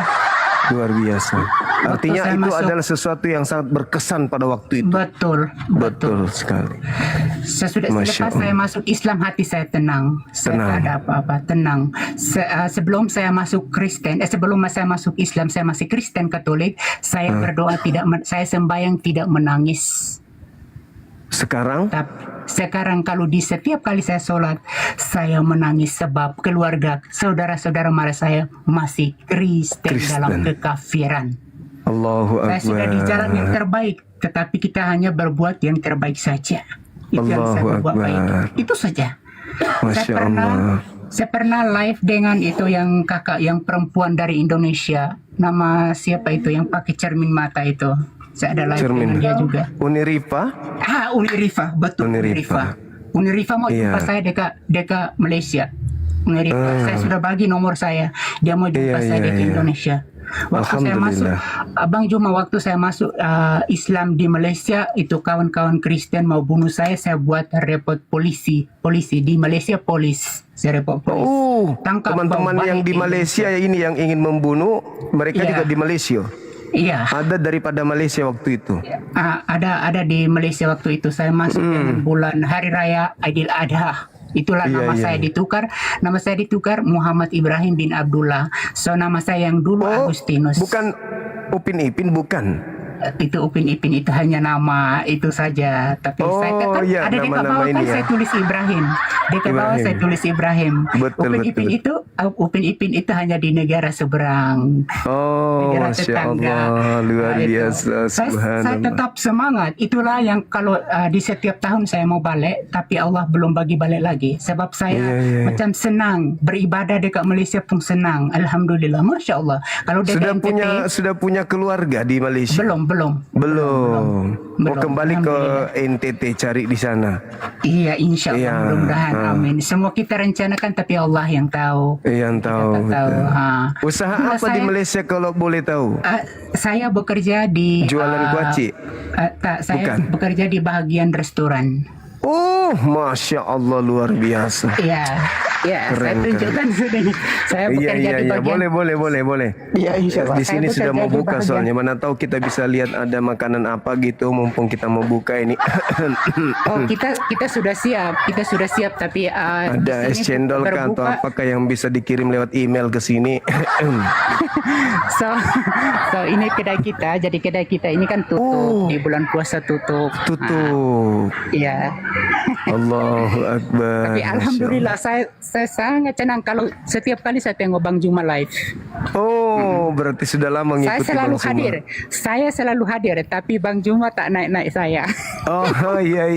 Speaker 1: Luar biasa. Artinya
Speaker 9: saya
Speaker 1: itu
Speaker 9: masuk-
Speaker 1: adalah sesuatu yang sangat berkesan pada waktu itu.
Speaker 9: betul.
Speaker 1: Betul sekali.
Speaker 9: Sesudah
Speaker 1: Masya
Speaker 9: selepas
Speaker 1: Allah.
Speaker 9: saya masuk Islam, hati saya tenang. Saya
Speaker 1: Tenang.
Speaker 9: tak ada apa-apa, tenang. Sebelum saya masuk Kristen, sebelum saya masuk Islam, saya masih Kristen Katolik. Saya berdoa saya sembahyang tidak menangis.
Speaker 1: Sekarang
Speaker 9: Tapi sekarang kalau di setiap kali saya sholat, saya menangis sebab keluarga, saudara-saudara mara saya masih Kristen dalam kekafiran.
Speaker 1: Allahu
Speaker 9: Saya sudah di jalan yang
Speaker 1: Akbar.
Speaker 9: terbaik, tetapi kita hanya berbuat yang terbaik saja. Itu yang saya
Speaker 1: Allahu
Speaker 9: berbuat baik.
Speaker 1: Akbar.
Speaker 9: Itu saja.
Speaker 1: Masya Allah.
Speaker 9: Saya pernah live dengan itu yang kakak yang perempuan dari Indonesia. Nama siapa itu yang pakai cermin mata itu? Saya ada live
Speaker 1: Cermin.
Speaker 9: dengan dia juga.
Speaker 1: Unirifa.
Speaker 9: Unirifa, betul
Speaker 1: Unirifa.
Speaker 9: Unirifa mau
Speaker 1: Iya.
Speaker 9: jumpa saya dekat Malaysia. Unirifa, saya sudah bagi nomor saya. Dia mau jumpa
Speaker 1: Iya,
Speaker 9: saya
Speaker 1: iya,
Speaker 9: dekat
Speaker 1: iya.
Speaker 9: Indonesia. Waktu saya masuk,
Speaker 1: Alhamdulillah.
Speaker 9: Abang Juma, waktu saya masuk Islam di Malaysia, itu kawan-kawan Kristen mau bunuh saya buat report polisi di Malaysia, saya report polisi. Tangkap,
Speaker 1: teman-teman
Speaker 9: bawa
Speaker 1: yang
Speaker 9: balik
Speaker 1: di
Speaker 9: ke
Speaker 1: Malaysia ini yang ingin membunuh, mereka
Speaker 9: Iya.
Speaker 1: juga di Malaysia.
Speaker 9: Iya.
Speaker 1: Ada daripada Malaysia waktu itu.
Speaker 9: Ada di Malaysia waktu itu. Saya masuk dengan bulan Hari Raya Aidil Adha. Itulah
Speaker 1: Iya,
Speaker 9: nama
Speaker 1: iya,
Speaker 9: saya
Speaker 1: iya.
Speaker 9: ditukar. Nama saya ditukar Muhammad Ibrahim bin Abdullah. So nama saya yang dulu Agustinus.
Speaker 1: Bukan Upin Ipin, bukan.
Speaker 9: Itu Upin Ipin itu hanya nama itu saja. Tapi saya tetap
Speaker 1: iya,
Speaker 9: ada di
Speaker 1: nama-nama
Speaker 9: bawah kan
Speaker 1: ini ya.
Speaker 9: saya tulis Ibrahim. Di bawah
Speaker 1: Ibrahim.
Speaker 9: saya tulis Ibrahim.
Speaker 1: Betul,
Speaker 9: Upin Ipin itu hanya di negara seberang.
Speaker 1: Oh,
Speaker 9: Negara
Speaker 1: Masya
Speaker 9: tetangga.
Speaker 1: Allah, luar
Speaker 9: Nah, itu.
Speaker 1: biasa,
Speaker 9: Saya
Speaker 1: subhanallah.
Speaker 9: tetap semangat. Itulah yang kalau di setiap tahun saya mau balik, tapi Allah belum bagi balik lagi. Sebab saya
Speaker 1: Iya, iya.
Speaker 9: macam senang beribadah dekat Malaysia pun senang. Alhamdulillah, Masya Allah. Kalau dekat NTT,
Speaker 1: Sudah punya keluarga di Malaysia?
Speaker 9: belum.
Speaker 1: Mau kembali ke NTT cari di sana.
Speaker 9: Iya, insya Allah,
Speaker 1: Iya,
Speaker 9: mudah-mudahan, amin. Semua kita rencanakan, tapi Allah yang tahu.
Speaker 1: Yang tahu.
Speaker 9: Kita tahu.
Speaker 1: betul. Usaha
Speaker 9: Itulah
Speaker 1: apa di
Speaker 9: saya-
Speaker 1: Malaysia kalau boleh tahu?
Speaker 9: Saya bekerja di
Speaker 1: Jualan kuaci?
Speaker 9: Saya
Speaker 1: Bukan.
Speaker 9: bekerja di bahagian restoran.
Speaker 1: Oh, Masya Allah, luar biasa.
Speaker 9: Iya, saya
Speaker 1: Keren,
Speaker 9: tunjukkan sudah. Saya
Speaker 1: Iya,
Speaker 9: bekerja di bagian.
Speaker 1: boleh.
Speaker 9: Iya, insya Allah.
Speaker 1: Di sini
Speaker 9: Saya
Speaker 1: sudah
Speaker 9: bekerja
Speaker 1: mau
Speaker 9: di
Speaker 1: buka
Speaker 9: bagian-
Speaker 1: soalnya. Mana tahu kita bisa lihat ada makanan apa gitu. Mumpung kita mau buka ini.
Speaker 9: Oh, kita sudah siap. Kita sudah siap, tapi
Speaker 1: Ada
Speaker 9: di
Speaker 1: es
Speaker 9: sini
Speaker 1: cendol kah atau
Speaker 9: berbuka.
Speaker 1: apakah yang bisa dikirim lewat email ke sini?
Speaker 9: So ini kedai kita. Jadi kedai kita ini kan tutup di bulan puasa tutup.
Speaker 1: Tutup.
Speaker 9: Iya.
Speaker 1: Allahu Akbar.
Speaker 9: Tapi
Speaker 1: Masya
Speaker 9: alhamdulillah saya sangat senang kalau setiap kali saya tengok Bang Juma live.
Speaker 1: Allah. Oh, berarti sudah lama
Speaker 9: Saya
Speaker 1: ngikuti
Speaker 9: selalu
Speaker 1: Bang Suma.
Speaker 9: hadir. Saya selalu hadir, tapi Bang Juma tak naik-naik saya.
Speaker 1: Oh, iya.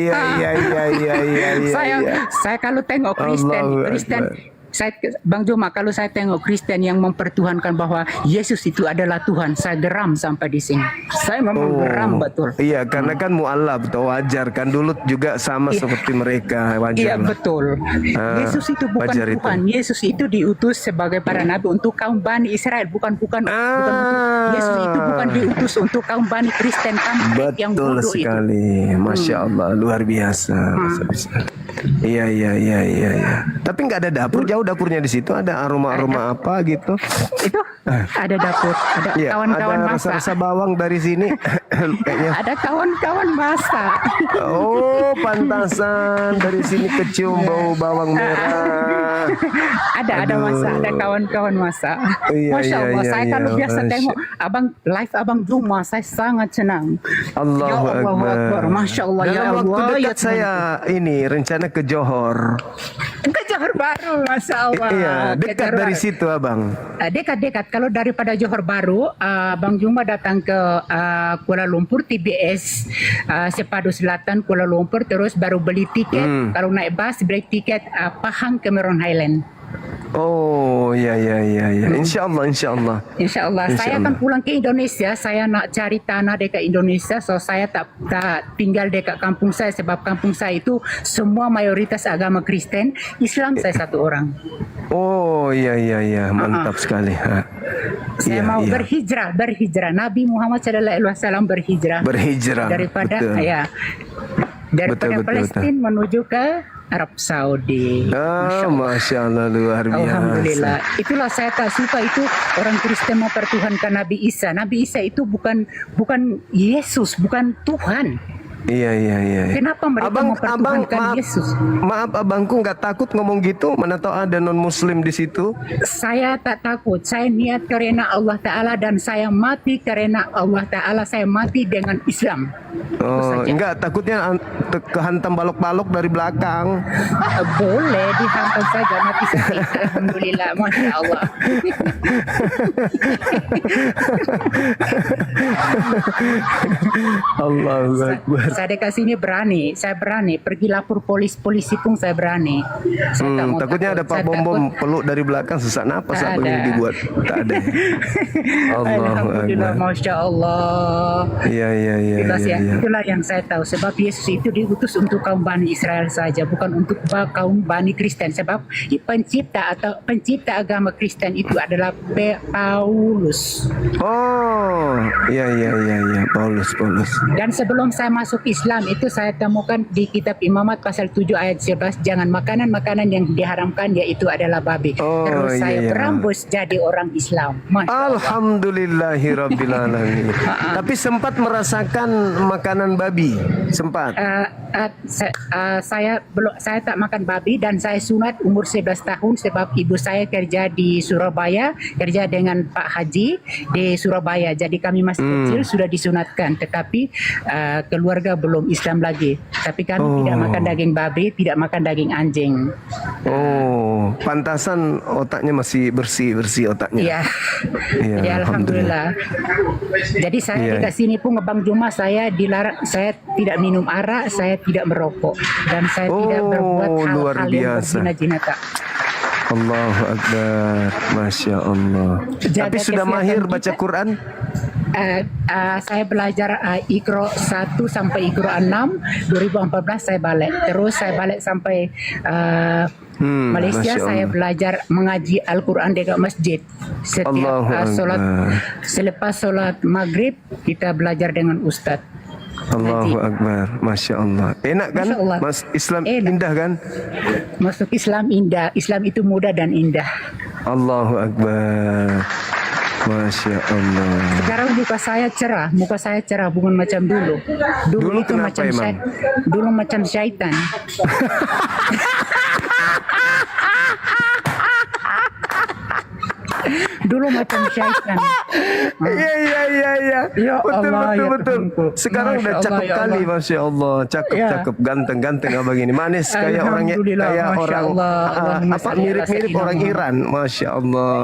Speaker 9: Saya kalau tengok
Speaker 1: Allahu
Speaker 9: Kristen,
Speaker 1: Akbar.
Speaker 9: Bang Juma, kalau saya tengok Kristen yang mempertuhankan bahwa Yesus itu adalah Tuhan, saya geram sampai di sini. Saya memang geram betul.
Speaker 1: Iya, karena kan mu'alaf atau wajar kan dulu juga sama seperti mereka, wajar
Speaker 9: Iya,
Speaker 1: lah.
Speaker 9: betul. Yesus itu bukan
Speaker 1: wajar itu.
Speaker 9: Tuhan. Yesus itu diutus sebagai para nabi untuk kaum Bani Israel, bukan untuk Yesus itu bukan diutus untuk kaum Bani Kristen yang
Speaker 1: Betul
Speaker 9: bodoh itu.
Speaker 1: sekali, Masya Allah, luar biasa. Iya. Tapi nggak ada dapur, jauh dapurnya di situ, ada aroma apa gitu.
Speaker 9: Itu ada dapur, ada
Speaker 1: Iya,
Speaker 9: kawan-kawan
Speaker 1: ada
Speaker 9: masak.
Speaker 1: rasa-rasa bawang dari sini. Kayaknya.
Speaker 9: Ada kawan-kawan masak.
Speaker 1: Oh, pantasan dari sini kecium bau bawang merah.
Speaker 9: Ada masak, ada kawan-kawan masak.
Speaker 1: Iya,
Speaker 9: Masya Allah,
Speaker 1: iya,
Speaker 9: saya
Speaker 1: iya,
Speaker 9: kalau biasa
Speaker 1: Masya-
Speaker 9: tengok Abang Juma, saya sangat senang.
Speaker 1: Allahu
Speaker 9: Ya Allahu Akbar. Masya Allah, ya
Speaker 1: Dalam waktu
Speaker 9: Allah,
Speaker 1: dekat
Speaker 9: ya Tuhan.
Speaker 1: saya ini rencana ke Johor.
Speaker 9: Ke Johor. Johor Baru, Masya Allah.
Speaker 1: Iya, dekat
Speaker 9: Johor
Speaker 1: dari
Speaker 9: Baru.
Speaker 1: situ abang.
Speaker 9: Dekat-dekat. Kalau daripada Johor Baru, Bang Juma datang ke Kuala Lumpur, TBS Sepadu Selatan Kuala Lumpur, terus baru beli tiket. Kalau naik bus beli tiket Pahang Cameron Highland.
Speaker 1: Oh, ya. Insya Allah.
Speaker 9: Insya Allah.
Speaker 1: Insya
Speaker 9: Saya
Speaker 1: Allah.
Speaker 9: akan pulang ke Indonesia. Saya nak cari tanah dekat Indonesia. So saya tak tinggal dekat kampung saya sebab kampung saya itu semua mayoritas agama Kristen. Islam saya satu orang.
Speaker 1: Oh, iya. Mantap sekali.
Speaker 9: Saya mau berhijrah. Nabi Muhammad SAW berhijrah. Daripada
Speaker 1: betul.
Speaker 9: Daripada
Speaker 1: Betul.
Speaker 9: Palestina menuju ke Arab Saudi.
Speaker 1: Masya Allah, luar biasa.
Speaker 9: Alhamdulillah. Itulah saya tak suka itu orang Kristen mempertuhankan Nabi Isa. Nabi Isa itu bukan Yesus, bukan Tuhan.
Speaker 1: Iya.
Speaker 9: Kenapa mereka mempertuhankan Yesus?
Speaker 1: Maaf abangku nggak takut ngomong gitu, mana tahu ada non muslim di situ.
Speaker 9: Saya tak takut. Saya niat karena Allah Ta'ala dan saya mati karena Allah Ta'ala. Saya mati dengan Islam.
Speaker 1: Oh, enggak, takutnya kehantam balok-balok dari belakang.
Speaker 9: Boleh dihantam saja mati sakit. Alhamdulillah, Masya Allah.
Speaker 1: Allahu Akbar.
Speaker 9: Saya dekat sini berani. Saya berani. Pergi lapor polisi pun saya berani. Saya tak mau
Speaker 1: Takutnya ada
Speaker 9: takut.
Speaker 1: Pak
Speaker 9: Saya
Speaker 1: Bom
Speaker 9: takut.
Speaker 1: peluk dari belakang sesak napas
Speaker 9: Tak
Speaker 1: apa yang
Speaker 9: ada.
Speaker 1: dibuat. Tak ada. Allahu
Speaker 9: Alhamdulillah,
Speaker 1: Akbar.
Speaker 9: Masya Allah.
Speaker 1: Iya.
Speaker 9: Itulah yang saya tahu. Sebab Yesus itu diutus untuk kaum Bani Israel saja, bukan untuk kaum Bani Kristen. Sebab pencipta agama Kristen itu adalah Paulus.
Speaker 1: Oh, iya. Paulus.
Speaker 9: Dan sebelum saya masuk Islam itu saya temukan di kitab Imamat pasal 7 ayat 11, jangan makanan yang diharamkan yaitu adalah babi.
Speaker 1: Oh,
Speaker 9: Terus saya
Speaker 1: iya.
Speaker 9: berambus jadi orang Islam. Masya Allah.
Speaker 1: Alhamdulillahirrabbilalamin. Tapi sempat merasakan makanan babi, sempat.
Speaker 9: Saya tak makan babi dan saya sunat umur 11 tahun sebab ibu saya kerja di Surabaya, kerja dengan Pak Haji di Surabaya. Jadi kami masih kecil sudah disunatkan, tetapi keluarga belum Islam lagi. Tapi kami tidak makan daging babi, tidak makan daging anjing.
Speaker 1: Oh, pantasan otaknya masih bersih otaknya.
Speaker 9: Iya.
Speaker 1: Iya,
Speaker 9: Jadi alhamdulillah. Jadi saya
Speaker 1: Iya.
Speaker 9: dekat sini pun Bang Juma saya dilarang, saya tidak minum arak, saya tidak merokok dan saya tidak berbuat
Speaker 1: luar
Speaker 9: hal-hal yang
Speaker 1: biasa.
Speaker 9: berzina-zinata.
Speaker 1: Allahu Akbar, Masya Allah.
Speaker 9: Jaga
Speaker 1: Tapi sudah
Speaker 9: kesehatan
Speaker 1: mahir
Speaker 9: kita.
Speaker 1: baca Quran?
Speaker 9: Saya belajar Iqra 1 sampai Iqra 6 2014 saya balik. Terus saya balik sampai Malaysia.
Speaker 1: Masya
Speaker 9: Saya
Speaker 1: Allah.
Speaker 9: belajar mengaji Al-Quran dekat masjid.
Speaker 1: Allahu
Speaker 9: Setiap
Speaker 1: Akbar.
Speaker 9: selepas solat maghrib kita belajar dengan ustaz.
Speaker 1: Allahu Akbar, Masya Allah. Enak kan?
Speaker 9: Masya Allah.
Speaker 1: Mas, Islam
Speaker 9: Enak.
Speaker 1: indah kan?
Speaker 9: Masuk Islam indah. Islam itu mudah dan indah.
Speaker 1: Allahu Akbar, Masya Allah.
Speaker 9: Sekarang muka saya cerah bukan macam dulu.
Speaker 1: Dulu
Speaker 9: itu
Speaker 1: kenapa
Speaker 9: macam
Speaker 1: emang?
Speaker 9: dulu macam syaitan. Dulu macam syaitan.
Speaker 1: Iya.
Speaker 9: Ya
Speaker 1: Betul.
Speaker 9: Allah, ya
Speaker 1: Betul.
Speaker 9: Tuhanku.
Speaker 1: Sekarang udah
Speaker 9: Masya
Speaker 1: cakep
Speaker 9: Allah, ya
Speaker 1: kali,
Speaker 9: Allah.
Speaker 1: Masya Allah. Cakep, ganteng abang ini. Manis kayak orangnya,
Speaker 9: Alhamdulillah,
Speaker 1: kayak
Speaker 9: Masya
Speaker 1: orang
Speaker 9: Allah. Allahumma salli ala
Speaker 1: mirip-mirip
Speaker 9: sayyidina
Speaker 1: orang
Speaker 9: Muhammad.
Speaker 1: Iran. Masya Allah.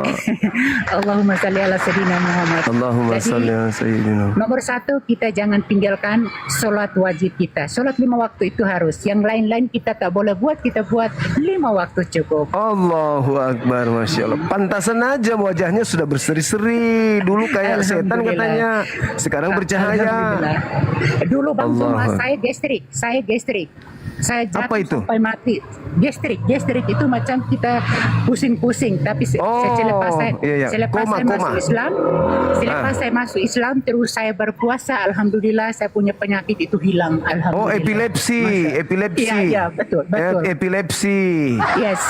Speaker 9: Allahumma salli ala sayyidina Muhammad.
Speaker 1: Allahumma
Speaker 9: Jadi,
Speaker 1: salli ala sayyidina.
Speaker 9: nomor 1 kita jangan tinggalkan solat wajib kita. Solat 5 waktu itu harus. Yang lain-lain kita tak boleh buat, kita buat 5 waktu cukup.
Speaker 1: Allahu Akbar, Masya Allah. Pantasan aja wajahnya sudah berseri-seri. Dulu kayak setan
Speaker 9: Alhamdulillah.
Speaker 1: katanya. Sekarang bercahaya.
Speaker 9: Alhamdulillah. Dulu Bang
Speaker 1: Allah.
Speaker 9: Juma saya gastrik. Saya jatuh
Speaker 1: Apa itu?
Speaker 9: sampai mati. Gastrik itu macam kita pusing-pusing. Tapi selepas saya,
Speaker 1: iya.
Speaker 9: selepas
Speaker 1: Koma.
Speaker 9: saya masuk Islam, saya masuk Islam terus saya berpuasa. Alhamdulillah saya punya penyakit itu hilang. Alhamdulillah.
Speaker 1: Oh, epilepsi.
Speaker 9: Iya, betul.
Speaker 1: Epilepsi.
Speaker 9: Yes,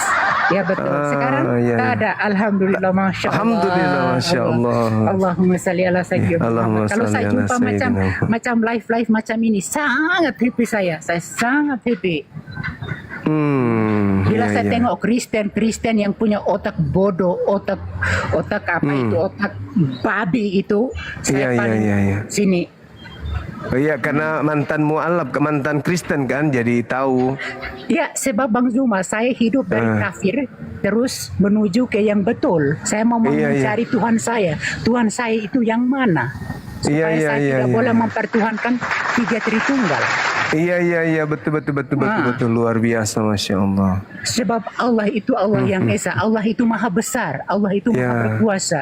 Speaker 9: ya betul. Sekarang
Speaker 1: iya.
Speaker 9: tak ada. Alhamdulillah, Masya Allah.
Speaker 1: Alhamdulillah, Masya Allah.
Speaker 9: Allahumma salli ala sayyidina
Speaker 1: Allahumma
Speaker 9: Muhammad. Kalau saya
Speaker 1: salli ala
Speaker 9: jumpa
Speaker 1: sayyidina Muhammad.
Speaker 9: macam live macam ini, sangat happy saya sangat happy. Bila saya tengok Kristen yang punya otak bodoh, otak apa itu, otak babi itu, saya paling
Speaker 1: Iya.
Speaker 9: sini.
Speaker 1: Oh iya, karena mantan mualaf, mantan Kristen kan, jadi tahu.
Speaker 9: Ya, sebab Bang Zuma, saya hidup dari kafir terus menuju ke yang betul. Saya mau
Speaker 1: Iya,
Speaker 9: mencari Tuhan saya. Tuhan saya itu yang mana? Supaya
Speaker 1: Iya,
Speaker 9: saya
Speaker 1: iya,
Speaker 9: tidak
Speaker 1: iya.
Speaker 9: boleh mempertuhankan tiga Tritunggal.
Speaker 1: Iya, betul, luar biasa, Masya Allah.
Speaker 9: Sebab Allah itu Allah yang Esa, Allah itu maha besar, Allah itu maha
Speaker 1: Ya.
Speaker 9: berkuasa,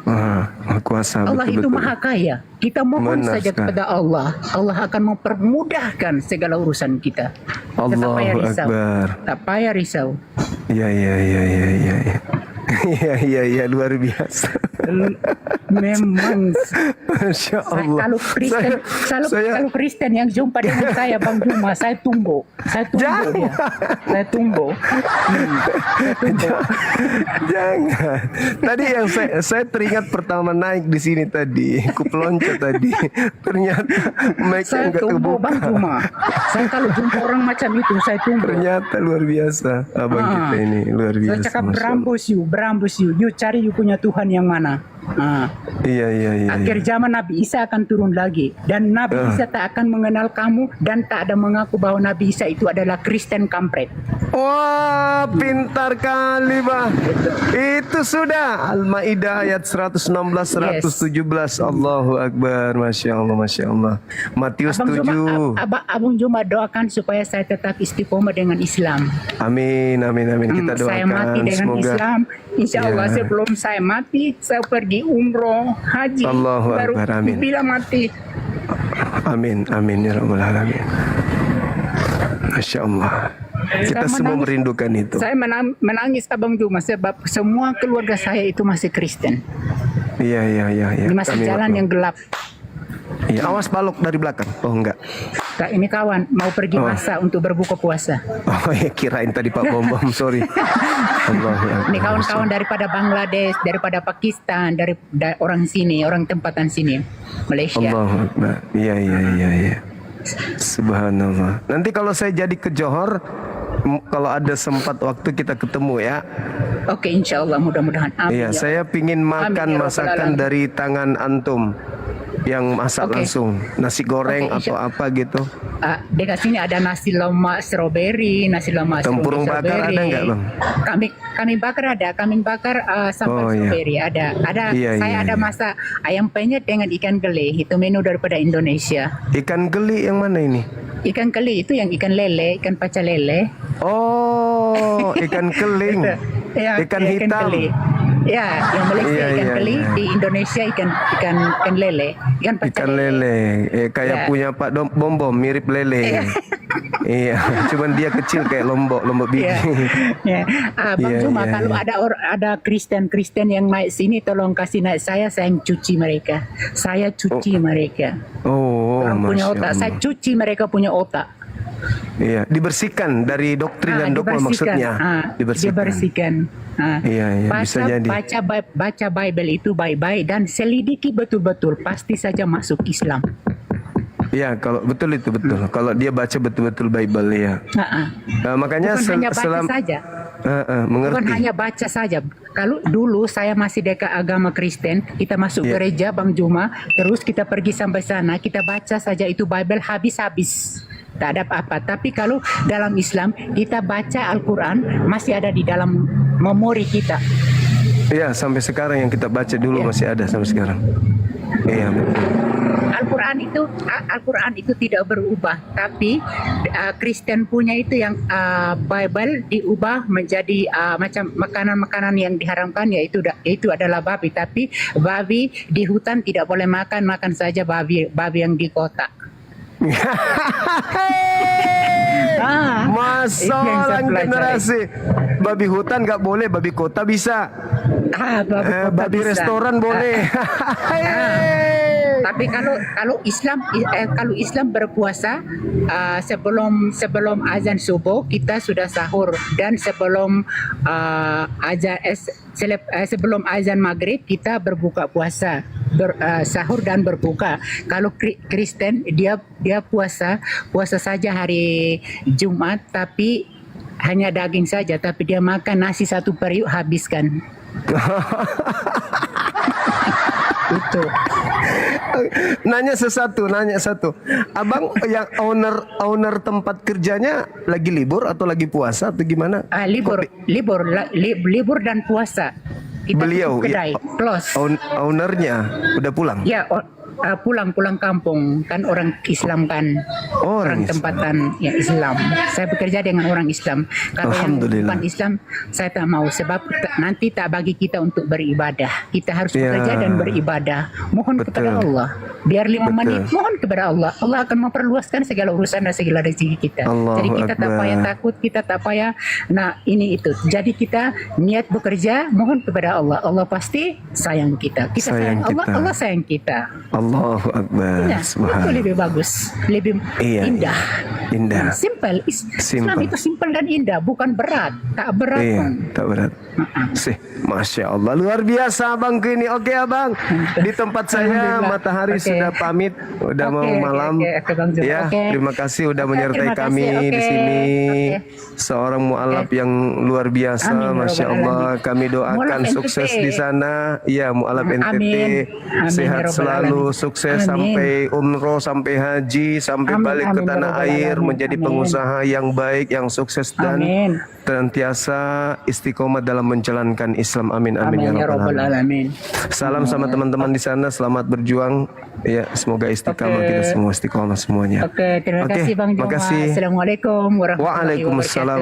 Speaker 1: Maha kuasa,
Speaker 9: Allah itu
Speaker 1: betul.
Speaker 9: maha kaya. Kita mohon
Speaker 1: Benar
Speaker 9: saja
Speaker 1: sekali.
Speaker 9: kepada Allah, Allah akan mempermudahkan segala urusan kita. Kita tak payah
Speaker 1: Allahu
Speaker 9: risau.
Speaker 1: Akbar.
Speaker 9: Tak payah risau.
Speaker 1: Iya. Iya, luar biasa.
Speaker 9: Memang
Speaker 1: Masya Allah.
Speaker 9: kalau Kristen, kalau Kristen yang jumpa dengan saya Bang Juma, saya tunggu
Speaker 1: Jangan.
Speaker 9: dia. Saya tunggu.
Speaker 1: Jangan. Tadi yang saya teringat pertama naik di sini tadi, kupelonco tadi. Ternyata mic
Speaker 9: Saya
Speaker 1: enggak
Speaker 9: tunggu
Speaker 1: kebuka.
Speaker 9: Bang Juma. Saya kalau jumpa orang macam itu, saya tunggu.
Speaker 1: Ternyata luar biasa abang kita ini, luar
Speaker 9: Saya
Speaker 1: biasa.
Speaker 9: cakap
Speaker 1: Masya Allah.
Speaker 9: berambus you. You cari you punya Tuhan yang mana.
Speaker 1: Iya.
Speaker 9: Akhir zaman Nabi Isa akan turun lagi. Dan Nabi Isa tak akan mengenal kamu dan tak ada mengaku bahwa Nabi Isa itu adalah Kristen kampret.
Speaker 1: Wah, pintar kali, Bah. Itu sudah Al-Maidah ayat 116 117. Allahu Akbar. Masya Allah. Matius 7.
Speaker 9: Abang Juma doakan supaya saya tetap istiqomah dengan Islam.
Speaker 1: Amin. Kita doakan
Speaker 9: Saya mati dengan
Speaker 1: semoga
Speaker 9: Islam. Insya Allah
Speaker 1: Ya.
Speaker 9: sebelum saya mati, saya pergi umroh, haji.
Speaker 1: Allahu
Speaker 9: baru
Speaker 1: Akbar, amin.
Speaker 9: bila mati.
Speaker 1: Amin ya rabbal alamin. Masya Allah. Kita
Speaker 9: Saya
Speaker 1: semua
Speaker 9: menangis.
Speaker 1: merindukan itu.
Speaker 9: Saya menangis Abang Juma sebab semua keluarga saya itu masih Kristen.
Speaker 1: Iya.
Speaker 9: Ini masih
Speaker 1: Kami
Speaker 9: jalan
Speaker 1: waktu-
Speaker 9: yang gelap.
Speaker 1: Iya, awas balok dari belakang. Oh enggak.
Speaker 9: Kak, ini kawan mau pergi masak untuk berbuka puasa.
Speaker 1: Oh ya, kirain tadi Pak Bom, sorry. Allahu Akbar.
Speaker 9: Ini kawan-kawan daripada Bangladesh, daripada Pakistan, dari orang sini, orang tempatan sini, Malaysia.
Speaker 1: Allahu Akbar. Iya. Subhanallah. Nanti kalau saya jadi ke Johor, kalau ada sempat waktu kita ketemu ya.
Speaker 9: Oke, insya Allah mudah-mudahan. Amin.
Speaker 1: Iya,
Speaker 9: ya
Speaker 1: saya pingin makan
Speaker 9: Amin, ya Rabbal
Speaker 1: masakan
Speaker 9: Alamin.
Speaker 1: dari tangan antum yang masak
Speaker 9: Oke.
Speaker 1: langsung, nasi goreng
Speaker 9: Oke,
Speaker 1: atau
Speaker 9: insya-
Speaker 1: apa gitu.
Speaker 9: Dekat sini ada nasi lemak strawberry, nasi lemak
Speaker 1: Tempurung bakar ada nggak, Bang?
Speaker 9: Kami bakar ada, kami bakar
Speaker 1: Oh,
Speaker 9: sambal
Speaker 1: iya.
Speaker 9: strawberry ada.
Speaker 1: Iya,
Speaker 9: Saya
Speaker 1: iya,
Speaker 9: ada
Speaker 1: iya.
Speaker 9: masak ayam penyet dengan ikan gele. Itu menu daripada Indonesia.
Speaker 1: Ikan geli yang mana ini?
Speaker 9: Ikan gele itu yang ikan lele, ikan paca lele.
Speaker 1: Oh, ikan keling.
Speaker 9: Ya,
Speaker 1: Ikan hitam.
Speaker 9: gele. Ya, yang Malaysia
Speaker 1: Iya,
Speaker 9: ikan
Speaker 1: iya,
Speaker 9: geli,
Speaker 1: iya.
Speaker 9: di Indonesia ikan lele, ikan paca
Speaker 1: Ikan lele. Kayak
Speaker 9: Ya.
Speaker 1: punya Pak Bom Bom, mirip lele. Iya, cuman dia kecil kayak lombok biji.
Speaker 9: Ya, ya. Bang
Speaker 1: Iya,
Speaker 9: Juma,
Speaker 1: iya,
Speaker 9: kalau
Speaker 1: iya.
Speaker 9: ada Kristen yang naik sini, tolong kasih naik saya yang cuci mereka. Saya cuci mereka.
Speaker 1: Oh,
Speaker 9: Orang punya
Speaker 1: Masya
Speaker 9: otak, saya
Speaker 1: Allah.
Speaker 9: cuci mereka punya otak.
Speaker 1: Iya, dibersihkan dari doktrin dan dogma
Speaker 9: Dibersihkan.
Speaker 1: maksudnya.
Speaker 9: Dibersihkan.
Speaker 1: Iya, bisa jadi.
Speaker 9: Baca Bible itu baik-baik dan selidiki betul-betul, pasti saja masuk Islam.
Speaker 1: Iya, kalau betul itu betul. Kalau dia baca betul-betul Bible ya. Makanya
Speaker 9: Bukan hanya baca saja.
Speaker 1: mengerti.
Speaker 9: Bukan hanya baca saja. Kalau dulu saya masih dekat agama Kristen, kita masuk
Speaker 1: Iya.
Speaker 9: gereja Bang Juma, terus kita pergi sampai sana, kita baca saja itu Bible habis-habis. Tak ada apa-apa. Tapi kalau dalam Islam, kita baca Al-Quran masih ada di dalam memori kita.
Speaker 1: Iya, sampai sekarang yang kita baca dulu masih ada sampai sekarang. Iya, betul.
Speaker 9: Al-Quran itu tidak berubah, tapi Kristen punya itu yang Bible diubah menjadi macam makanan-makanan yang diharamkan, yaitu adalah babi. Tapi babi di hutan tidak boleh makan saja babi yang di kota.
Speaker 1: Masalah generasi. Babi hutan nggak boleh, babi kota bisa. Babi
Speaker 9: bisa.
Speaker 1: restoran boleh.
Speaker 9: Tapi kalau Islam berpuasa, sebelum azan subuh kita sudah sahur, dan sebelum sebelum azan maghrib kita berbuka puasa, sahur dan berbuka. Kalau Kristen dia puasa saja hari Jumat, tapi hanya daging saja, tapi dia makan nasi satu periuk habiskan. Itu.
Speaker 1: Nanya satu. Abang yang owner tempat kerjanya lagi libur atau lagi puasa atau gimana?
Speaker 9: Libur dan puasa. Kita
Speaker 1: Beliau,
Speaker 9: tutup kedai, close.
Speaker 1: ownernya udah pulang.
Speaker 9: Ya, pulang kampung, kan orang Islam kan,
Speaker 1: Oh, orang Islam.
Speaker 9: tempatan ya Islam. Saya bekerja dengan orang Islam. Kalau yang
Speaker 1: Alhamdulillah.
Speaker 9: bukan Islam, saya tak mau sebab nanti tak bagi kita untuk beribadah. Kita harus
Speaker 1: Ya.
Speaker 9: bekerja dan beribadah. Mohon
Speaker 1: Betul.
Speaker 9: kepada Allah. Biar 5
Speaker 1: Betul.
Speaker 9: menit, mohon kepada Allah. Allah akan memperluaskan segala urusan dan segala rezeki kita.
Speaker 1: Allahu
Speaker 9: Jadi kita tak
Speaker 1: Akbar.
Speaker 9: payah takut, kita tak payah. Nah ini itu. Jadi kita niat bekerja, mohon kepada Allah. Allah pasti sayang kita. Kita sayang Allah,
Speaker 1: kita.
Speaker 9: Allah sayang kita.
Speaker 1: Allahu Akbar.
Speaker 9: Ya, itu
Speaker 1: Subhanallah.
Speaker 9: lebih bagus, lebih
Speaker 1: Iya,
Speaker 9: indah.
Speaker 1: Indah.
Speaker 9: Simple. Islam
Speaker 1: Simple.
Speaker 9: itu simple dan indah, bukan berat. Tak berat
Speaker 1: Iya,
Speaker 9: pun.
Speaker 1: tak berat. Masya Allah, luar biasa abang ini. Oke abang, di tempat saya
Speaker 9: Alhamdulillah.
Speaker 1: matahari
Speaker 9: Oke.
Speaker 1: sudah pamit, udah mau malam.
Speaker 9: Oke, Bang Zul.
Speaker 1: Ya,
Speaker 9: Oke.
Speaker 1: terima kasih udah
Speaker 9: Oke,
Speaker 1: menyertai
Speaker 9: terima
Speaker 1: kami
Speaker 9: kasih.
Speaker 1: di
Speaker 9: Oke.
Speaker 1: sini.
Speaker 9: Oke.
Speaker 1: Seorang mualaf yang luar biasa,
Speaker 9: Amin, ya
Speaker 1: Masya
Speaker 9: Rabbal
Speaker 1: Allah.
Speaker 9: Alamin.
Speaker 1: Kami doakan
Speaker 9: Mualaf NTT.
Speaker 1: sukses di sana. Ya, mualaf
Speaker 9: Amin.
Speaker 1: NTT,
Speaker 9: Amin, ya
Speaker 1: sehat
Speaker 9: Rabbal
Speaker 1: selalu,
Speaker 9: Alamin.
Speaker 1: sukses
Speaker 9: Amin.
Speaker 1: sampai umroh, sampai haji, sampai
Speaker 9: Amin,
Speaker 1: balik ke
Speaker 9: amin, ya
Speaker 1: tanah
Speaker 9: Rabbal
Speaker 1: air,
Speaker 9: Alamin.
Speaker 1: menjadi
Speaker 9: Amin.
Speaker 1: pengusaha yang baik, yang sukses dan
Speaker 9: Amin.
Speaker 1: senantiasa istiqomah dalam menjalankan Islam. Amin amin,
Speaker 9: Amin ya Rabbal Alamin.
Speaker 1: Salam sama teman-teman di sana, selamat berjuang. Ya, semoga istiqomah
Speaker 9: Oke.
Speaker 1: kita semua istiqomah semuanya.
Speaker 9: Oke, terima
Speaker 1: Oke,
Speaker 9: kasih Bang Joma.
Speaker 1: makasih.
Speaker 9: Assalamualaikum warahmatullahi
Speaker 1: Waalaikumsalam.
Speaker 9: wabarakatuh.